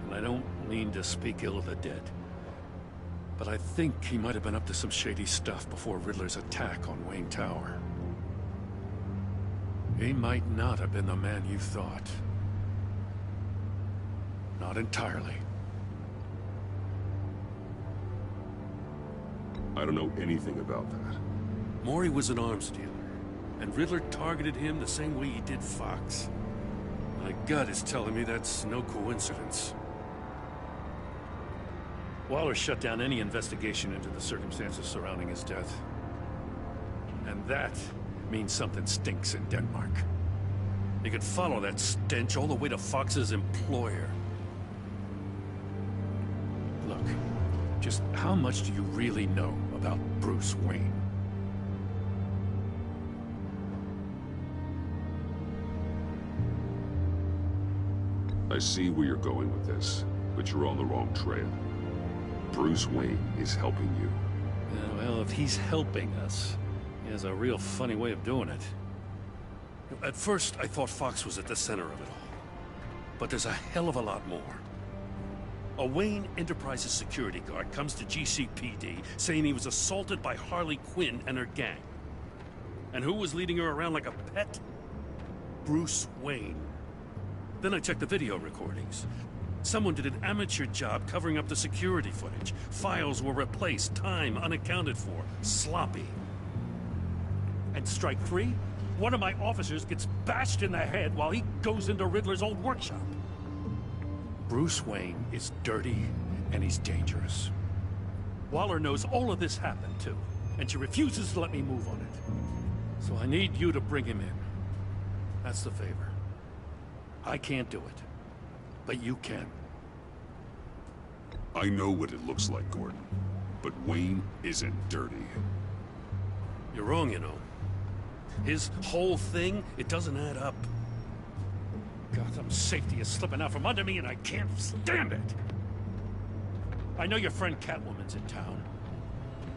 and I don't mean to speak ill of the dead. But I think he might have been up to some shady stuff before Riddler's attack on Wayne Tower. He might not have been the man you thought. Not entirely. I don't know anything about that. Maury was an arms dealer, and Riddler targeted him the same way he did Fox. My gut is telling me that's no coincidence. Waller shut down any investigation into the circumstances surrounding his death. And that means something stinks in Denmark. You could follow that stench all the way to Fox's employer. Look, just how much do you really know about Bruce Wayne? I see where you're going with this, but you're on the wrong trail. Bruce Wayne is helping you. Yeah, well, if he's helping us, he has a real funny way of doing it. At first, I thought Fox was at the center of it all. But there's a hell of a lot more. A Wayne Enterprises security guard comes to GCPD saying he was assaulted by Harley Quinn and her gang. And who was leading her around like a pet? Bruce Wayne. Then I checked the video recordings. Someone did an amateur job covering up the security footage. Files were replaced, time unaccounted for, sloppy. And strike three? One of my officers gets bashed in the head while he goes into Riddler's old workshop. Bruce Wayne is dirty and he's dangerous. Waller knows all of this happened too, and she refuses to let me move on it. So I need you to bring him in. That's the favor. I can't do it. But you can. I know what it looks like, Gordon. But Wayne isn't dirty. You're wrong, you know. His whole thing, it doesn't add up. Gotham's safety is slipping out from under me and I can't stand it. I know your friend Catwoman's in town.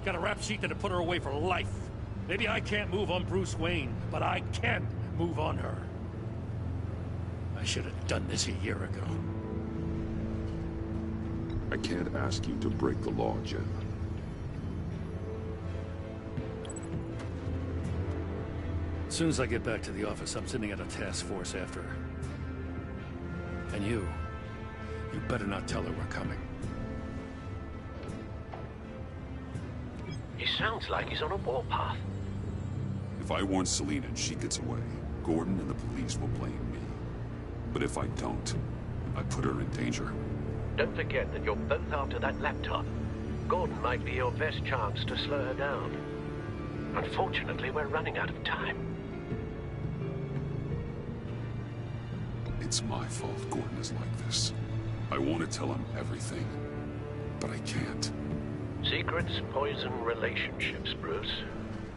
Got a rap sheet that'd put her away for life. Maybe I can't move on Bruce Wayne, but I can move on her. I should have done this a year ago. I can't ask you to break the law, Jim. As soon as I get back to the office, I'm sending out a task force after her. And you better not tell her we're coming. He sounds like he's on a warpath. If I warn Selina and she gets away, Gordon and the police will blame me. But if I don't, I put her in danger. Don't forget that you're both after that laptop. Gordon might be your best chance to slow her down. Unfortunately, we're running out of time. It's my fault Gordon is like this. I want to tell him everything, but I can't. Secrets poison relationships, Bruce.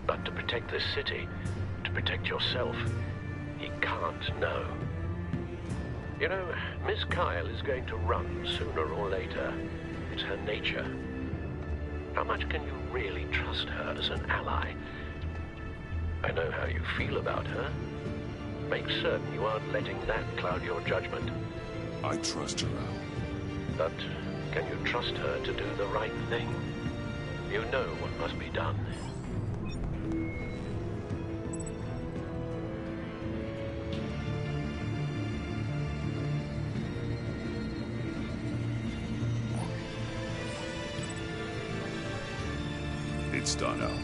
But to protect this city, to protect yourself, he can't know. You know, Miss Kyle is going to run sooner or later. It's her nature. How much can you really trust her as an ally? I know how you feel about her. Make certain you aren't letting that cloud your judgment. I trust her, Al. But can you trust her to do the right thing? You know what must be done. It's done, Al.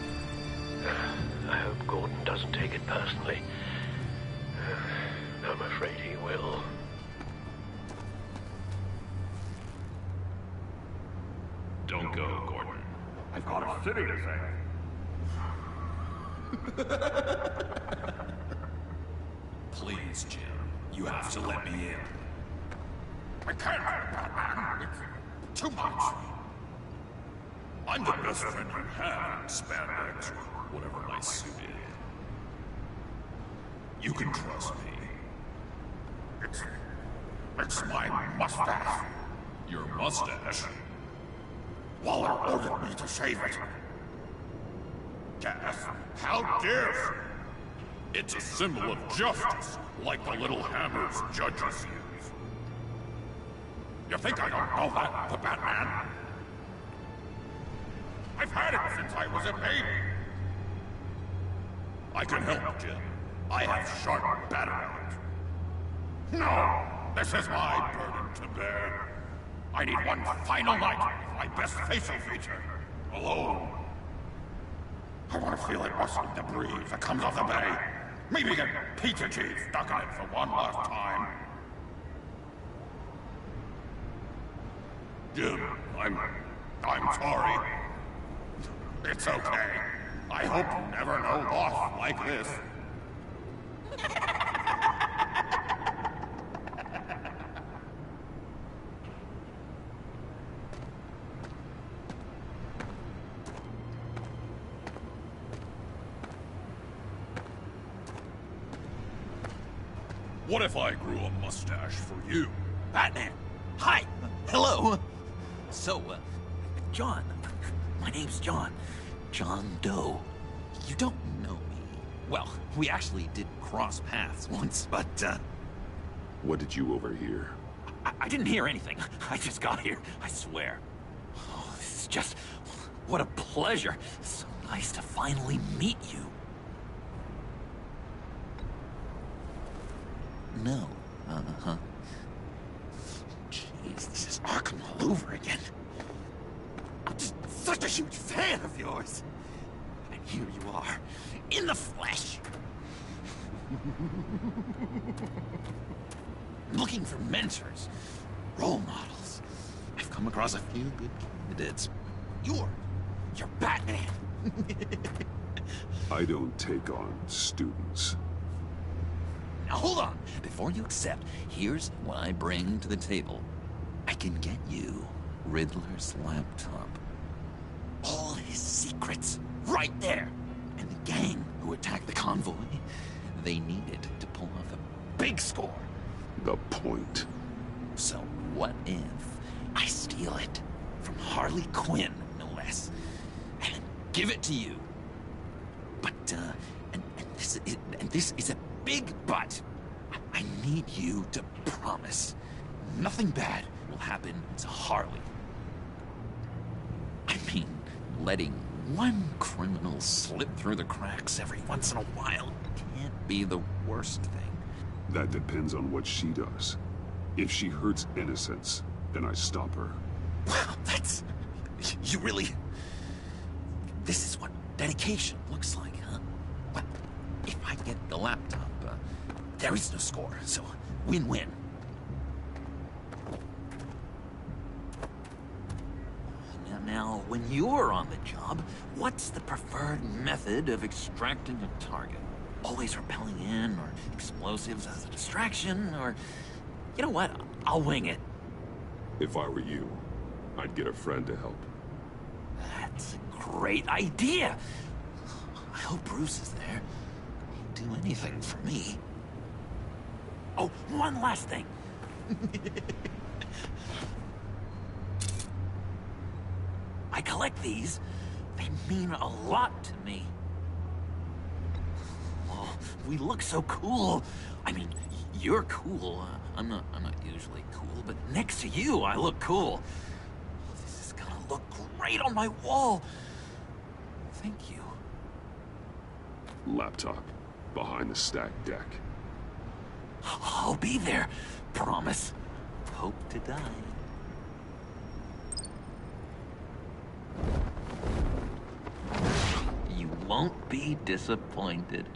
I hope Gordon doesn't take it personally. I'm afraid he will. Don't go, Gordon. I've got a city to save. Please, Jim. You have to let me in. I can't, Batman. It's too much. I'm the best friend you have in spandex, or whatever my suit is. You can trust me. It's my mustache. Your mustache? Waller ordered me to save it. Yes, how dare you? It's a symbol of justice, like the little hammers judges use. You think I don't know that, the Batman? I've had it since I was a baby. I can help, Jim. I have sharp battle. No! This is my burden to bear. I need one final night with my best facial feature. Alone. I want to feel it rustling the breeze that comes off the bay. Maybe get pizza cheese stuck in it for one last time. Jim, I'm sorry. It's okay. I hope you never know loss like this. what if I grew a mustache for you? Batman! Hi! Hello! So, John. My name's John. John Doe. You don't know me. Well, we actually did cross paths once, but, What did you overhear? I didn't hear anything. I just got here, I swear. Oh, this is just... what a pleasure. So nice to finally meet you. No. Uh-huh. Jeez, this is Arkham all over again. I'm just such a huge fan of yours. And here you are, in the flesh. Looking for mentors, role models. I've come across a few good candidates. You're Batman. I don't take on students. Now hold on. Before you accept, here's what I bring to the table. I can get you Riddler's laptop. All his secrets, right there. And the gang who attacked the convoy, they needed to pull off a big score. The point. So what if I steal it from Harley Quinn, no less, and give it to you? But, this is a big but. I need you to promise nothing bad will happen to Harley. I mean, letting one criminal slip through the cracks every once in a while can't be the worst thing. That depends on what she does. If she hurts innocents, then I stop her. Wow, that's... you really... This is what dedication looks like, huh? Well, if I get the laptop, there is no score, so win-win. Now, when you're on the job, what's the preferred method of extracting a target? Always rappelling in, or explosives as a distraction, or... You know what? I'll wing it. If I were you, I'd get a friend to help. That's a great idea. I hope Bruce is there. He'd do anything for me. Oh, one last thing. I collect these. They mean a lot to me. Oh, we look so cool. I mean, you're cool. I'm not usually cool, but next to you, I look cool. This is gonna look great on my wall. Thank you. Laptop. Behind the stacked deck. I'll be there. Promise. Hope to die. You won't be disappointed.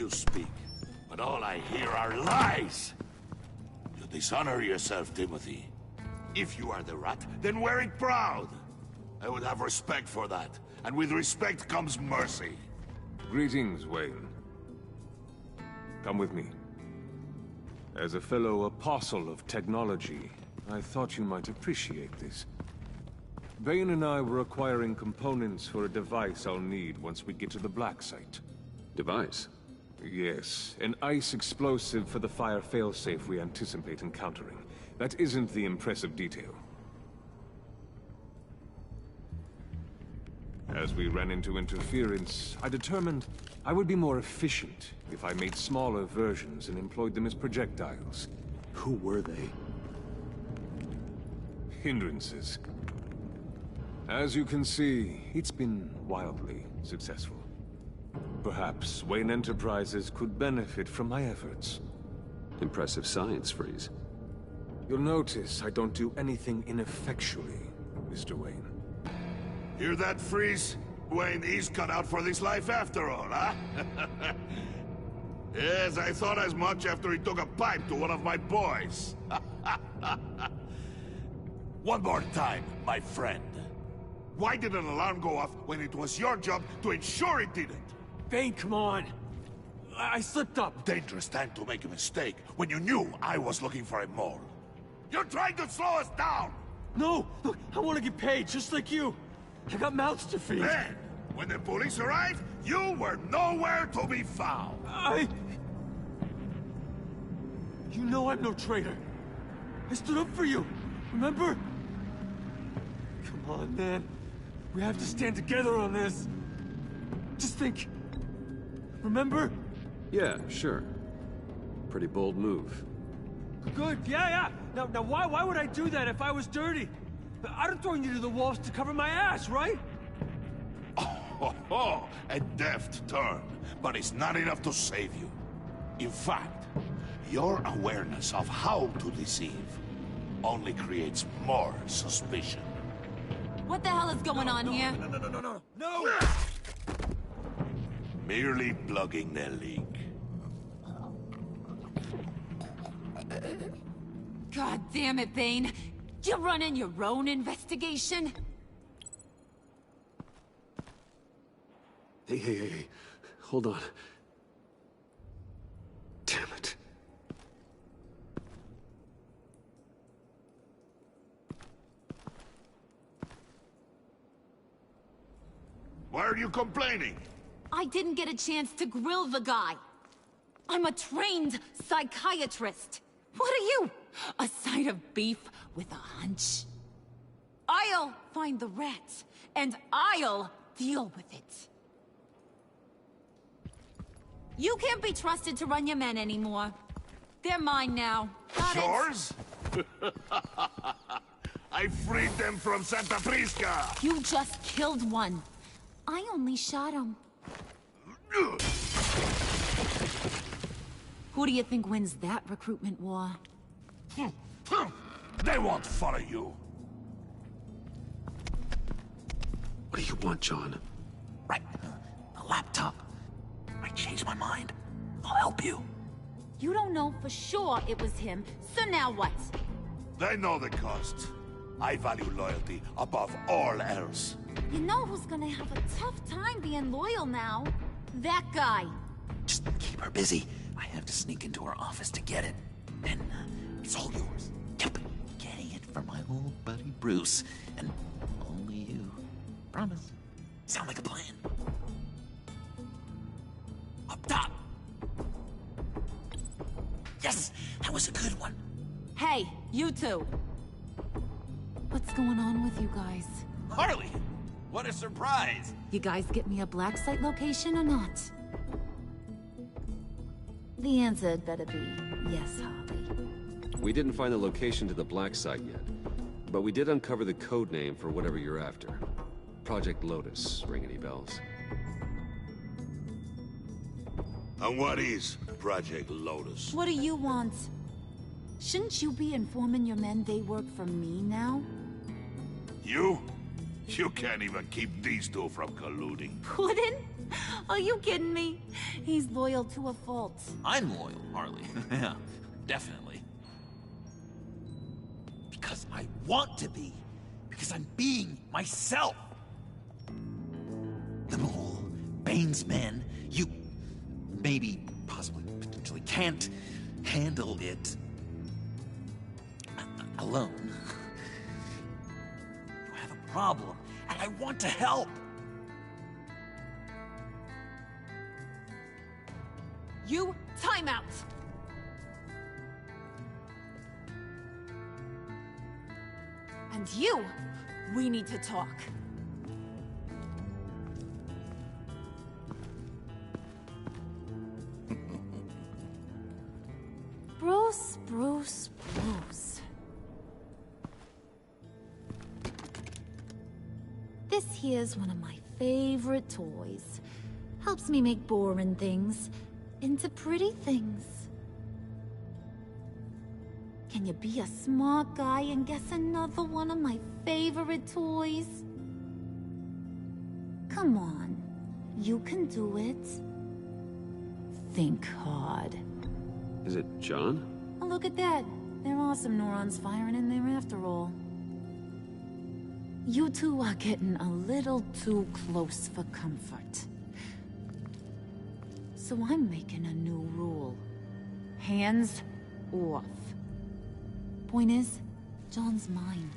You speak, but all I hear are lies! You dishonor yourself, Timothy. If you are the rat, then wear it proud! I would have respect for that, and with respect comes mercy. Greetings, Wayne. Come with me. As a fellow apostle of technology, I thought you might appreciate this. Bane and I were acquiring components for a device I'll need once we get to the Black Site. Device? Yes, an ice explosive for the fire failsafe we anticipate encountering. That isn't the impressive detail. As we ran into interference, I determined I would be more efficient if I made smaller versions and employed them as projectiles. Who were they? Hindrances. As you can see, it's been wildly successful. Perhaps Wayne Enterprises could benefit from my efforts. Impressive science, Freeze. You'll notice I don't do anything ineffectually, Mr. Wayne. Hear that, Freeze? Wayne is cut out for this life after all, huh? Yes, I thought as much after he took a pipe to one of my boys. One more time, my friend. Why did an alarm go off when it was your job to ensure it didn't? Bane, come on! I slipped up! Dangerous time to make a mistake when you knew I was looking for a mole. You're trying to slow us down! No! Look, I want to get paid, just like you! I got mouths to feed! Then, when the police arrived, you were nowhere to be found! You know I'm no traitor! I stood up for you, remember? Come on, man. We have to stand together on this. Just think. Remember? Yeah, sure. Pretty bold move. Good, yeah. Now why would I do that if I was dirty? I'd have thrown you to the wolves to cover my ass, right? Oh, a deft turn, but it's not enough to save you. In fact, your awareness of how to deceive only creates more suspicion. What the hell is going on here? No! Merely plugging the leak. God damn it, Bane. You're running your own investigation? Hey. Hold on. Damn it. Why are you complaining? I didn't get a chance to grill the guy. I'm a trained psychiatrist. What are you? A side of beef with a hunch? I'll find the rat, and I'll deal with it. You can't be trusted to run your men anymore. They're mine now. Got it? Yours? I freed them from Santa Prisca! You just killed one. I only shot him. Who do you think wins that recruitment war? They won't follow you. What do you want, John? Right. A laptop. I changed my mind. I'll help you. You don't know for sure it was him, so now what? They know the cost. I value loyalty above all else. You know who's gonna have a tough time being loyal now? That guy. Just keep her busy. I have to sneak into her office to get it. Then, it's all yours. Yep. Getting it from my old buddy Bruce. And only you. Promise. Sound like a plan? Up top! Yes! That was a good one. Hey, you two. What's going on with you guys? Harley! What a surprise! You guys get me a black site location or not? The answer had better be yes, Harley. We didn't find the location to the black site yet, but we did uncover the code name for whatever you're after. Project Lotus. Ring any bells? And what is Project Lotus? What do you want? Shouldn't you be informing your men they work for me now? You? You can't even keep these two from colluding. Puddin'? Are you kidding me? He's loyal to a fault. I'm loyal, Harley. Yeah, definitely. Because I want to be. Because I'm being myself. The mole, Bane's men, you maybe, possibly, potentially can't handle it alone. You have a problem, and I want to help. You, time out! And you, we need to talk. Bruce, Bruce, Bruce. This here's one of my favorite toys. Helps me make boring things into pretty things. Can you be a smart guy and guess another one of my favorite toys? Come on, you can do it. Think hard. Is it John? Oh, look at that. There are some neurons firing in there after all. You two are getting a little too close for comfort. So I'm making a new rule. Hands off. Point is, John's mine,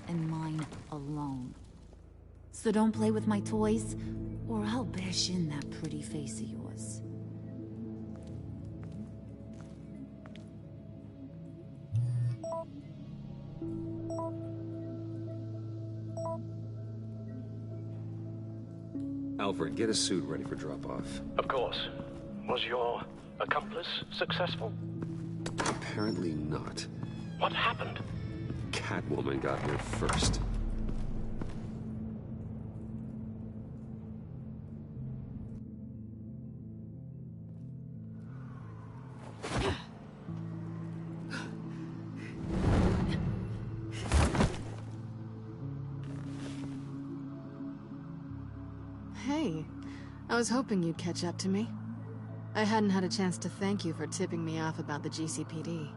and mine alone. So don't play with my toys, or I'll bash in that pretty face of yours. Alfred, get a suit ready for drop-off. Of course. Was your accomplice successful? Apparently not. What happened? Catwoman got here first. Hey, I was hoping you'd catch up to me. I hadn't had a chance to thank you for tipping me off about the GCPD.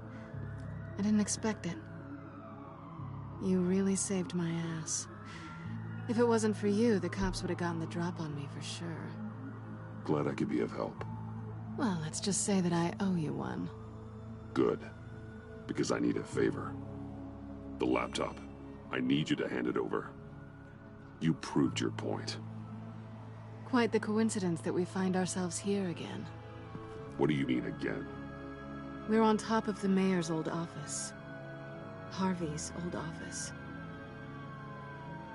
I didn't expect it. You really saved my ass. If it wasn't for you, the cops would have gotten the drop on me for sure. Glad I could be of help. Well, let's just say that I owe you one. Good. Because I need a favor. The laptop. I need you to hand it over. You proved your point. Quite the coincidence that we find ourselves here again. What do you mean again? We're on top of the mayor's old office. Harvey's old office.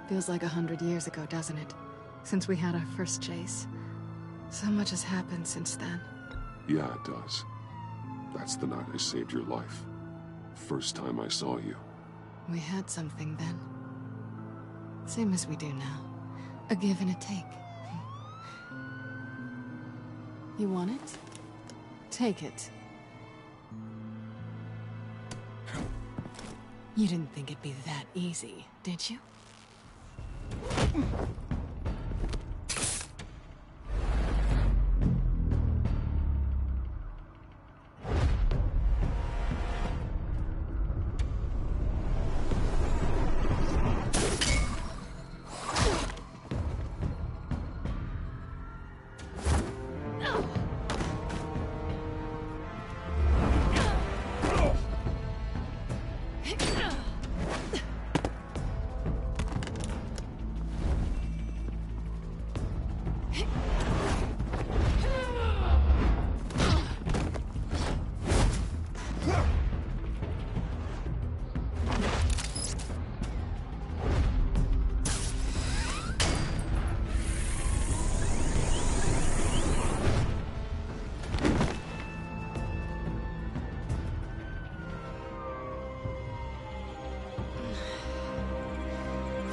Feels like 100 years ago, doesn't it? Since we had our first chase. So much has happened since then. Yeah, it does. That's the night I saved your life. First time I saw you. We had something then. Same as we do now. A give and a take. You want it? Take it. You didn't think it'd be that easy, did you?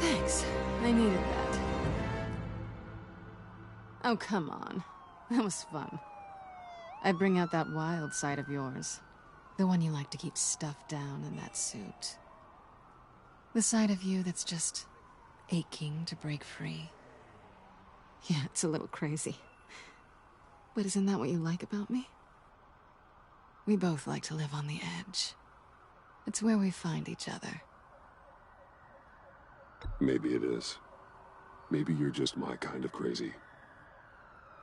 Thanks. I needed that. Oh, come on. That was fun. I bring out that wild side of yours. The one you like to keep stuffed down in that suit. The side of you that's just aching to break free. Yeah, it's a little crazy. But isn't that what you like about me? We both like to live on the edge. It's where we find each other. Maybe it is. Maybe you're just my kind of crazy.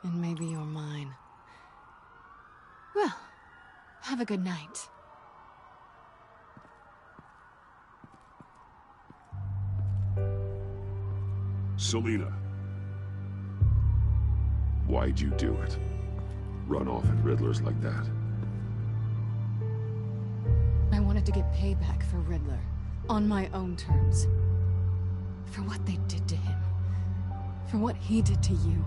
And maybe you're mine. Well, have a good night. Selina. Why'd you do it? Run off at Riddlers like that? I wanted to get payback for Riddler. On my own terms. For what they did to him. For what he did to you.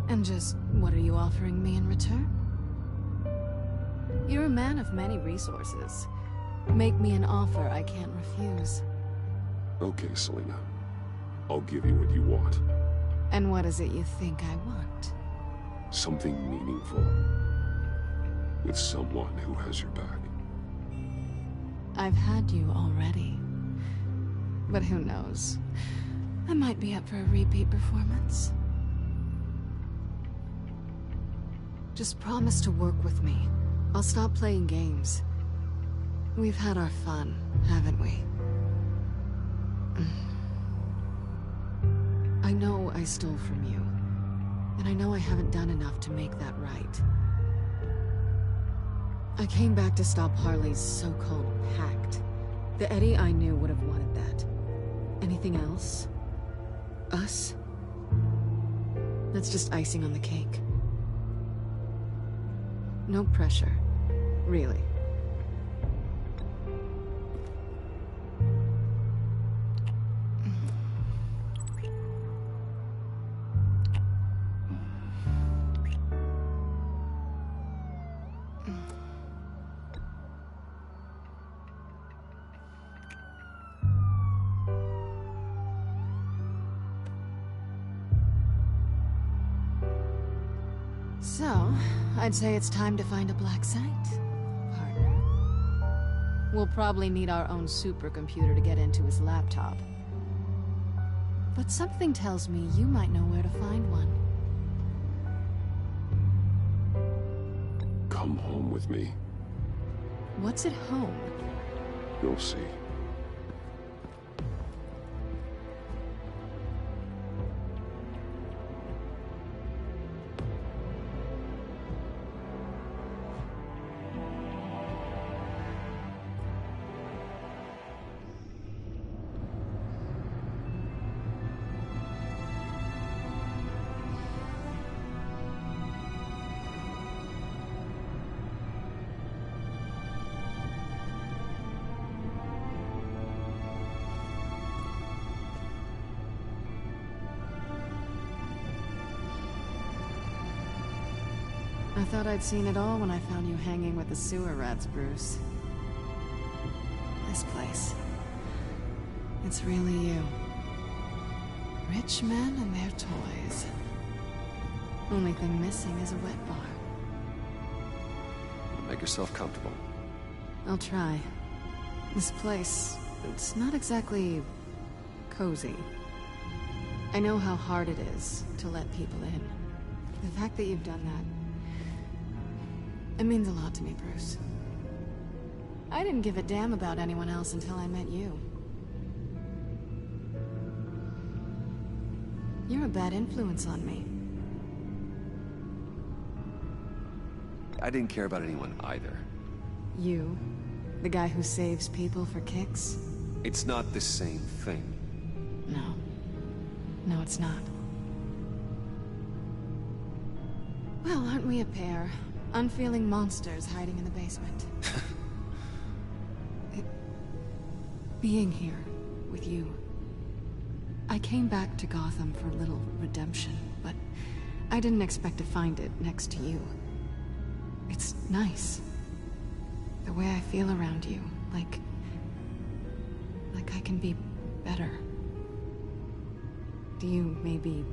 And just what are you offering me in return? You're a man of many resources. Make me an offer I can't refuse. Okay, Selina. I'll give you what you want. And what is it you think I want? Something meaningful. With someone who has your back. I've had you already. But who knows? I might be up for a repeat performance. Just promise to work with me. I'll stop playing games. We've had our fun, haven't we? I know I stole from you. And I know I haven't done enough to make that right. I came back to stop Harley's so-called pact. The Eddie I knew would have wanted that. Anything else? Us? That's just icing on the cake. No pressure. Really. So, I'd say it's time to find a black site, partner. We'll probably need our own supercomputer to get into his laptop. But something tells me you might know where to find one. Come home with me. What's at home? You'll see. I thought I'd seen it all when I found you hanging with the sewer rats, Bruce. This place. It's really you. Rich men and their toys. Only thing missing is a wet bar. Make yourself comfortable. I'll try. This place, it's not exactly cozy. I know how hard it is to let people in. The fact that you've done that, it means a lot to me, Bruce. I didn't give a damn about anyone else until I met you. You're a bad influence on me. I didn't care about anyone either. You? The guy who saves people for kicks? It's not the same thing. No. No, it's not. Well, aren't we a pair? Unfeeling monsters hiding in the basement. Being here with you. I came back to Gotham for a little redemption, but I didn't expect to find it next to you. It's nice. The way I feel around you, like I can be better. Do you maybe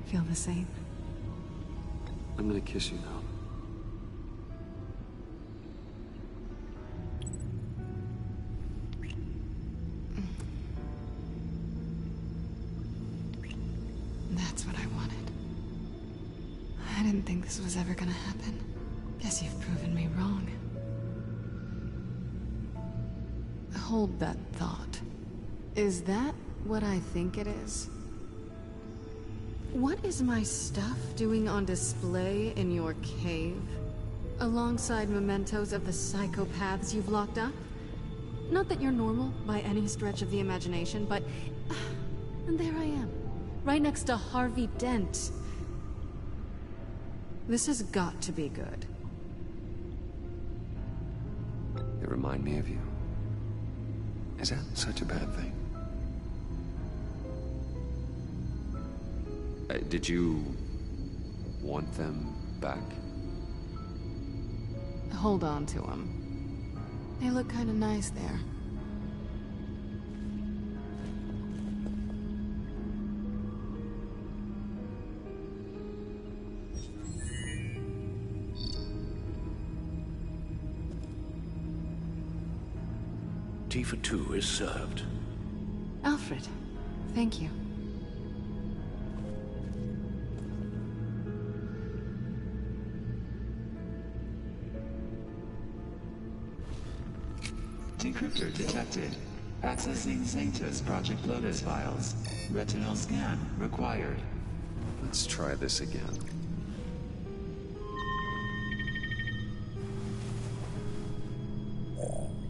feel the same? I'm gonna kiss you now. this was ever gonna happen. Guess you've proven me wrong. Hold that thought. Is that what I think it is? What is my stuff doing on display in your cave? Alongside mementos of the psychopaths you've locked up? Not that you're normal by any stretch of the imagination, but... and there I am, right next to Harvey Dent. This has got to be good. They remind me of you. Is that such a bad thing? Did you want them back? Hold on to them. They look kind of nice there. Tea for two is served. Alfred, thank you. Decryptor detected. Accessing Sanctus Project Lotus files. Retinal scan required. Let's try this again.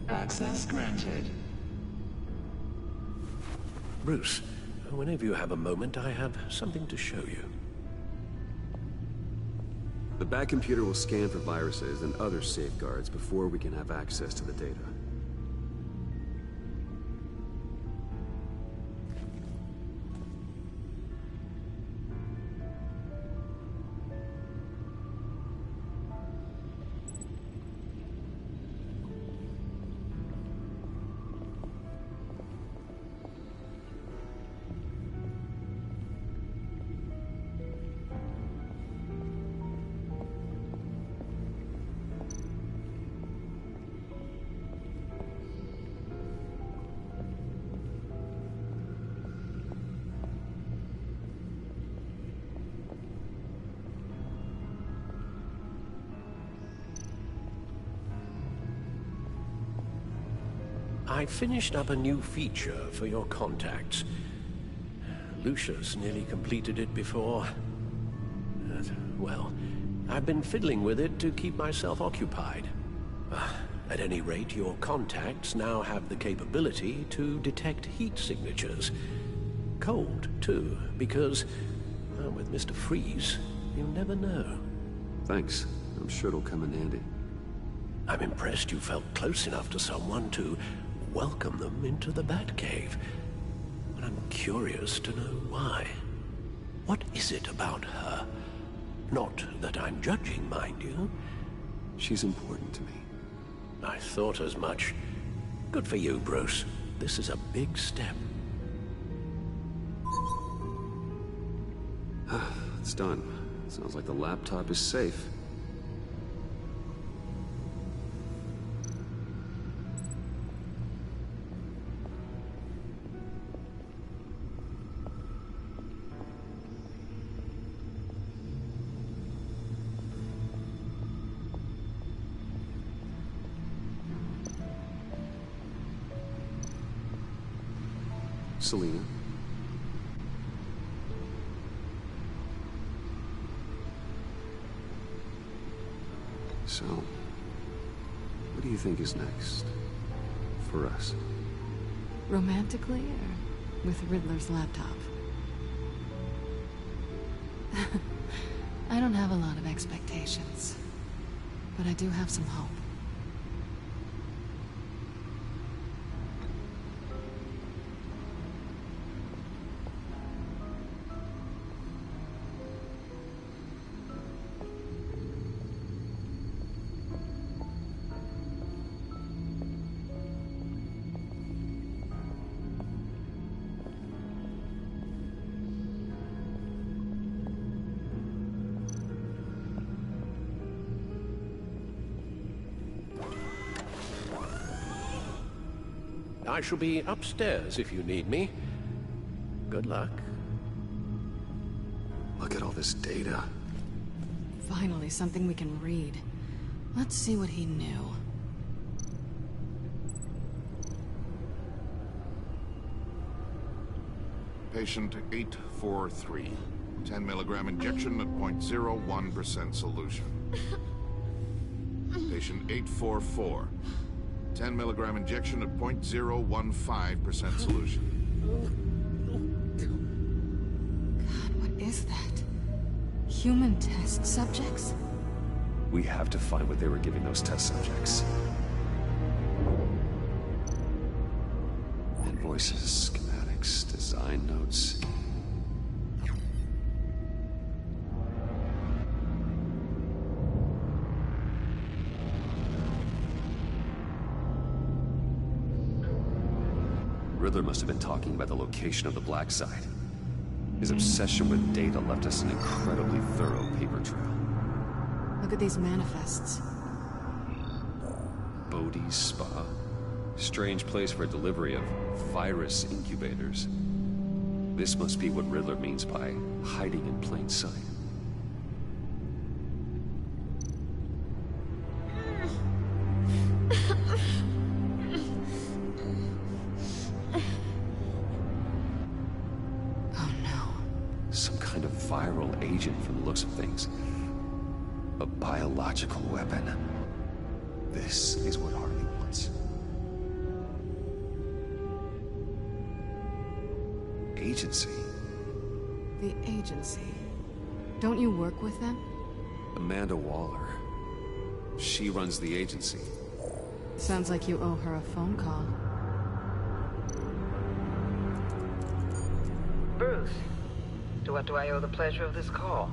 Access granted. Bruce, whenever you have a moment, I have something to show you. The back computer will scan for viruses and other safeguards before we can have access to the data. I finished up a new feature for your contacts. Lucius nearly completed it before. Well, I've been fiddling with it to keep myself occupied. At any rate, your contacts now have the capability to detect heat signatures. Cold, too, because, with Mr. Freeze, you never know. Thanks. I'm sure it'll come in handy. I'm impressed you felt close enough to someone to welcome them into the Batcave. But I'm curious to know why. What is it about her? Not that I'm judging, mind you. She's important to me. I thought as much. Good for you, Bruce. This is a big step. It's done. Sounds like the laptop is safe. Selina. So, what do you think is next? For us? Romantically, or with Riddler's laptop? I don't have a lot of expectations, but I do have some hope. I shall be upstairs if you need me. Good luck. Look at all this data. Finally, something we can read. Let's see what he knew. Patient 843. 10 milligram injection at 0.01% solution. Patient 844. 10 milligram injection at 0.015% solution. God, what is that? Human test subjects? We have to find what they were giving those test subjects. Invoices, schematics, design notes. Riddler must have been talking about the location of the black site. His obsession with data left us an incredibly thorough paper trail. Look at these manifests. Bodhi's Spa. Strange place for delivery of virus incubators. This must be what Riddler means by hiding in plain sight. Oh no. Some kind of viral agent from the looks of things. A biological weapon. This is what Harley wants. Agency. The agency. Don't you work with them? Amanda Waller. She runs the agency. Sounds like you owe her a phone call. Bruce, to what do I owe the pleasure of this call?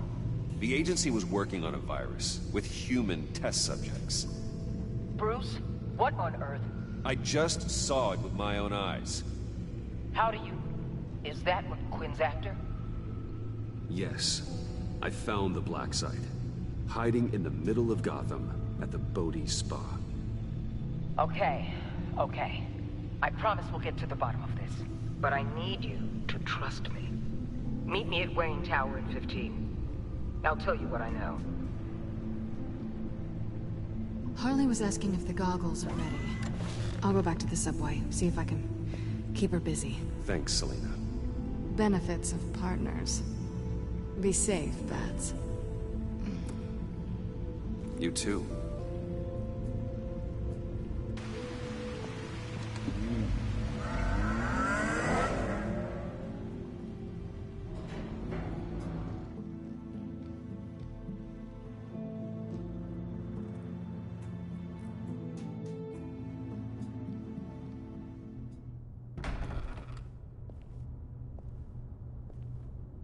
The agency was working on a virus with human test subjects. Bruce, what on earth? I just saw it with my own eyes. How do you... Is that what Quinn's after? Yes. I found the black site. Hiding in the middle of Gotham at the Bodhi Spa. Okay. I promise we'll get to the bottom of this. But I need you to trust me. Meet me at Wayne Tower at 15. I'll tell you what I know. Harley was asking if the goggles are ready. I'll go back to the subway, see if I can keep her busy. Thanks, Selina. Benefits of partners. Be safe, Bats. You too.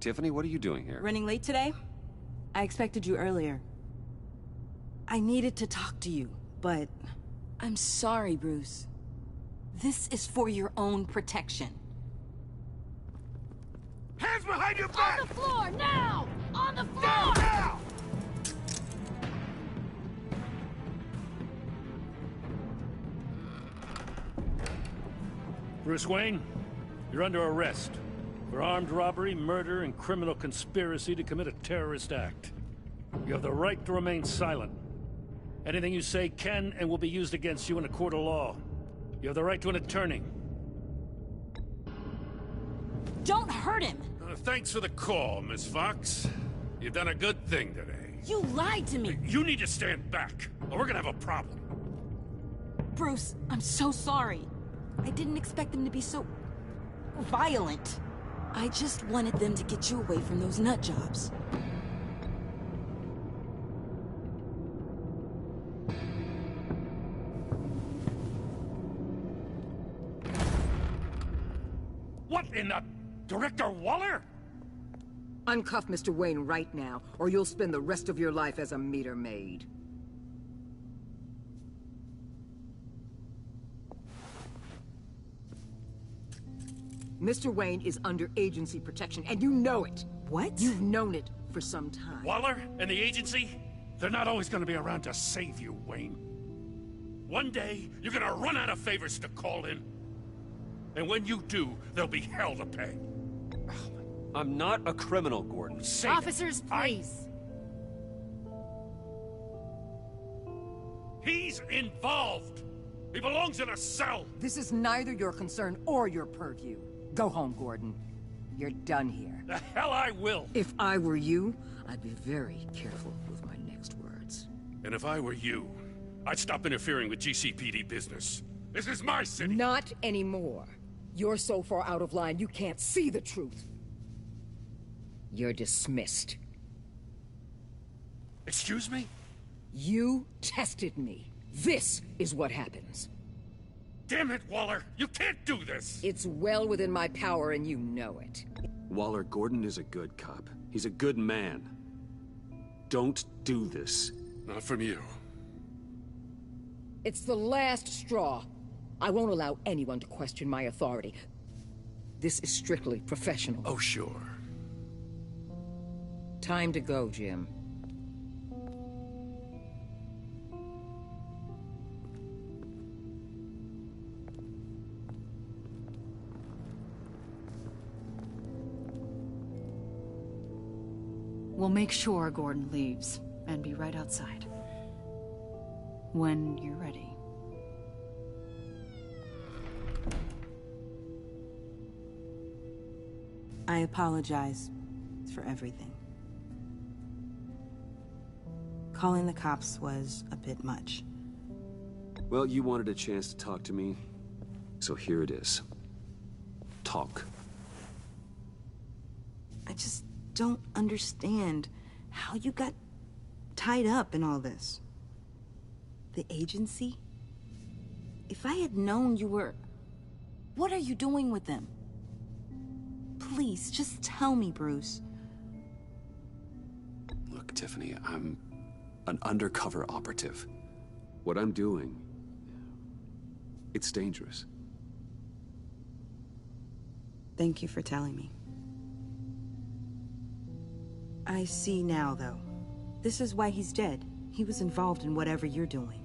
Tiffany, what are you doing here? Running late today? I expected you earlier. I needed to talk to you, but... I'm sorry, Bruce. This is for your own protection. Hands behind your back! On the floor, now! On the floor! Down, now! Bruce Wayne, you're under arrest for armed robbery, murder, and criminal conspiracy to commit a terrorist act. You have the right to remain silent. Anything you say can and will be used against you in a court of law. You have the right to an attorney. Don't hurt him! Thanks for the call, Miss Fox. You've done a good thing today. You lied to me! You need to stand back, or we're gonna have a problem. Bruce, I'm so sorry. I didn't expect them to be so... violent. I just wanted them to get you away from those nut jobs. What in the... Director Waller? Uncuff Mr. Wayne right now, or you'll spend the rest of your life as a meter maid. Mr. Wayne is under agency protection, and you know it. What? You've known it for some time. Waller and the agency? They're not always gonna be around to save you, Wayne. One day, you're gonna run out of favors to call in. And when you do, there'll be hell to pay. I'm not a criminal, Gordon. Say Officers, please. He's involved! He belongs in a cell! This is neither your concern or your purview. Go home, Gordon. You're done here. The hell I will! If I were you, I'd be very careful with my next words. And if I were you, I'd stop interfering with GCPD business. This is my city! Not anymore. You're so far out of line, you can't see the truth. You're dismissed. Excuse me? You tested me. This is what happens. Damn it, Waller! You can't do this! It's well within my power and you know it. Waller, Gordon is a good cop. He's a good man. Don't do this. Not from you. It's the last straw. I won't allow anyone to question my authority. This is strictly professional. Oh, sure. Time to go, Jim. We'll make sure Gordon leaves, and be right outside. When you're ready. I apologize for everything. Calling the cops was a bit much. Well, you wanted a chance to talk to me, so here it is. Talk. I just don't understand how you got tied up in all this. The agency? If I had known you were... What are you doing with them? Please, just tell me, Bruce. Look, Tiffany, I'm an undercover operative. What I'm doing, it's dangerous. Thank you for telling me. I see now, though. This is why he's dead. He was involved in whatever you're doing.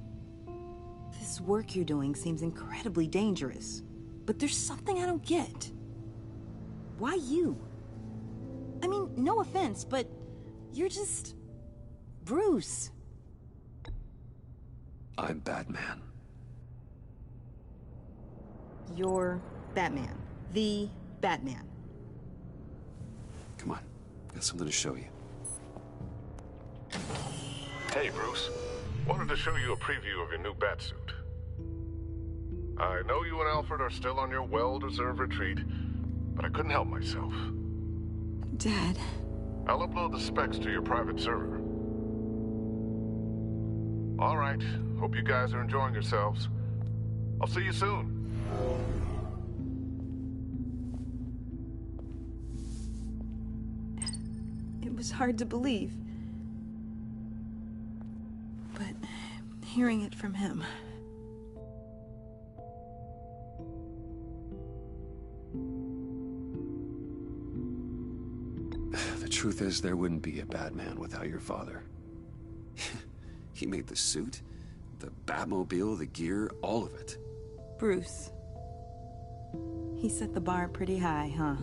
This work you're doing seems incredibly dangerous. But there's something I don't get. Why you? I mean, no offense, but you're just... Bruce. I'm Batman. You're Batman. The Batman. Come on, got something to show you. Hey, Bruce. Wanted to show you a preview of your new Batsuit. I know you and Alfred are still on your well-deserved retreat, but I couldn't help myself. Dad. I'll upload the specs to your private server. All right. Hope you guys are enjoying yourselves. I'll see you soon. It was hard to believe. But hearing it from him... The truth is, there wouldn't be a Batman without your father. He made the suit, the Batmobile, the gear, all of it. Bruce. He set the bar pretty high, huh?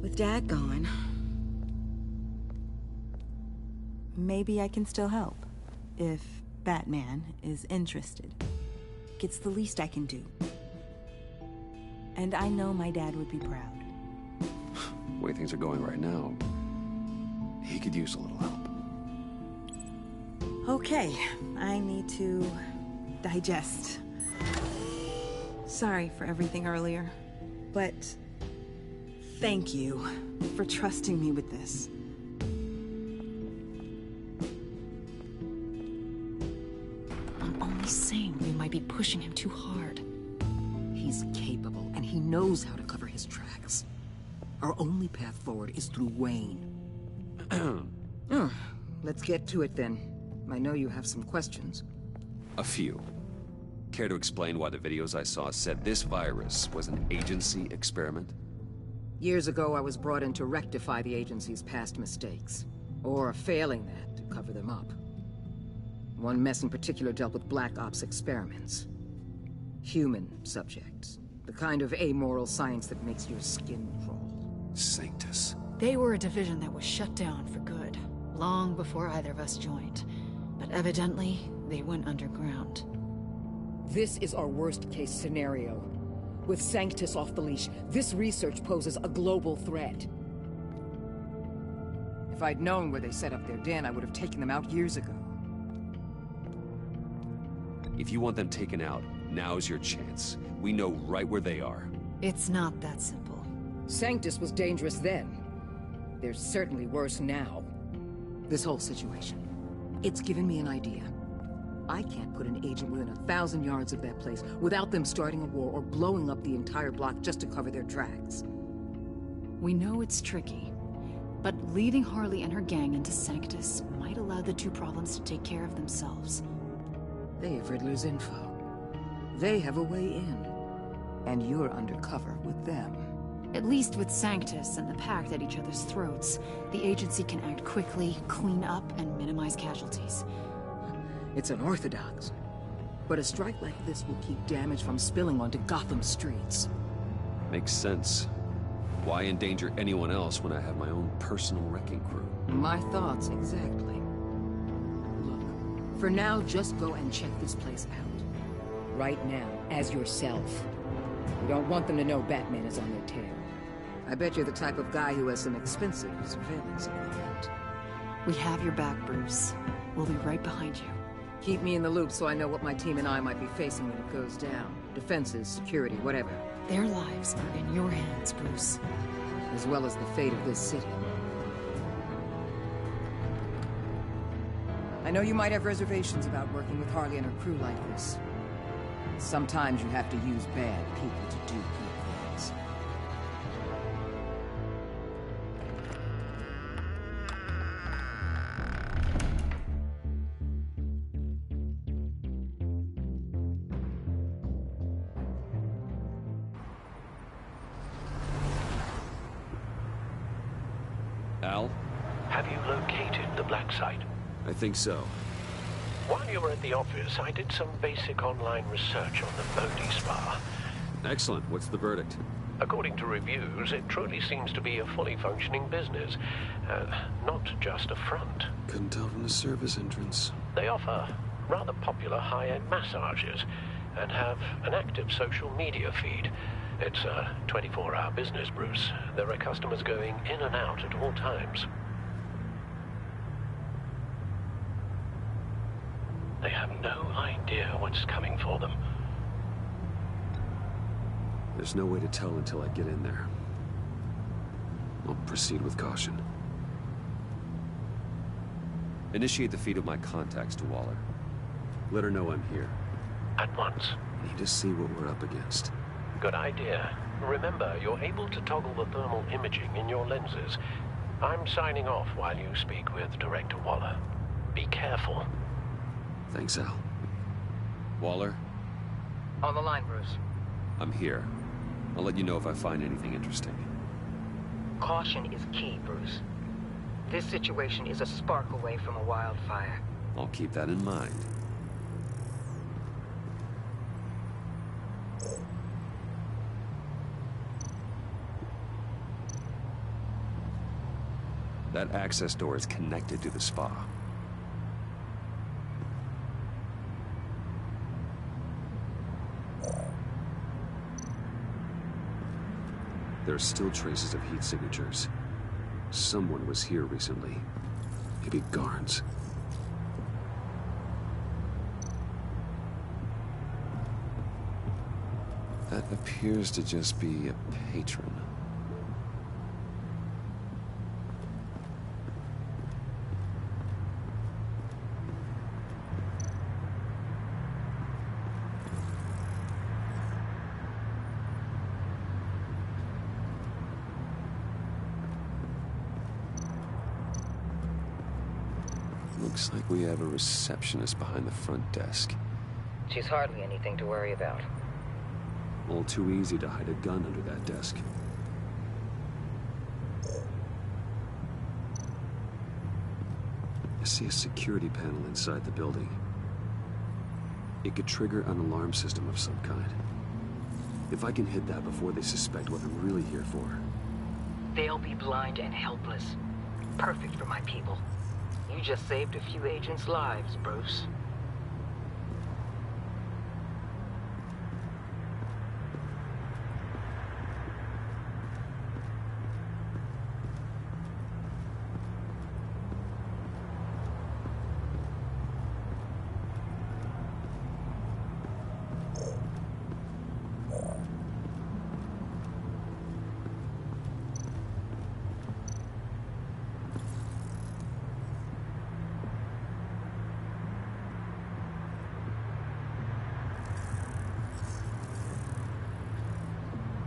With Dad gone... maybe I can still help. If Batman is interested. It's the least I can do. And I know my dad would be proud. The way things are going right now, he could use a little help. Okay, I need to digest. Sorry for everything earlier, but thank you for trusting me with this. I'm only saying we might be pushing him too hard. He's capable, and he knows how to cover his tracks. Our only path forward is through Wayne. Let's get to it then. I know you have some questions. A few. Care to explain why the videos I saw said this virus was an agency experiment? Years ago, I was brought in to rectify the agency's past mistakes. Or, failing that, to cover them up. One mess in particular dealt with Black Ops experiments. Human subjects. The kind of amoral science that makes your skin crawl. Sanctus. They were a division that was shut down for good, long before either of us joined. But evidently, they went underground. This is our worst-case scenario. With Sanctus off the leash, this research poses a global threat. If I'd known where they set up their den, I would have taken them out years ago. If you want them taken out, now's your chance. We know right where they are. It's not that simple. Sanctus was dangerous then. They're certainly worse now. This whole situation, it's given me an idea. I can't put an agent within 1,000 yards of that place without them starting a war or blowing up the entire block just to cover their tracks. We know it's tricky, but leading Harley and her gang into Sanctus might allow the two problems to take care of themselves. They have Riddler's info. They have a way in. And you're undercover with them. At least with Sanctus and the Pact at each other's throats, the agency can act quickly, clean up, and minimize casualties. It's unorthodox. But a strike like this will keep damage from spilling onto Gotham streets. Makes sense. Why endanger anyone else when I have my own personal wrecking crew? My thoughts exactly. Look, for now, just go and check this place out. Right now, as yourself. We don't want them to know Batman is on their tail. I bet you're the type of guy who has some expensive surveillance equipment. We have your back, Bruce. We'll be right behind you. Keep me in the loop so I know what my team and I might be facing when it goes down. Defenses, security, whatever. Their lives are in your hands, Bruce. As well as the fate of this city. I know you might have reservations about working with Harley and her crew like this. Sometimes you have to use bad people to do good things. Al? Have you located the black site? I think so. While you were at the office, I did some basic online research on the Bodhi Spa. Excellent. What's the verdict? According to reviews, it truly seems to be a fully functioning business. Not just a front. Couldn't tell from the service entrance. They offer rather popular high-end massages and have an active social media feed. It's a 24-hour business, Bruce. There are customers going in and out at all times. They have no idea what's coming for them. There's no way to tell until I get in there. I'll proceed with caution. Initiate the feed of my contacts to Waller. Let her know I'm here. At once. Need to see what we're up against. Good idea. Remember, you're able to toggle the thermal imaging in your lenses. I'm signing off while you speak with Director Waller. Be careful. Thanks, Al. Waller? On the line, Bruce. I'm here. I'll let you know if I find anything interesting. Caution is key, Bruce. This situation is a spark away from a wildfire. I'll keep that in mind. That access door is connected to the spa. There are still traces of heat signatures. Someone was here recently. Maybe guards. That appears to just be a patron. Looks like we have a receptionist behind the front desk. She's hardly anything to worry about. All too easy to hide a gun under that desk. I see a security panel inside the building. It could trigger an alarm system of some kind. If I can hit that before they suspect what I'm really here for. They'll be blind and helpless. Perfect for my people. You just saved a few agents' lives, Bruce.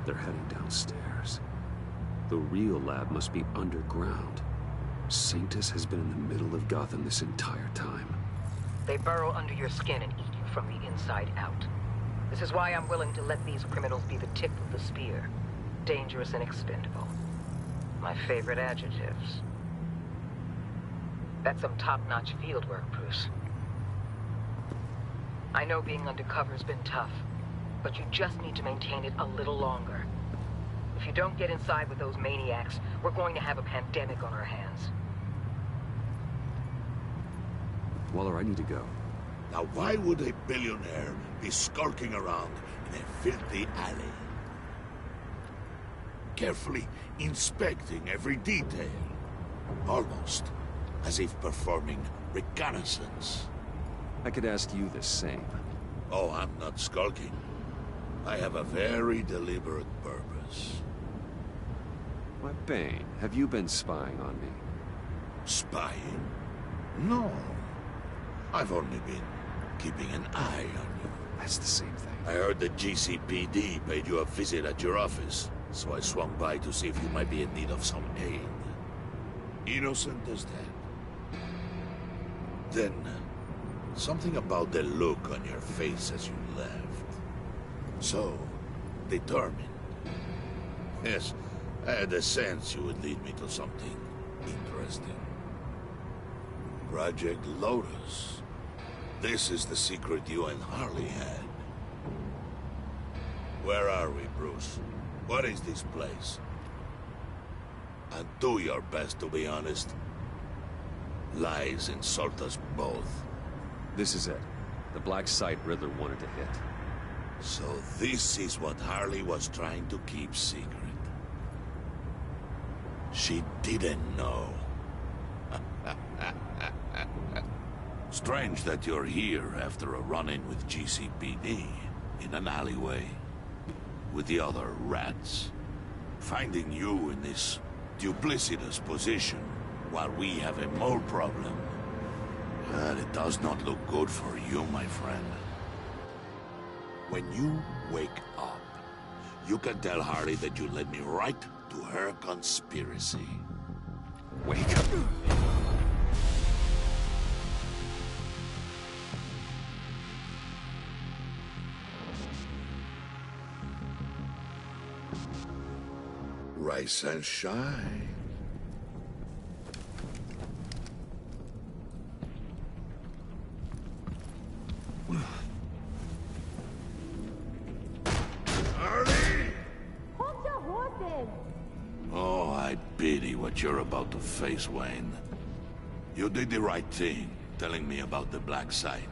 They're heading downstairs. The real lab must be underground. Sanctus has been in the middle of Gotham this entire time. They burrow under your skin and eat you from the inside out. This is why I'm willing to let these criminals be the tip of the spear. Dangerous and expendable. My favorite adjectives. That's some top-notch field work, Bruce. I know being undercover's been tough, but you just need to maintain it a little longer. If you don't get inside with those maniacs, we're going to have a pandemic on our hands. Waller, I need to go. Now why would a billionaire be skulking around in a filthy alley? Carefully inspecting every detail. Almost as if performing reconnaissance. I could ask you the same. Oh, I'm not skulking. I have a very deliberate purpose. Why, Bane, have you been spying on me? Spying? No. I've only been keeping an eye on you. That's the same thing. I heard the GCPD paid you a visit at your office, so I swung by to see if you might be in need of some aid. Innocent as that. Then, something about the look on your face as you left. So, determined. Yes, I had a sense you would lead me to something interesting. Project Lotus. This is the secret you and Harley had. Where are we, Bruce? What is this place? And do your best to be honest. Lies insult us both. This is it. The black site Riddler wanted to hit. So this is what Harley was trying to keep secret. She didn't know. Strange that you're here after a run-in with GCPD in an alleyway with the other rats. Finding you in this duplicitous position while we have a mole problem. But it does not look good for you, my friend. When you wake up, you can tell Harley that you led me right to her conspiracy. Wake up. Rise and shine. Oh, I pity what you're about to face, Wayne. You did the right thing, telling me about the black site.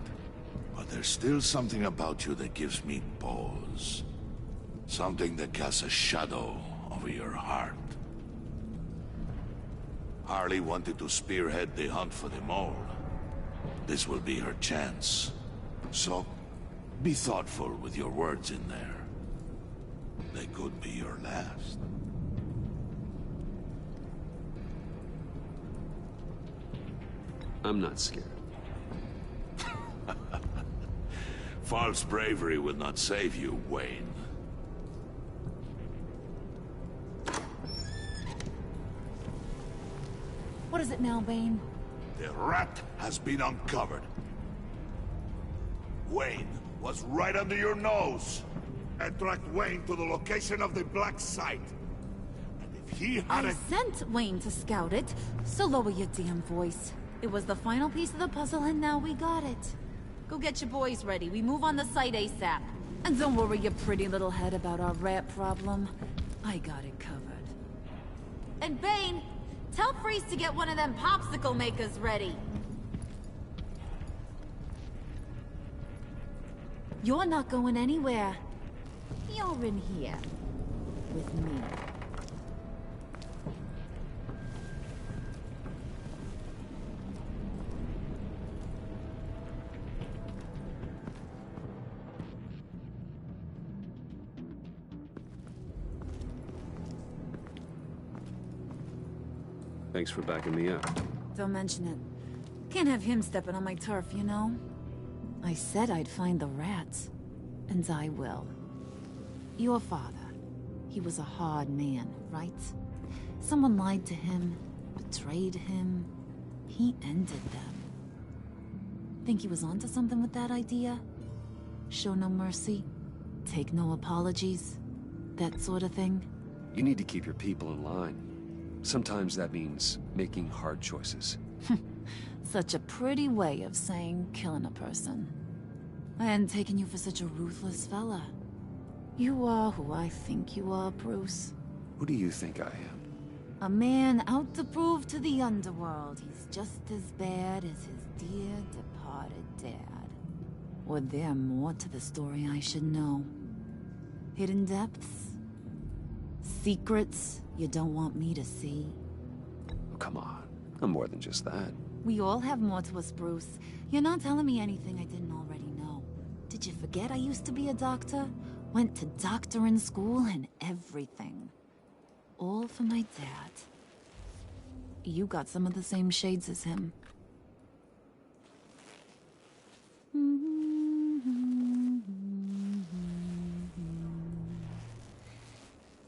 But there's still something about you that gives me pause. Something that casts a shadow over your heart. Harley wanted to spearhead the hunt for the mole. This will be her chance. So, be thoughtful with your words in there. They could be your last. I'm not scared. False bravery will not save you, Wayne. What is it now, Bane? The rat has been uncovered. Wayne was right under your nose. And tracked Wayne to the location of the black site. And if he had I sent Wayne to scout it, so lower your damn voice. It was the final piece of the puzzle, and now we got it. Go get your boys ready. We move on the site ASAP. And don't worry your pretty little head about our rat problem. I got it covered. And Bane, Tell Freeze to get one of them popsicle makers ready. You're not going anywhere. You're in here. With me. Thanks for backing me up. Don't mention it. Can't have him stepping on my turf, you know? I said I'd find the rats. And I will. Your father. He was a hard man, right? Someone lied to him, betrayed him. He ended them. Think he was onto something with that idea? Show no mercy? Take no apologies? That sort of thing? You need to keep your people in line. Sometimes that means making hard choices. Such a pretty way of saying killing a person. I hadn't taken you for such a ruthless fella. You are who I think you are, Bruce. Who do you think I am? A man out to prove to the underworld he's just as bad as his dear departed dad. Or there more to the story I should know? Hidden depths? Secrets you don't want me to see? Oh, come on. I'm more than just that. We all have more to us, Bruce. You're not telling me anything I didn't already know. Did you forget I used to be a doctor? Went to doctoring school and everything. All for my dad. You got some of the same shades as him.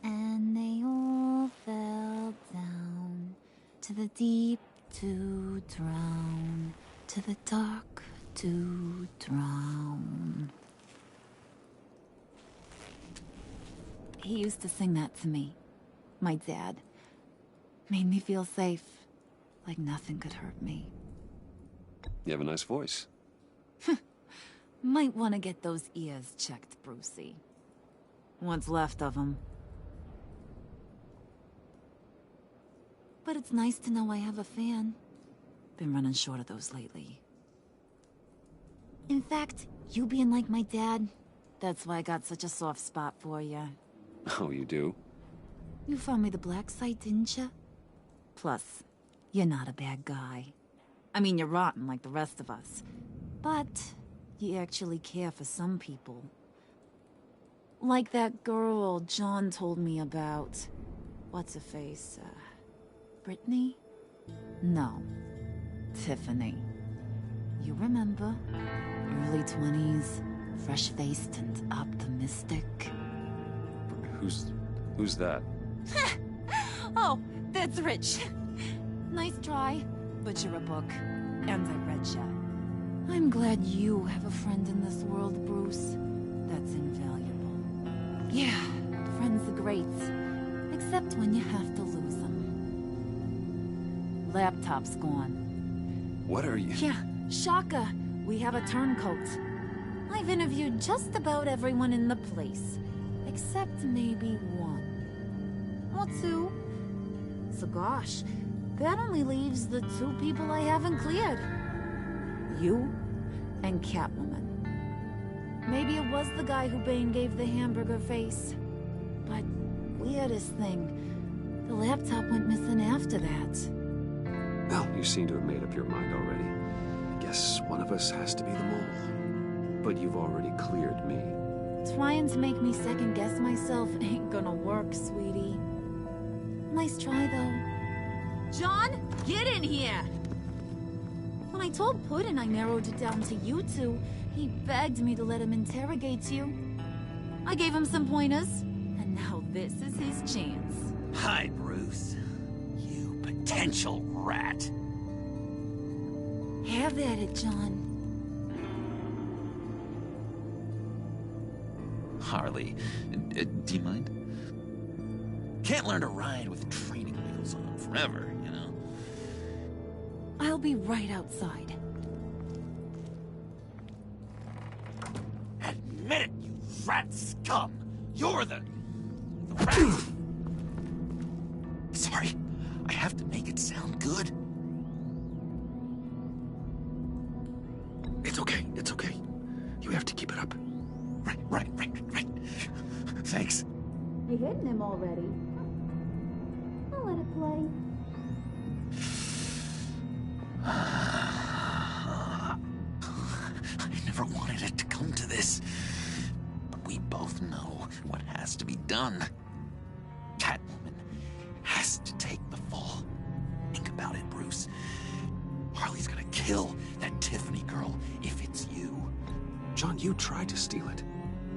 And they all fell down to the deep to drown, to the dark to drown. He used to sing that to me. My dad. Made me feel safe. Like nothing could hurt me. You have a nice voice. Might want to get those ears checked, Brucey. What's left of them. But it's nice to know I have a fan. Been running short of those lately. In fact, you being like my dad, that's why I got such a soft spot for you. Oh, you do? You found me the black site, didn't you? Plus, you're not a bad guy. I mean, you're rotten like the rest of us. But you actually care for some people. Like that girl John told me about. What's her face? Brittany? No. Tiffany. You remember? Early 20s, fresh-faced and optimistic. Who's that? Oh, that's Rich. Nice try, but you're a book, and I read ya. I'm glad you have a friend in this world, Bruce. That's invaluable. Yeah, friends are great, except when you have to lose them. Laptop's gone. What are you? Yeah, shocker. We have a turncoat. I've interviewed just about everyone in the place, except maybe one. Or two. So gosh, that only leaves the two people I haven't cleared. You and Catwoman. Maybe it was the guy who Bane gave the hamburger face. But weirdest thing, the laptop went missing after that. Well, you seem to have made up your mind already. I guess one of us has to be the mole. But you've already cleared me. Trying to make me second-guess myself ain't gonna work, sweetie. Nice try, though. John, get in here! When I told Puddin' I narrowed it down to you two, he begged me to let him interrogate you. I gave him some pointers, and now this is his chance. Hi, Bruce. You potential rat. Have at it, John. Harley, do you mind? Can't learn to ride with training wheels on forever, you know? I'll be right outside. Admit it, you rat scum! You're the rat! Sorry, I have to make it sound good. It's okay, it's okay. You have to keep it up. Right. Thanks. You hitting him already? I'll let it play. I never wanted it to come to this. But we both know what has to be done. Catwoman has to take the fall. Think about it, Bruce. Harley's gonna kill that Tiffany girl if it's you. John, you tried to steal it.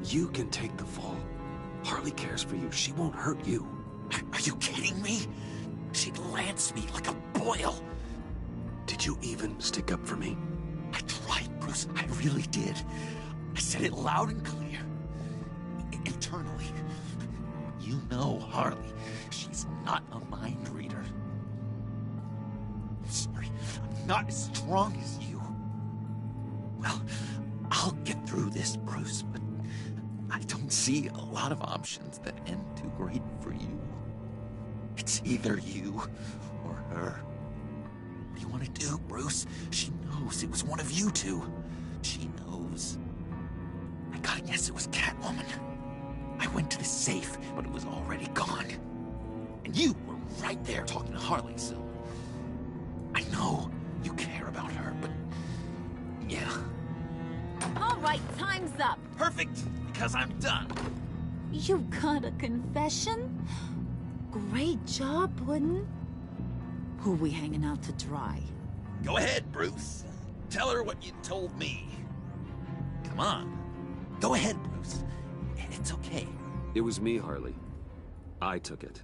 You can take the fall. Harley cares for you. She won't hurt you. Are you kidding me? She'd lance me like a boil. Did you even stick up for me? I tried, Bruce. I really did. I said it loud and clear. Internally. You know Harley. She's not a mind reader. I'm sorry. I'm not as strong as you. Well, I'll get through this, Bruce, but I don't see a lot of options that end too great for you. It's either you or her. What do you want to do, Bruce? She knows it was one of you two. She knows. I gotta guess it was Catwoman. I went to the safe, but it was already gone. And you were right there talking to Harley, so... I know you care about her, but... yeah. All right, time's up. Perfect, because I'm done. You got a confession? Great job, Puddin'. Who we hanging out to dry? Go ahead, Bruce. Tell her what you told me. Come on. Go ahead, Bruce. It's okay. It was me, Harley. I took it.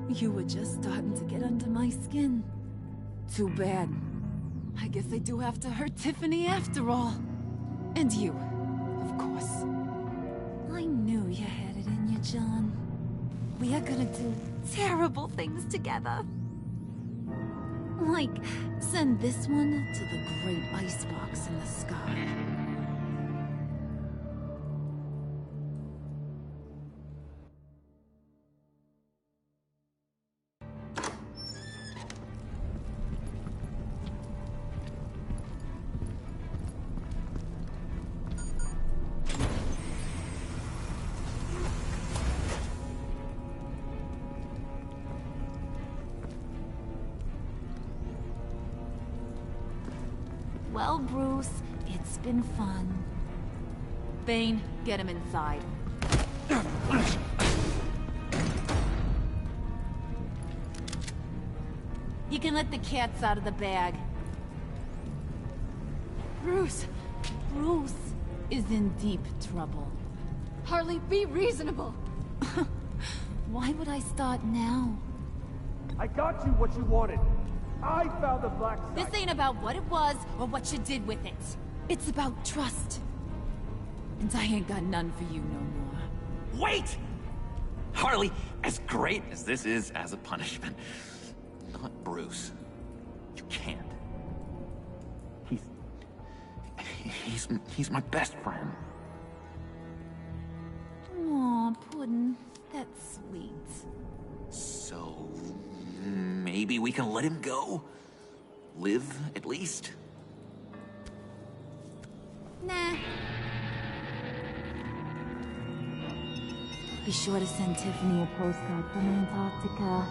You were just starting to get under my skin. Too bad. I guess I do have to hurt Tiffany after all. And you, of course. I knew you had it in you, John. We are gonna do terrible things together. Like, send this one to the great icebox in the sky. Well, Bruce, it's been fun. Bane, get him inside. You can let the cats out of the bag. Bruce is in deep trouble. Harley, be reasonable. Why would I start now? I got you what you wanted. I found the black site. This ain't about what it was or what you did with it. It's about trust. And I ain't got none for you no more. Wait! Harley, as great as this is as a punishment, not Bruce. You can't. He's my best friend. Aw, Puddin', that's sweet. So... maybe we can let him go? Live, at least? Nah. Be sure to send Tiffany a postcard from Antarctica.